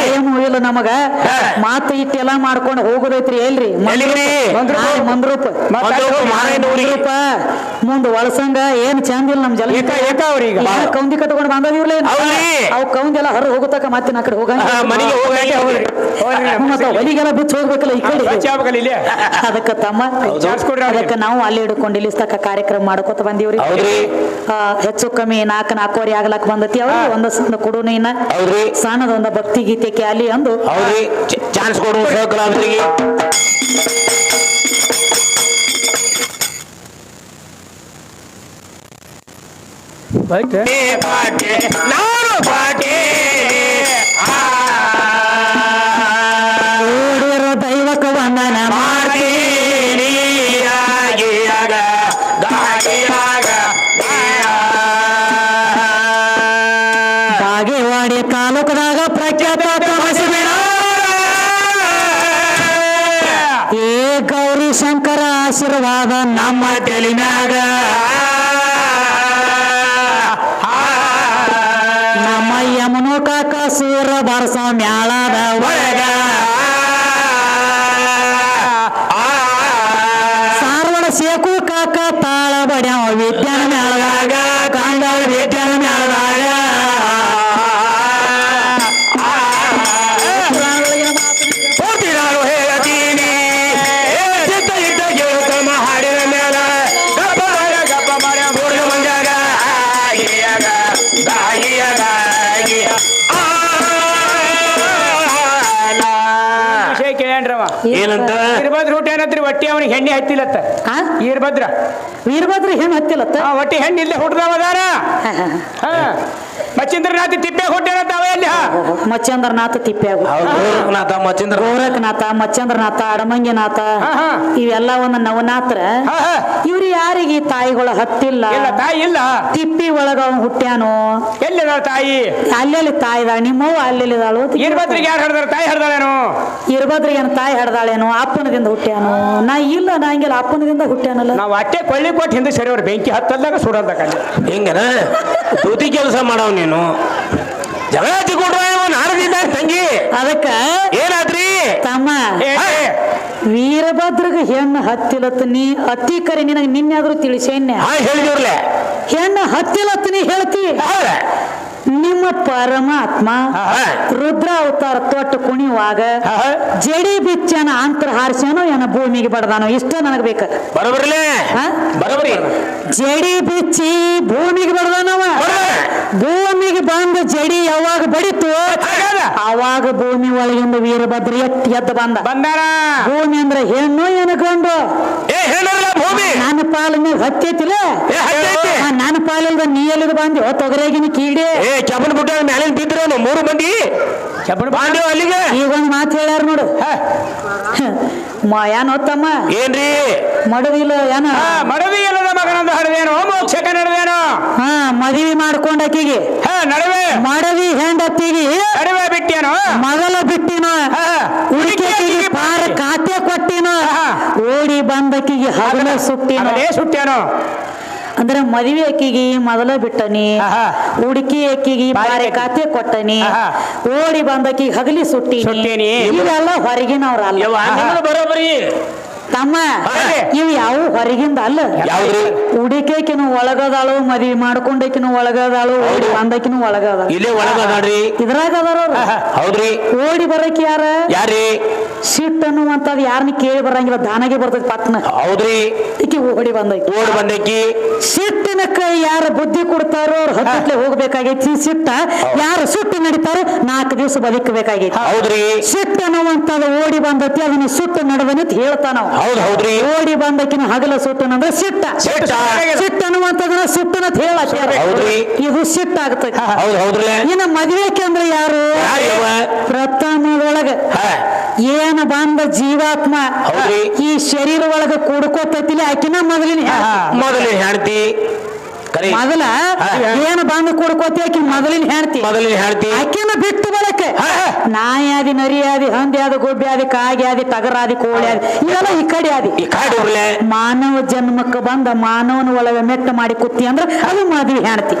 ಇಲ್ಲ ನಮಗ. ಮಾತು ಇಟ್ಟೆಲ್ಲ ಮಾಡ್ಕೊಂಡು ಹೋಗೋದೈತ್ರಿ. ಎಲ್ರಿ ಮಂದ್ರೂಪ ಮುಂದ್ ಒಳಸಂಗ ಏನ್ ಚಂದ ಇಲ್ಲ. ನಮ್ ಜಲ ಕೌಂದಿ ಕಟ್ಕೊಂಡು ಬಂದಿರ್ಲಿ, ಅವ್ ಕೌಂದೆಲ್ಲ ಹೊರ ಹೋಗತಕ್ಕ ಮತ್ತೆ ಆ ಕಡೆ ಹೋಗಂಗ ಹೊಲಿಗೆಲ್ಲ ಬಿಚ್ಚ ಹೋಗ್ಬೇಕಲ್ಲ ಈ ಕಡೆ. ಅದಕ್ಕ ತಮ್ಮ ಅದಕ್ಕ ನಾವು ಅಲ್ಲಿ ಹಿಡ್ಕೊಂಡು ಇಲ್ಲಿ ತಕ್ಕ ಕಾರ್ಯಕ್ರಮ ಮಾಡ್ಕೋತ ಬಂದೀವ್ರಿ. ಹೆಚ್ಚು ಕಮ್ಮಿ 4-4 ಆಗ್ಲಕ್ ಬಂದತಿ. ಅವ್ರು ಒಂದಷ್ಟು ಕೊಡೋಣ ಇನ್ನ ಸಣ್ಣದ ಒಂದ ಭಕ್ತಿ ಗೀತೆ ಕ್ಯಾಲಿ ಅಂದು ಚಾನ್ಸ್ ಕೊಡುವ ಸಹಕಲಾವಿದರಿಗೆ ದೈವಕ ವಂದನ ಬಾಗೇವಾಡಿ ತಾಲೂಕದಾಗ ಪ್ರಖ್ಯಾತ ಏ ಗೌರಿ ಶಂಕರ ಆಶೀರ್ವಾದ ನಮ್ಮ ತೆಲಿನಾಗ ನಮ್ಮ ಯಮನು ಕಾಕ ಸೂರ ಬರ್ಸ ಮ್ಯಾಳದ ಒಳಗ ಸಾರವಾಡ ಸೇಕು ಕಾಕ ತಾಳ ಬಡ್ಯಾವ ವಿದ್ಯಾನ ಮ್ಯಾಳದಾಗ ಕಾಂಡ ವಿದ್ಯಾನ ಮ್ಯಾಳದಾಗ ಏನಂತ ವೀರಭದ್ರ ಹುಟ್ಟ ಏನತ್ರಿ ಒಟ್ಟಿ ಅವನಿಗೆ ಹೆಣ್ಣೆ ಹತ್ತಿಲತ್ತ. ವೀರಭದ್ರ ಹೆಣ್ಣು ಹತ್ತಿಲತ್ತ ಒಟ್ಟಿ ಹೆಣ್ಣು ಇಲ್ಲದೆ ಹುಟ್ಟದವದಾರ. ಮಚ್ಚೇಂದ್ರನಾಥ ತಿಪ್ಪೆ ಹುಟ್ಟೇನತ್ತ ಅವ ಎಲ್ಲಿ ಮಚ್ಚೇಂದ್ರನಾಥ ತಿಪ್ಪೆ ಗೋರಖನಾಥ ಮಚ್ಚೇಂದ್ರನಾಥ ಅಡಮಂಗಿನಾಥ ಇವೆಲ್ಲ ಒಂದು ನವನಾತ್ರ. ಇವ್ರು ಯಾರಿಗೆ ತಾಯಿಗಳ ಹತ್ತಿಲ್ಲ, ತಾಯಿ ಇಲ್ಲ. ತಿಪ್ಪಿ ಒಳಗ ಅವನು ಹುಟ್ಟ್ಯಾನು. ಎಲ್ಲಿದಾಳ ತಾಯಿ? ಅಲ್ಲೆಲ್ಲಿ ತಾಯಿದಾಳ ನಿಮ್ಮವ್ವ ಅಲ್ಲೆಲ್ಲಿದಾಳು. ವೀರಭದ್ರಿಗೆ ಯಾರು ಹಡ್ದಾರ? ತಾಯಿ ಹಡ್ದಾಳೇನು? ವೀರಭದ್ರಿಗೆ ಏನು ತಾಯಿ ಹಡ್ದಾಳೇನು? ಅಪ್ಪನದಿಂದ ಹುಟ್ಟ್ಯಾನು. ನಾ ಇಲ್ಲ ನಾ ಹಂಗಿಲ್ಲ ಅಪ್ಪನದಿಂದ ಹುಟ್ಟ್ಯಾನಲ್ಲ. ನಾವು ಅಟ್ಟೆ ಕೊಳ್ಳಿ ಕೊಟ್ಟು ಹಿಂದೆ ಸರಿ ಅವ್ರು ಬೆಂಕಿ ಹತ್ತಲ್ದಾಗ ಸುಡಲ್ದಾಗ ಹಿಂಗನ ತೂತಿ ಕೆಲಸ ಮಾಡವ್ ನೀನು. ಜಗಳ ಕೊಡುವ ನಾಡದಿಂದ ತಂಗಿ. ಅದಕ್ಕ ಏನಾದ್ರಿ ತಮ್ಮ ವೀರಭದ್ರಗ ಹೆಣ್ಣು ಹತ್ತಿಲತ್ತ ನೀ ಅತಿ ಕರೆ ನಿನಗೆ ನಿನ್ನೆಯಾದ್ರೂ ತಿಳಿಸೇನ್ಯ ಹೇಳಿದಿರ್ಲೆ ಹೆಣ್ಣು ಹತ್ತಿಲತ್ತ ನೀ ಹೇಳ್ತಿ. ನಿಮ್ಮ ಪರಮಾತ್ಮ ರುದ್ರ ಅವತಾರ ತೊಟ್ಟು ಕುಣಿಯುವಾಗ ಜಡಿ ಬಿಚ್ಚನ ಅಂತರ ಹಾರಿಸ್ಯಾನೋ ಏನ ಭೂಮಿಗೆ ಬಡದಾನೋ ಇಷ್ಟ ನನಗ್ ಬೇಕ. ಬರೋಬರ್ಲೆ ಬರೋಬರಿ. ಜಡಿ ಬಿಚ್ಚಿ ಭೂಮಿಗೆ ಬಡದಾನವ. ಭೂಮಿಗೆ ಬಂದ ಜಡಿ ಯಾವಾಗ ಬಡಿತು ಅವಾಗ ಭೂಮಿ ಒಳಗಿಂದ ವೀರಭದ್ರ ಎದ್ದು ಬಂದಾರ. ಭೂಮಿ ಅಂದ್ರೆ ಹೆಣ್ಣು ಏನ ಗಂಡು? ನನ್ನ ಪಾಲಿನ ಹತ್ತೈತಿಲ್ಲ, ನನ್ನ ಪಾಲಿಲ್ದ ನೀ ಎಲ್ಲಿದ ಬಂದಿ ತೊಗರೆಗಿನ ಕೀಡೆ ಚಪನ್ ಬಿಟ್ಟ ಮ್ಯಾಲಿನ ಬಿದ್ರೇನು 3 ಮಂದಿ ಬಾಂದೇವ್ ಅಲ್ಲಿಗೆ. ಈಗ ಒಂದ್ ಮಾತು ಹೇಳ್ಯಾರ ನೋಡು. ಏನ್ ಹೊತ್ತಮ್ಮ ಏನ್ರಿ ಮಡವಿಲ್ಲ ಏನ ಮಡವಿ ಇಲ್ಲದ ಮಗನಂದ ಹರಿದೇನು ಮೋಕ್ಷಕ ನಡೆದೇನು. ಮದುವೆ ಮಾಡ್ಕೊಂಡಕ್ಕಿಗೆ ನಡುವೆ ಮಡವಿ ಹೆಂಡತಿಗೆ ನಡುವೆ ಬಿಟ್ಟೇನು ಮೊದಲ ಬಿಟ್ಟಿನ ಉಳಿಕೆಗೆ ಪಾರ ಖಾತೆ ಕೊಟ್ಟಿನ ಓಡಿ ಬಂದಕ್ಕಿಗೆ ಹಗಲ ಸುಟ್ಟಿನ ಸುಟ್ಟೇನು. ಅಂದ್ರೆ ಮದುವೆ ಅಕ್ಕಿಗೆ ಮೊದಲ ಬಿಟ್ಟನಿ, ಆಹಾ. ಹುಡುಕಿ ಅಕ್ಕಿಗೆ ಬಾರೆ ಖಾತೆ ಕೊಟ್ಟನಿ, ಆಹಾ. ಓಡಿ ಬಂದಕ್ಕಿ ಹಗಲಿ ಸುಟ್ಟೀನಿ. ಇವೆಲ್ಲ ಹೊರಗಿನವ್ರಲ್ಲ ಯವ್ವ, ನಿಮ್ಮದು ಬರೋಬ್ಬರಿ. ತಮ್ಮ. ಇವ್ ಯಾವ ಹೊರಗಿಂದ ಅಲ್ಲ. ಯಾವ್ದ್ರಿ? ಹುಡುಕೇಕಿನ ಒಳಗದಾಳು, ಮದ್ವಿ ಮಾಡ್ಕೊಂಡಕಿನ ಒಳಗದಾಳು, ಓಡಿ ಬಂದಕಿನ ಒಳಗದಾಳು. ಇಲ್ಲೇ ಒಳಗದಾಳ್ರಿ. ಇದ್ರಾಗ ಅದಾರ ಅವ್ರು. ಹೌದ್ರಿ. ಓಡಿ ಬರಕ್ ಯಾರ್ರಿ? ಸಿಟ್ಟು ಅನ್ನುವಂಥದ್ದು ಯಾರನ್ನ ಕೇಳಿ ಬರಂಗಿಲ್ಲ, ದಾನಾಗೆ ಬರ್ತೈತಿ ಪಟ್ನ. ಹೌದ್ರಿ. ಈಕಿ ಓಡಿ ಬಂದೈತಿ. ಓಡ್ ಬಂದಕ್ಕಿ ಸಿಟ್ಟಿನ ಕೈ ಯಾರು ಬುದ್ಧಿ ಕೊಡ್ತಾರೋ ಅವ್ರು ಹತ್ತಲೆ ಹೋಗ್ಬೇಕಾಗೈತಿ. ಸಿಟ್ಟ ಯಾರು ಸುಟ್ಟು ನಡಿತಾರೋ 4 ದಿವಸ ಬದುಕಬೇಕಾಗೈತಿ. ಹೌದ್ರಿ. ಸಿಟ್ಟು ಅನ್ನುವಂಥದ್ದು ಓಡಿ ಬಂದೈತಿ, ಅದನ್ನ ಸುಟ್ಟು ನಡೆದನಂತ ಹೇಳ್ತಾನ. ಹೌದ್ರಿ. ಓಡಿ ಬಂದಕಿನ ಹಗಲ ಸುಟ್ಟನಂದ್ರೆ ಸಿಟ್ಟ. ಸಿಟ್ಟು ಅನ್ನುವಂಥದ್ದನ್ನ ಸುಟ್ಟನಂತ ಹೇಳ. ಹೌದ್ರಿ. ಇದು ಸಿಟ್ಟ ಆಗ್ತೈತಿ. ಹೌದ್ರಿ. ಇನ್ನು ಮದುವೆಕ್ಕೆ ಅಂದ್ರೆ ಯಾರು? ಪ್ರಥಮದೊಳಗ ಏನ ಬಂದ ಜೀವಾತ್ಮ ಈ ಶರೀರ ಒಳಗ ಕೂಡ್ಕೋತೈತಿಲ್ಲ ಆಕಿನ ಮೊದಲಿನ ಹೆಣ್ತಿ. ಮೊದಲ ಏನ ಬಂದು ಕೂಡ್ಕೋತಿ ಆಕಿ ಮೊದಲಿನ ಹೆಣ್ತಿ. ಆಕಿನ ಬಿಟ್ಟು ಬಳಕ ನಾಯಿ ನರಿ ಆದಿ, ಹಂದಿ ಆದಿ, ಗುಬ್ಬಿ ಆದಿ, ಕಾಗಿ ಆದಿ, ಟಗರ್ ಆದಿ, ಕೋಳಿ ಆದಿ, ಇವೆಲ್ಲ ಈ ಕಡೆ ಆದಿ. ಮಾನವ ಜನ್ಮಕ್ಕೆ ಬಂದ ಮಾನವನ ಒಳಗ ಮೆಟ್ಟ ಮಾಡಿ ಕುತ್ತಿ ಅಂದ್ರ ಅದು ಮದ್ವಿ ಹೆಣ್ತಿ.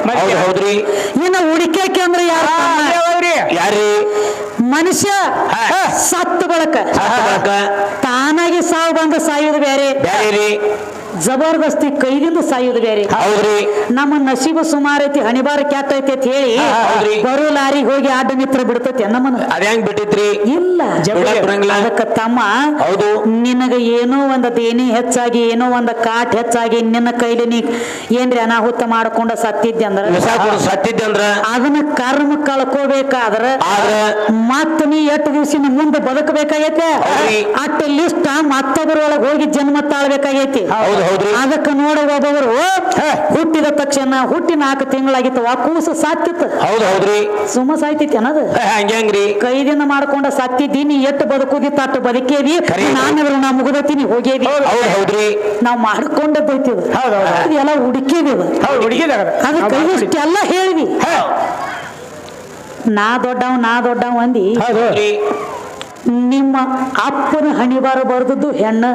ಇನ್ನು ಹುಡುಕೇಕೆ ಅಂದ್ರೆ ಯಾರು? ಮನುಷ್ಯ ಸತ್ತು ಬಳಕ ತಾನಾಗಿ ಸಾವು ಬಂದ ಸಾಯುವುದು ಬೇರೆ, ಜಬರ್ದಸ್ತಿ ಕೈದಿಂದ ಸಾಯುವುದು ಬೇರೆ. ನಮ್ಮ ನಸೀಬು ಸುಮಾರು ಐತಿ, ಹಣಿಬಾರ ಕ್ಯಾಟ್ ಐತಿ ಅಂತ ಹೇಳಿ ಬರೋ ಲಾರಿಗೆ ಹೋಗಿ ಅಡ್ಡ ಮಿತ್ರ ಬಿಡ್ತೈತಿ. ನಮ್ಮನ ಅದ್ಯಾಂಗ್ ಬಿಟ್ಟಿತ್ರಿ? ಇಲ್ಲ. ಅದಕ್ಕ ತಮ್ಮ, ನಿನಗ ಏನೋ ಒಂದ ದೇನಿ ಹೆಚ್ಚಾಗಿ, ಏನೋ ಒಂದ ಕಾಟ್ ಹೆಚ್ಚಾಗಿ ನಿನ್ನ ಕೈಲಿ ನೀ ಏನ್ರಿ ಅನಾಹುತ ಮಾಡ್ಕೊಂಡ ಸತ್ತಿದ್ದೆ ಅಂದ್ರ ಅದನ್ನ ಕರ್ಮ ಕಳ್ಕೋಬೇಕಾದ್ರ ಮತ್ತ ನೀ 8 ದಿವಸ ಮುಂದೆ ಬದುಕಬೇಕಾಗೈತೆ. ಅಟ್ಟ ಲಿಸ್ಟ್ ಮತ್ತೊಬ್ಬರೊಳಗೆ ಹೋಗಿ ಜನ್ಮ ತಾಳ್ಬೇಕಾಗೈತಿ. ಅದಕ್ಕೆ ನೋಡ ಒಬ್ಬೊಬ್ರು ಹುಟ್ಟಿದ ತಕ್ಷಣ ಹುಟ್ಟಿ 4 ತಿಂಗಳಾಗಿತ್ತು, ಆ ಕೂಸು ಸಾತ್ತಿತ್ತು. ಸುಮ್ಮ ಸಾಯ್ತಿತ್ತು ಅನ್ನೋದು ಕೈದಿಂದ ಮಾಡ್ಕೊಂಡ ಸತ್ತಿದ್ದೀನಿ. ಎಷ್ಟು ಬದುಕುದಿತ್ತು ಅಟ್ಟು ಬದುಕೇದಿ. ನಾನಿದ್ರು ನಾ ಮುಗಿದತೀನಿ ಹೋಗೇದಿ. ನಾವ್ ಮಾಡ್ಕೊಂಡದ್ದೈತಿ. ಎಲ್ಲ ಹುಡುಕಿದಿ. ಅದ ಕೈದಿಷ್ಟೆಲ್ಲ ಹೇಳಿದಿ. ನಾ ದೊಡ್ಡವ್ ಅಂದಿ. ನಿಮ್ಮ ಅಪ್ಪನ ಹಣಿಬಾರ ಬರ್ದದ್ದು ಹೆಣ್ಣು.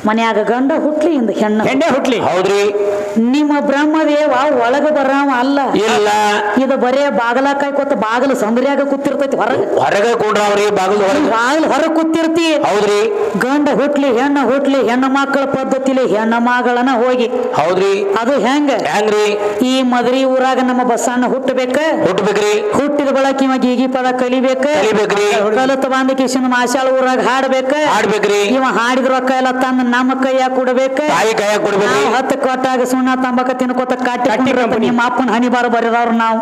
ಮನ್ಯಾಗ ಗಂಡ ಹುಟ್ಲಿ ಇಂದ ಹೆಣ್ಣೆ ಹುಟ್ಲಿ. ನಿಮ್ಮ ಬ್ರಹ್ಮದೇವ ಒಳಗ ಬರಾವ ಅಲ್ಲ. ಇದು ಬರೇ ಬಾಗಲ ಕಾಯ್ಕೊತ ಬಾಗಲ ಸಂದ್ರ್ಯಾಗ ಕೂತಿರ್ತೈತಿ. ಹೊರಗೆ ಹೊರಗೆ ಕೂತಿರ್ತಿ. ಗಂಡ ಹುಟ್ಲಿ ಹೆಣ್ಣ ಹುಟ್ಲಿ, ಹೆಣ್ಣು ಮಕ್ಕಳ ಪದ್ಧತಿಲಿ ಹೆಣ್ಣ ಮಗಳನ್ನ ಹೋಗಿ. ಅದು ಹೆಂಗ್ರಿ? ಈ ಮದ್ರಿ ಊರಾಗ ನಮ್ಮ ಬಸಣ್ಣ ಹುಟ್ಟಬೇಕ್ರಿ. ಹುಟ್ಟಿದ ಬಳಕ ಇವ ಗೀಗಿ ಪದ ಕಲಿಬೇಕ. ಕಲತ ಬಂದ ಕಿಶನ್ ಮಾಶಾಳ ಊರಾಗ ಹಾಡ್ಬೇಕ್ರಿ. ಇವ ಹಾಡಿದ ರೊಕ್ಕ ಎಲ್ಲ ತಂದ ನಮ್ಮ ಕೈಯಾಗ ಕೊಡ್ಬೇಕ. 10 ಕೊಟ್ಟಾಗ ಸುಣ್ಣ ತಂಬಾಕ ತಿನ್ಕೋತ ಕಾಟಿ ನಿಮ್ಮ ಅಪ್ಪನ ಹಣಿ ಬಾರ ಬರದವ್ರು ನಾವು.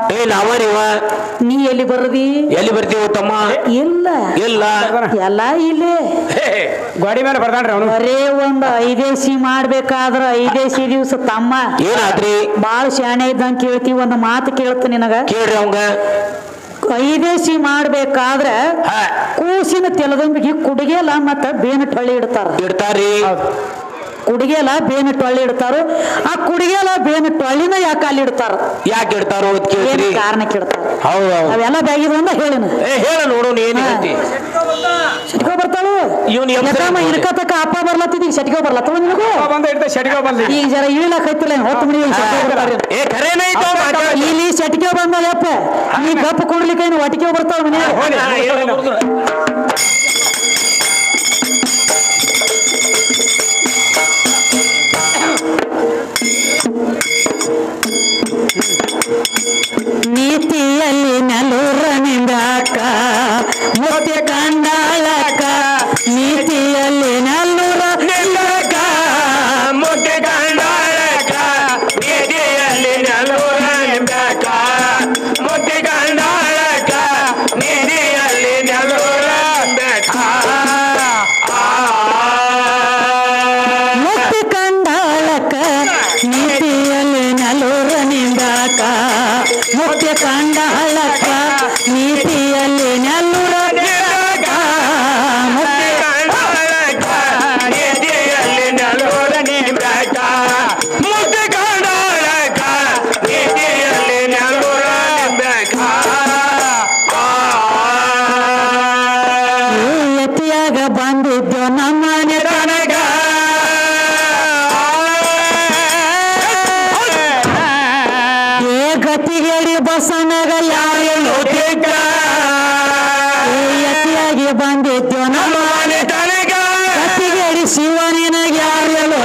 ನೀ ಎಲ್ಲಿ ಬರದಿ? ಎಲ್ಲಿ ಬರ್ತೀವಿ ತಮ್ಮ? ಇಲ್ಲ ಎಲ್ಲ ಇಲ್ಲೇ ಗಾಡಿ ಮೇಲೆ ಬರ್ತಾನ್ರಿ ಅವನು. ಬರೇ ಒಂದ್ 5 ಮಾಡ್ಬೇಕಾದ್ರ 5 ದಿವಸ ತಮ್ಮ ಬಾಳ ಶಾಣೆ ಇದ್ದಂಗ ಕೇಳ್ತೀವಿ. ಒಂದು ಮಾತು ಕೇಳ್ತ ನಿನಗ ಕೇಳ್ರಿ. ಅವಂಗ 5 ಮಾಡ್ಬೇಕಾದ್ರ ಕೂಸಿನ ತೆಲದಂಬಿಗೆ ಕುಡಿಗೆಲ್ಲ ಮತ್ತ ಬೇನ ಟೊಳ್ಳಿ ಇಡ್ತಾರ್ರಿ. ಕುಡಿಗೆಲ್ಲ ಬೇನ ಟೊಳ್ಳಿ ಇಡ್ತಾರೋ. ಆ ಕುಡಿಗೆಲ್ಲ ಬೇನ ಟೊಳ್ಳಿನ ಯಾಕೆ ಅಲ್ಲಿ ಇಡ್ತಾರ? ಯಾಕೆ ಇಡ್ತಾರೋ ಕಾರಣ ಕೇಳ್ತಾರ. ಅವೆಲ್ಲ ಬ್ಯಾಗಿದ ಅಂದ ಹೇಳಿನ ಹೇಳ ನೋಡು. ಶಟ್ಕೋ ಬರ್ತಾಳು. ಇನ್ಕತಕ್ಕ ಅಪ್ಪ ಬರ್ಲತ್ತಿದ್ ಶಟ್ಕೋ ಬರ್ಲತ್ತವ ನಿನಗೂ ಈಗ ಜರ ಇಳಿಲಕ್ ಐತಿಲ್ಲ. 10 ಮನಿ ಇಲ್ಲಿ ಶಟ್ಕೋ ಬಂದಪ್ಪ. ನೀ ಗಪ್ಪ ಕೊಡ್ಲಿಕ್ಕೆ ಒಟ್ಟಿಗೆ ಬರ್ತಾವ ಮನೆ. ನೀತಿಯಲ್ಲಿ ನಲ್ಲೂರನಿಂದಾಕ ಮುತ್ಯ ಕಂಡಾಳಕ. ನೀತಿಯಲ್ಲಿ ನಲ್ಲೂರನಿಂದಾಕ ಮುದ್ದೆ ಕಂಡಾಳಕ. ನೀತಿಯಲ್ಲಿ ನಲ್ಲೂರನಿಂದಾಕ ಮುದ್ದೆ ಕಂಡಾಳಕ. ನೀತಿಯಲ್ಲಿ ನಲ್ಲೂರನಿಂದಾಕ ಮುತ್ಯ ಕಂಡಾಳಕ. ನೀತಿಯಲ್ಲಿ ನಲ್ಲೂರನಿಂದಾಕ ಮುಖ್ಯ ಕಂಡ ಹಳಕ. ನೀತಿಯಲ್ಲಿ ನೆಲ್ಲೂರ ಬಂದಿದ್ದು ನಮ್ಮನೆ ತನಗ. ಗತಿಗೇಡಿ ಬಸನಗ ಯಾರು ಯತಿಯಾಗಿ ಬಂದಿದ್ಯೋ ನಮ್ಮ ಮನೆ ತನಕ ಗತಿಗೇಡಿ ಶಿವನಿನಗೆ ಯಾರು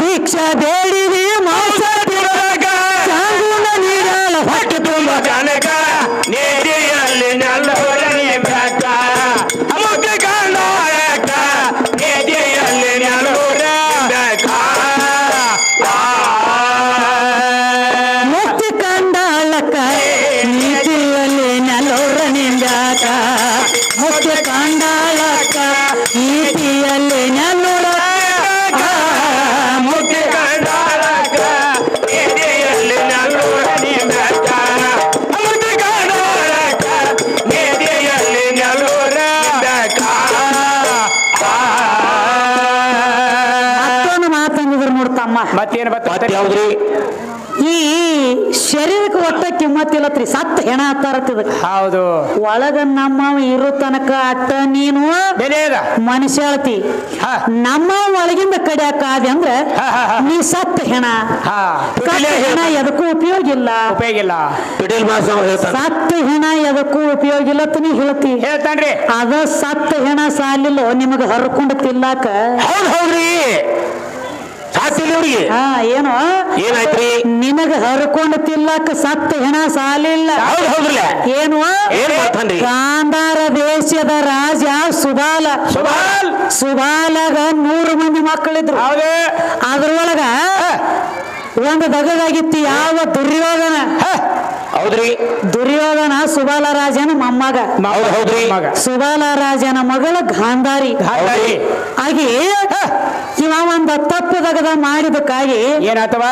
ಭಿಕ್ಷಾ ಬೇಡಿವಿ ಮಾಂಸ ತಿರುಗ ಚಾಂಗುನ ನೀಡಲ ಹೊಟ್ಟೆ ತುಂಬ ತನಕ ನೇದಿಯಲ್ಲಿ ನೆಲ್ಲೂರನೇ ಬೆಕ್ಕ ಮುಖ್ಯ ಕಂಡಾಯಕ ನೇದಿಯಲ್ಲಿ ನೆಲ್ಲೂರ ಬೆಕ್ಕ ಮುಕ್ತಿ ಕಂಡಾಳಕ್ಕ ನೀತಿಯಲ್ಲಿ ನೆಲೋರ ನಿಂದಾಕ ಮುಕ್ತಿ ಕಂಡಾಳಕ್ಕ ನೀತಿಯಲ್ಲಿ ನೆಲೋರ ಮುಖ್ಯ ಕಂಡಾಯಕ ನೇದಿಯಲ್ಲಿ ನೆಲ್ಲೂರನೇ ಬೆಕ್ಕ ಮುಖ್ಯ ಕಂಡಾಯಕ ನೇದಿಯಲ್ಲಿ ನೆಲ್ಲೂರ ಬೆಕ್ಕ ಮತ್ತೊಂದು ಮಾತಂದಿದ್ರು ನೋಡ್ತಮ್ಮ ಮತ್ತೇನು ಬತ್ತ ಯಾವ್ದ್ರಿ ಈ ಶರೀರಕ್ಕೆ ಒಟ್ಟ ಕಿಮ್ಮತ್ತಿಲ್ಲತ್ರಿ ಸತ್ತ ಹೆಣ ಹತ್ತಾರತ್ತಿದ ಹೌದು ಒಳಗ ನಮ್ಮ ಇರೋ ತನಕ ಅಟ್ಟ ನೀನು ಬೆಲೆ ಅದ ಮನುಷ್ಯಾಳತಿ ಹಾ. ನಮ್ಮ ಒಳಗಿಂದ ಕಡಿಯಾಕಾದೆ ಅಂದ್ರೆ ಹಾ, ಹಾ, ಹಾ. ನೀ ಸತ್ತ ಹೆಣ ಹಾ ಸತ್ತ ಹೆಣ ಎದಕ್ಕೂ ಉಪಯೋಗ ಇಲ್ಲ ಉಪಯೋಗ ಇಲ್ಲ ಪಿಟೀಲ್ ಮಾಸ ಹೇಳ್ತಾನೆ ಸತ್ತ ಹೆಣ ಎದಕ್ಕೂ ಉಪಯೋಗ ಇಲ್ಲ ಅಂತ ನೀ ಹೇಳ್ತಿ ಹೇಳ್ತಾನ್ರಿ ಅದ ಸತ್ತ ಹೆಣ ಸಾಲಿಲ್ಲ ನಿಮಗ ಹರ್ಕೊಂಡು ತಿನ್ನಾಕ ಹೌದ್ರಿ ಸಾಸಿಲ್ಲ ಅವ್ರಿಗೆ ಹಾ ಏನು ಏನಾಯ್ತ್ರಿ ನಿನಗ ಹರ್ಕೊಂಡು ತಿನ್ನಾಕ ಸತ್ತ ಹೆಣ ಸಾಲಿಲ್ಲ ಹೌದ್ರಲ್ಲ ಏನು ಏನ್ ಮಾಡ್ತಾನ್ರಿ ಗಾಂಧಾರ ದೇಶದ ರಾಜ ಸುಬಾಲ ಸುಬಾಲ್ ಸುಬಾಲಾಗ 100 ಮಂದಿ ಮಕ್ಕಳಿದ್ರು ಹೌದು ಅದ್ರೊಳಗ ಒಂದು ದಗದಾಗಿತ್ತು ಯಾವ ದುರ್ಯೋಧನ ಹೌದ್ರಿ ದುರ್ಯೋಧನ ಸುಬಾಲ ರಾಜನ ಮೊಮ್ಮಗ ಹೌದ್ರಿ ಮಗ ಸುಬಾಲ ರಾಜನ ಮಗಳ ಗಾಂಧಾರಿ ಗಾಂಧಾರಿ. ಹಾಗೆ ಇವ ಒಂದು ತಪ್ಪು ದಗದ ಮಾಡಿದಕ್ಕಾಗಿ ಏನಾತವ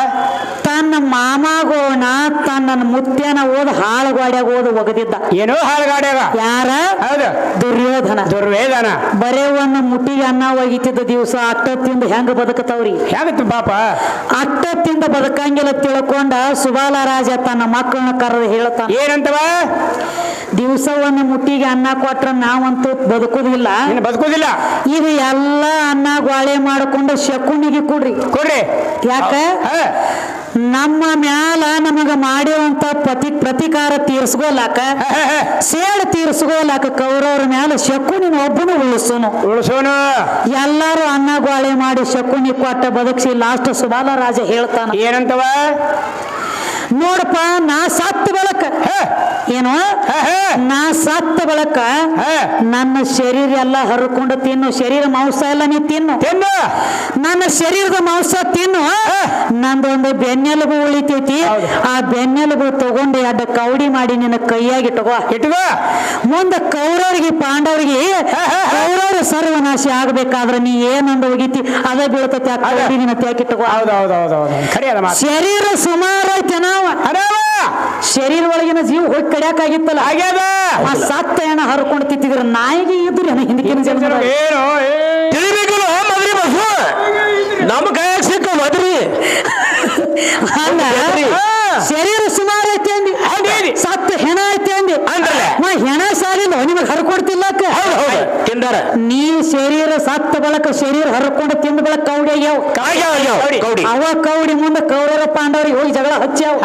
ತನ್ನ ಮಾಮಗೋಣ ತನ್ನ ಮುತ್ಯನ ಹಾಳುಗಾಡ್ಯಾಗ ಒಗದಿದ್ದ ಏನೋ ಹಾಳುಗಾಡ್ಯಾಗ ಯಾರ ಹೌದು ದುರ್ಯೋಧನ ದುರ್ವೇದನ ಬರೇ ಒಂದು ಮುಟ್ಟಿಗೆ ಅನ್ನ ಒಗಿತಿದ್ದ ದಿವಸ ಅಟ್ಟತ್ತಿಂದ ಹೆಂಗ ಬದುಕತವ್ರಿ ಹೇಗತ್ತು ಪಾಪ ಅಟ್ಟತ್ತಿಂದ ಬದುಕಂಗಿಲ್ಲ ತಿಳ್ಕೊಂಡ ಸುಬಾಲ ರಾಜ ತನ್ನ ಮಕ್ಕಳನ್ನ ಕರೆದು ಹೇಳ್ತಾನ ಏನಂತವ ದಿವಸ ಒಂದು ಮುಟ್ಟಿಗೆ ಅನ್ನ ಕೊಟ್ರ ನಾವಂತೂ ಬದುಕುದಿಲ್ಲ ಇನ್ನು ಬದುಕೋದಿಲ್ಲ ಇದು ಎಲ್ಲ ಅನ್ನ ಗ್ವಾಳೆ ಮಾಡಿಕೊಂಡು ಶಕುನಿಗೆ ಕೊಡ್ರಿ ಕೊಡ್ರಿ ಯಾಕ ಹಾ. ನಮ್ಮ ಮ್ಯಾಲ ನಮಗ ಮಾಡಿರುವಂತ ಪ್ರತಿಕಾರ ತೀರ್ಸ್ಕೋಲಾಕ ಸೇಡ್ ತೀರ್ಸ್ಕೋಲಾಕ ಕೌರವ್ರ ಮ್ಯಾಲ ಶಕುನಿನ ಒಬ್ಬನು ಉಳಿಸೋನು ಉಳಿಸೋನು ಎಲ್ಲಾರು ಅನ್ನ ಗ್ವಾಳೆ ಮಾಡಿ ಶಕುನಿ ಕೊಟ್ಟ ಬದುಕಿಸಿ ಲಾಸ್ಟ್ ಸುಬಾಲ ರಾಜ ಹೇಳ್ತಾನ ಏನಂತವ ನೋಡಪ್ಪ ನಾ ಸತ್ತ ಬಳಕ ಏನು ನಾ ಸತ್ತ ಬಳಕ ನನ್ನ ಶರೀರ ಎಲ್ಲ ಹರ್ಕೊಂಡು ತಿನ್ನು ಶರೀರ ಮಾಂಸ ಎಲ್ಲ ನೀ ತಿನ್ನು ತಿನ್ನು ನನ್ನ ಶರೀರದ ಮಾಂಸ ತಿನ್ನು ನಂದೊಂದು ಬೆನ್ನೆಲುಬು ಉಳಿತೈತಿ ಹೌದು. ಆ ಬೆನ್ನೆಲುಬು ತಗೊಂಡು ಅಡ್ಡ ಕೌಡಿ ಮಾಡಿ ನಿನ್ನ ಕೈಯಾಗಿ ಇಟ್ಕೋ ಇಟ್ಕೋ ಮುಂದೆ ಕೌರವರಿಗೆ ಪಾಂಡವರಿಗೆ ಕೌರವ್ರ ಸರ್ವನಾಶ ಆಗ್ಬೇಕಾದ್ರೆ ನೀ ಏನಂದ ಹೋಗಿತಿ ಅದ ಬೀಳ್ತೈತಿ ಆ ಕೌಡಿ ನಿನ್ನ ತ್ಯಾಕಿಟ್ಕೋ ಹೌದು ಹೌದು ಹೌದು ಹೌದು ಖರಿ ಅದ ಮಾತು ಶರೀರ ಸುಮಾರು ಐತೆ ನಾವು ಶರೀರ ಒಳಗಿನ ಜೀವ ಹೋಗಿ ಕಡಿಯಾಕಾಗಿತ್ತಲ್ಲ ಆಗ್ಯಾದ ಆ ಸತ್ತ ಹೆಣ ಹರ್ಕೊಂಡು ತಿತ್ತಿದ್ರ ನಾಯಿಗೆ ಇದ್ರು ಹಿಂದಕ್ಕಿನ ಜನ್ಮ ಏನು ತಿಳಿಬೇಕಲ್ಲ ಮದ್ರಿ ಬಸ್ಸು ನಮ್ಮ ಕೈಯಾಗ ಸಿಕ್ಕ ಮದ್ರಿ ಅಲ್ಲ ಶರೀರ ಸುಮಾರು ಐತೆ ಅಂದಿ ಸತ್ತ ಹೆಣ ಐತೆ ಅಂದಿ ಅಂದ್ರಲ್ಲ. ಹೆಣ ಸಾಲಿಲ್ಲ ನಿಮಗೆ ಹರ್ಕೊಡ್ತಿಲ್ಲಕ್ಕ ತಿಂದಾರ ನೀ ಶರೀರ ಸತ್ತ ಬಳಕ ಶರೀರ ಹರ್ಕೊಂಡು ತಿಂದ ಬಳಕ ಕೌಡಿ ಆಗ್ಯಾವ ಕೌಡಿ ಅವ ಕೌಡಿ ಮುಂದೆ ಕೌರವ ಪಾಂಡವರಿಗೆ ಹೋಗಿ ಜಗಳ ಹಚ್ಚಾವ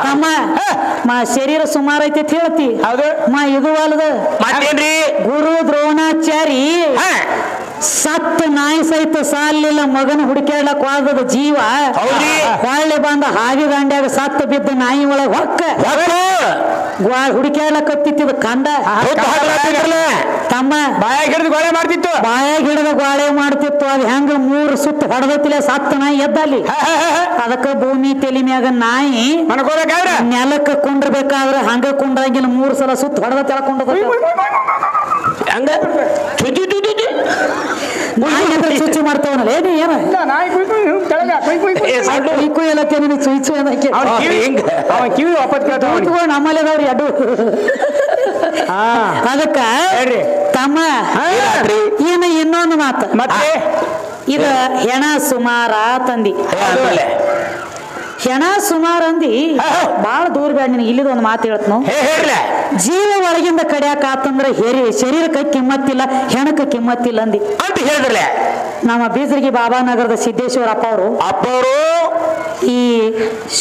ಅಮ್ಮ ಶರೀರ ಸುಮಾರು ಐತೆ ಅಂತ ಹೇಳ್ತಿ ಹೌದು ಇದು ಅಲ್ದ ಮತ್ತೇನ್ರಿ ಗುರು ದ್ರೋಣಾಚಾರಿ ಸತ್ತ ನಾಯಿ ಸಹಿತ ಸಾಲಿಲ್ಲ ಮಗನ ಹುಡುಕ್ಯಾಡ್ಲಕ್ ವಾದದ ಜೀವ ಹೌದ್ರಿ. ಹೊಳ್ಳಿ ಬಂದ ಹಾದಿ ದಂಡ್ಯಾಗ ಸತ್ತ ಬಿದ್ದ ನಾಯಿ ಒಳಗ ಹೊಕ್ಕ ಹುಡುಕ್ಯಾಡ್ಲಕ್ ಕತ್ತಿತ್ತಿದ ಕಂದ ತಮ್ಮ ಬಾಯಾಗ ಹಿಡಿದು ಗೋಳೆ ಮಾಡ್ತಿತ್ತು ಬಾಯಾಗ ಹಿಡಿದ ಗೋಳೆ ಮಾಡ್ತಿತ್ತು ಅದ್ ಹೆಂಗ 3 ಸುತ್ತ ಹೊಡೆದತಿಲ್ಲ ಸತ್ತ ನಾಯಿ ಎದ್ದಲ್ಲಿ ಅದಕ್ಕ ಭೂಮಿ ತಲಿ ಮ್ಯಾಗ ನಾಯಿ ಮನ್ಕೋಬೇಕಾದ್ರೆ ನೆಲಕ್ಕ ಕುಂಡ್ರಬೇಕಾದ್ರ ಹಂಗ ಕುಂಡ್ರಂಗಿಲ್ಲ 3 ಸಲ ಸುತ್ತ ಹೊಡೆದ ತೆಳಕೊಂಡ ಹಂಗ ನಾಯಿ ಚುಚ್ಚು ಮಾಡ್ತಾವನಲ್ಲ ಏನಿ ಏನ ನಾಯಿ ಕುಯ್ಕು ಕೆಳಗ ಕುಯ್ಕು ಎಲ್ಲಕ್ಕೆ ನಿನಗೆ ಚುಚ್ಚು ಅನ್ನಕ್ಕೆ ಅವನ್ ಕಿವಿ ವಾಪಸ್ ಕೇಳ್ತಾವ ನಮ್ಮಲ್ಲಿ ಅದಾವ್ರಿ ಅಡ್ಡು ಅದಕ್ಕ ಹೇಳ್ರಿ ತಮ್ಮ ಏನು ಇನ್ನೊಂದು ಮಾತು ಮತ್ತೆ ಇದ ಹೆಣ ಸುಮಾರ ತಂದಿ ಹೆಣ ಸುಮಾರು ಅಂದಿ ಬಾಳ ದೂರ ಬೇಡ ನಿನಗೆ ಇಲ್ಲಿದ ಒಂದು ಮಾತು ಹೇಳ್ತನು ಜೀವ ಒಳಗಿಂದ ಕಡಿಯಾಕ ಆತಂದ್ರ ಶರೀರಕ್ಕೆ ಕಿಮ್ಮತ್ತಿಲ್ಲ ಹೆಣಕ್ಕೆ ಕಿಮ್ಮತ್ತಿಲ್ಲ ಅಂದಿ ಅಂತ ಹೇಳಿದ್ರಲ್ಲ ನಮ್ಮ ಬೀಸರಿಗೆ ಬಾಬಾನಗರದ ಸಿದ್ದೇಶ್ವರ ಅಪ್ಪವರು ಈ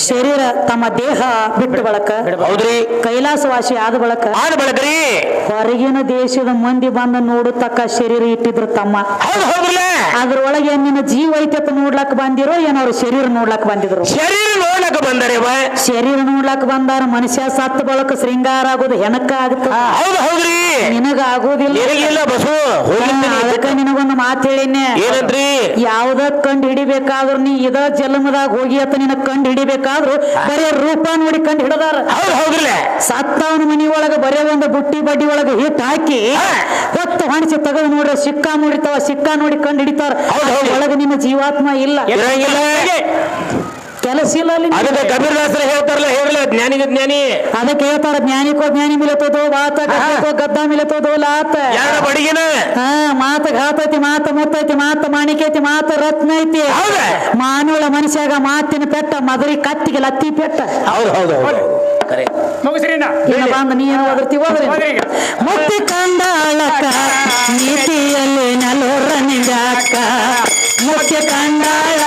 ಶರೀರ ತಮ್ಮ ದೇಹ ಬಿಟ್ಟು ಬಳಕ ಹೌದ್ರಿ ಕೈಲಾಸವಾಸಿ ಆದ ಬಳಕ ಬಳಕ್ರಿ ಹೊರಗಿನ ದೇಶದ ಮಂದಿ ಬಂದ ನೋಡತಕ್ಕ ಶರೀರ ಇಟ್ಟಿದ್ರು ತಮ್ಮ. ಹೌದ್ರಲ್ಲ ಅದ್ರೊಳಗೆ ನಿನ್ನ ಜೀವ ಐತೆ ನೋಡ್ಲಕ್ ಬಂದಿರೋ ಏನವ್ರು ಶರೀರ ನೋಡ್ಲಕ್ ಬಂದಿದ್ರು? ಶರೀರ ನೋಡ್ಲಕ್ಕ ಬಂದರೆ ಶರೀರ ನೋಡ್ಲಕ್ ಬಂದಾರ. ಮನುಷ್ಯ ಸತ್ತ ಬಳಕ ಶೃಂಗಾರ ಆಗೋದು ಹೆಣಕ್ಕ ಆಗುತ್ತ. ಹೌದ್ರಿ ನಿನಗ ಆಗೋದಿಲ್ಲ ಬಸು. ಅದಕ್ಕ ನಿನಗೊಂದು ಮಾತು ಹೇಳಿನಿ, ಏನಂದ್ರಿ? ಯಾವ್ದ ಕಂಡು ಹಿಡಿಬೇಕಾದ್ರು ನೀ ಇದ ಜನ್ಮದಾಗ ಹೋಗಿ ಅಂತ ನಿನ ಕಂಡು ಹಿಡಿಬೇಕಾದ್ರು ಬರೇ ರೂಪ ನೋಡಿ ಕಂಡು ಹಿಡದಾರ. ಹೌದ್ರಲ್ಲ ಸತ್ತವನ ಮನಿ ಒಳಗ ಬರೇ ಒಂದು ಬುಟ್ಟಿ ಬಡ್ಡಿ ಒಳಗ ಹಿಟ್ ಹಾಕಿ ಹೊತ್ತು ಹೊಣಿಸಿ ತೆಗೆದು ನೋಡ್ರಿ ಸಿಕ್ಕಾ ನೋಡಿತಾವ. ಸಿಕ್ಕಾ ನೋಡಿ ಕಂಡು ಹಿಡಿತಾರ. ಒಳಗ ನಿನ್ನ ಜೀವಾತ್ಮ ಇಲ್ಲ, ಕೆಲಸ ಇಲ್ಲ ಅಲ್ಲಿ. ಅದಕ್ಕೆ ಕಬೀರದಾಸರ ಹೇಳ್ತಾರಲ್ಲ, ಹೇಳಲ್ಲ ಜ್ಞಾನಿಗೆ ಜ್ಞಾನಿ. ಅದಕ್ಕೆ ಹೇಳ್ತಾರ ಜ್ಞಾನಿಕೋ ಜ್ಞಾನಿ ಮಿಲತೋದು ವಾತ ಗದ್ದ ಮಿಲತೋದು ಲಾತ. ಬಡಿಗಿನ ಮಾತ ಘಾತೈತಿ, ಮಾತ ಮುತ್ತೈತಿ, ಮಾತ ಮಾಣಿಕೈತಿ, ಮಾತ ರತ್ನ ಐತಿ. ಮಾನವಳ ಮನುಷ್ಯಾಗ ಮಾತಿನ ಪೆಟ್ಟ, ಮದರಿ ಕತ್ತಿಗೆ ಲತ್ತಿ ಪೆಟ್ಟ. ಹೌದು ಮುಗಿಸ್ರಿ ಬಂದ ನೀನು ಒದರ್ತಿ ಹೋದ್ರಿ. ಮುಕ್ತಿ ಕಂಡಾಳಕ ನೀತಿಯಲ್ಲಿ ನಲೋರ ನಿಂದಾಕ, ಮುಕ್ತಿ ಕಂಡಾಳ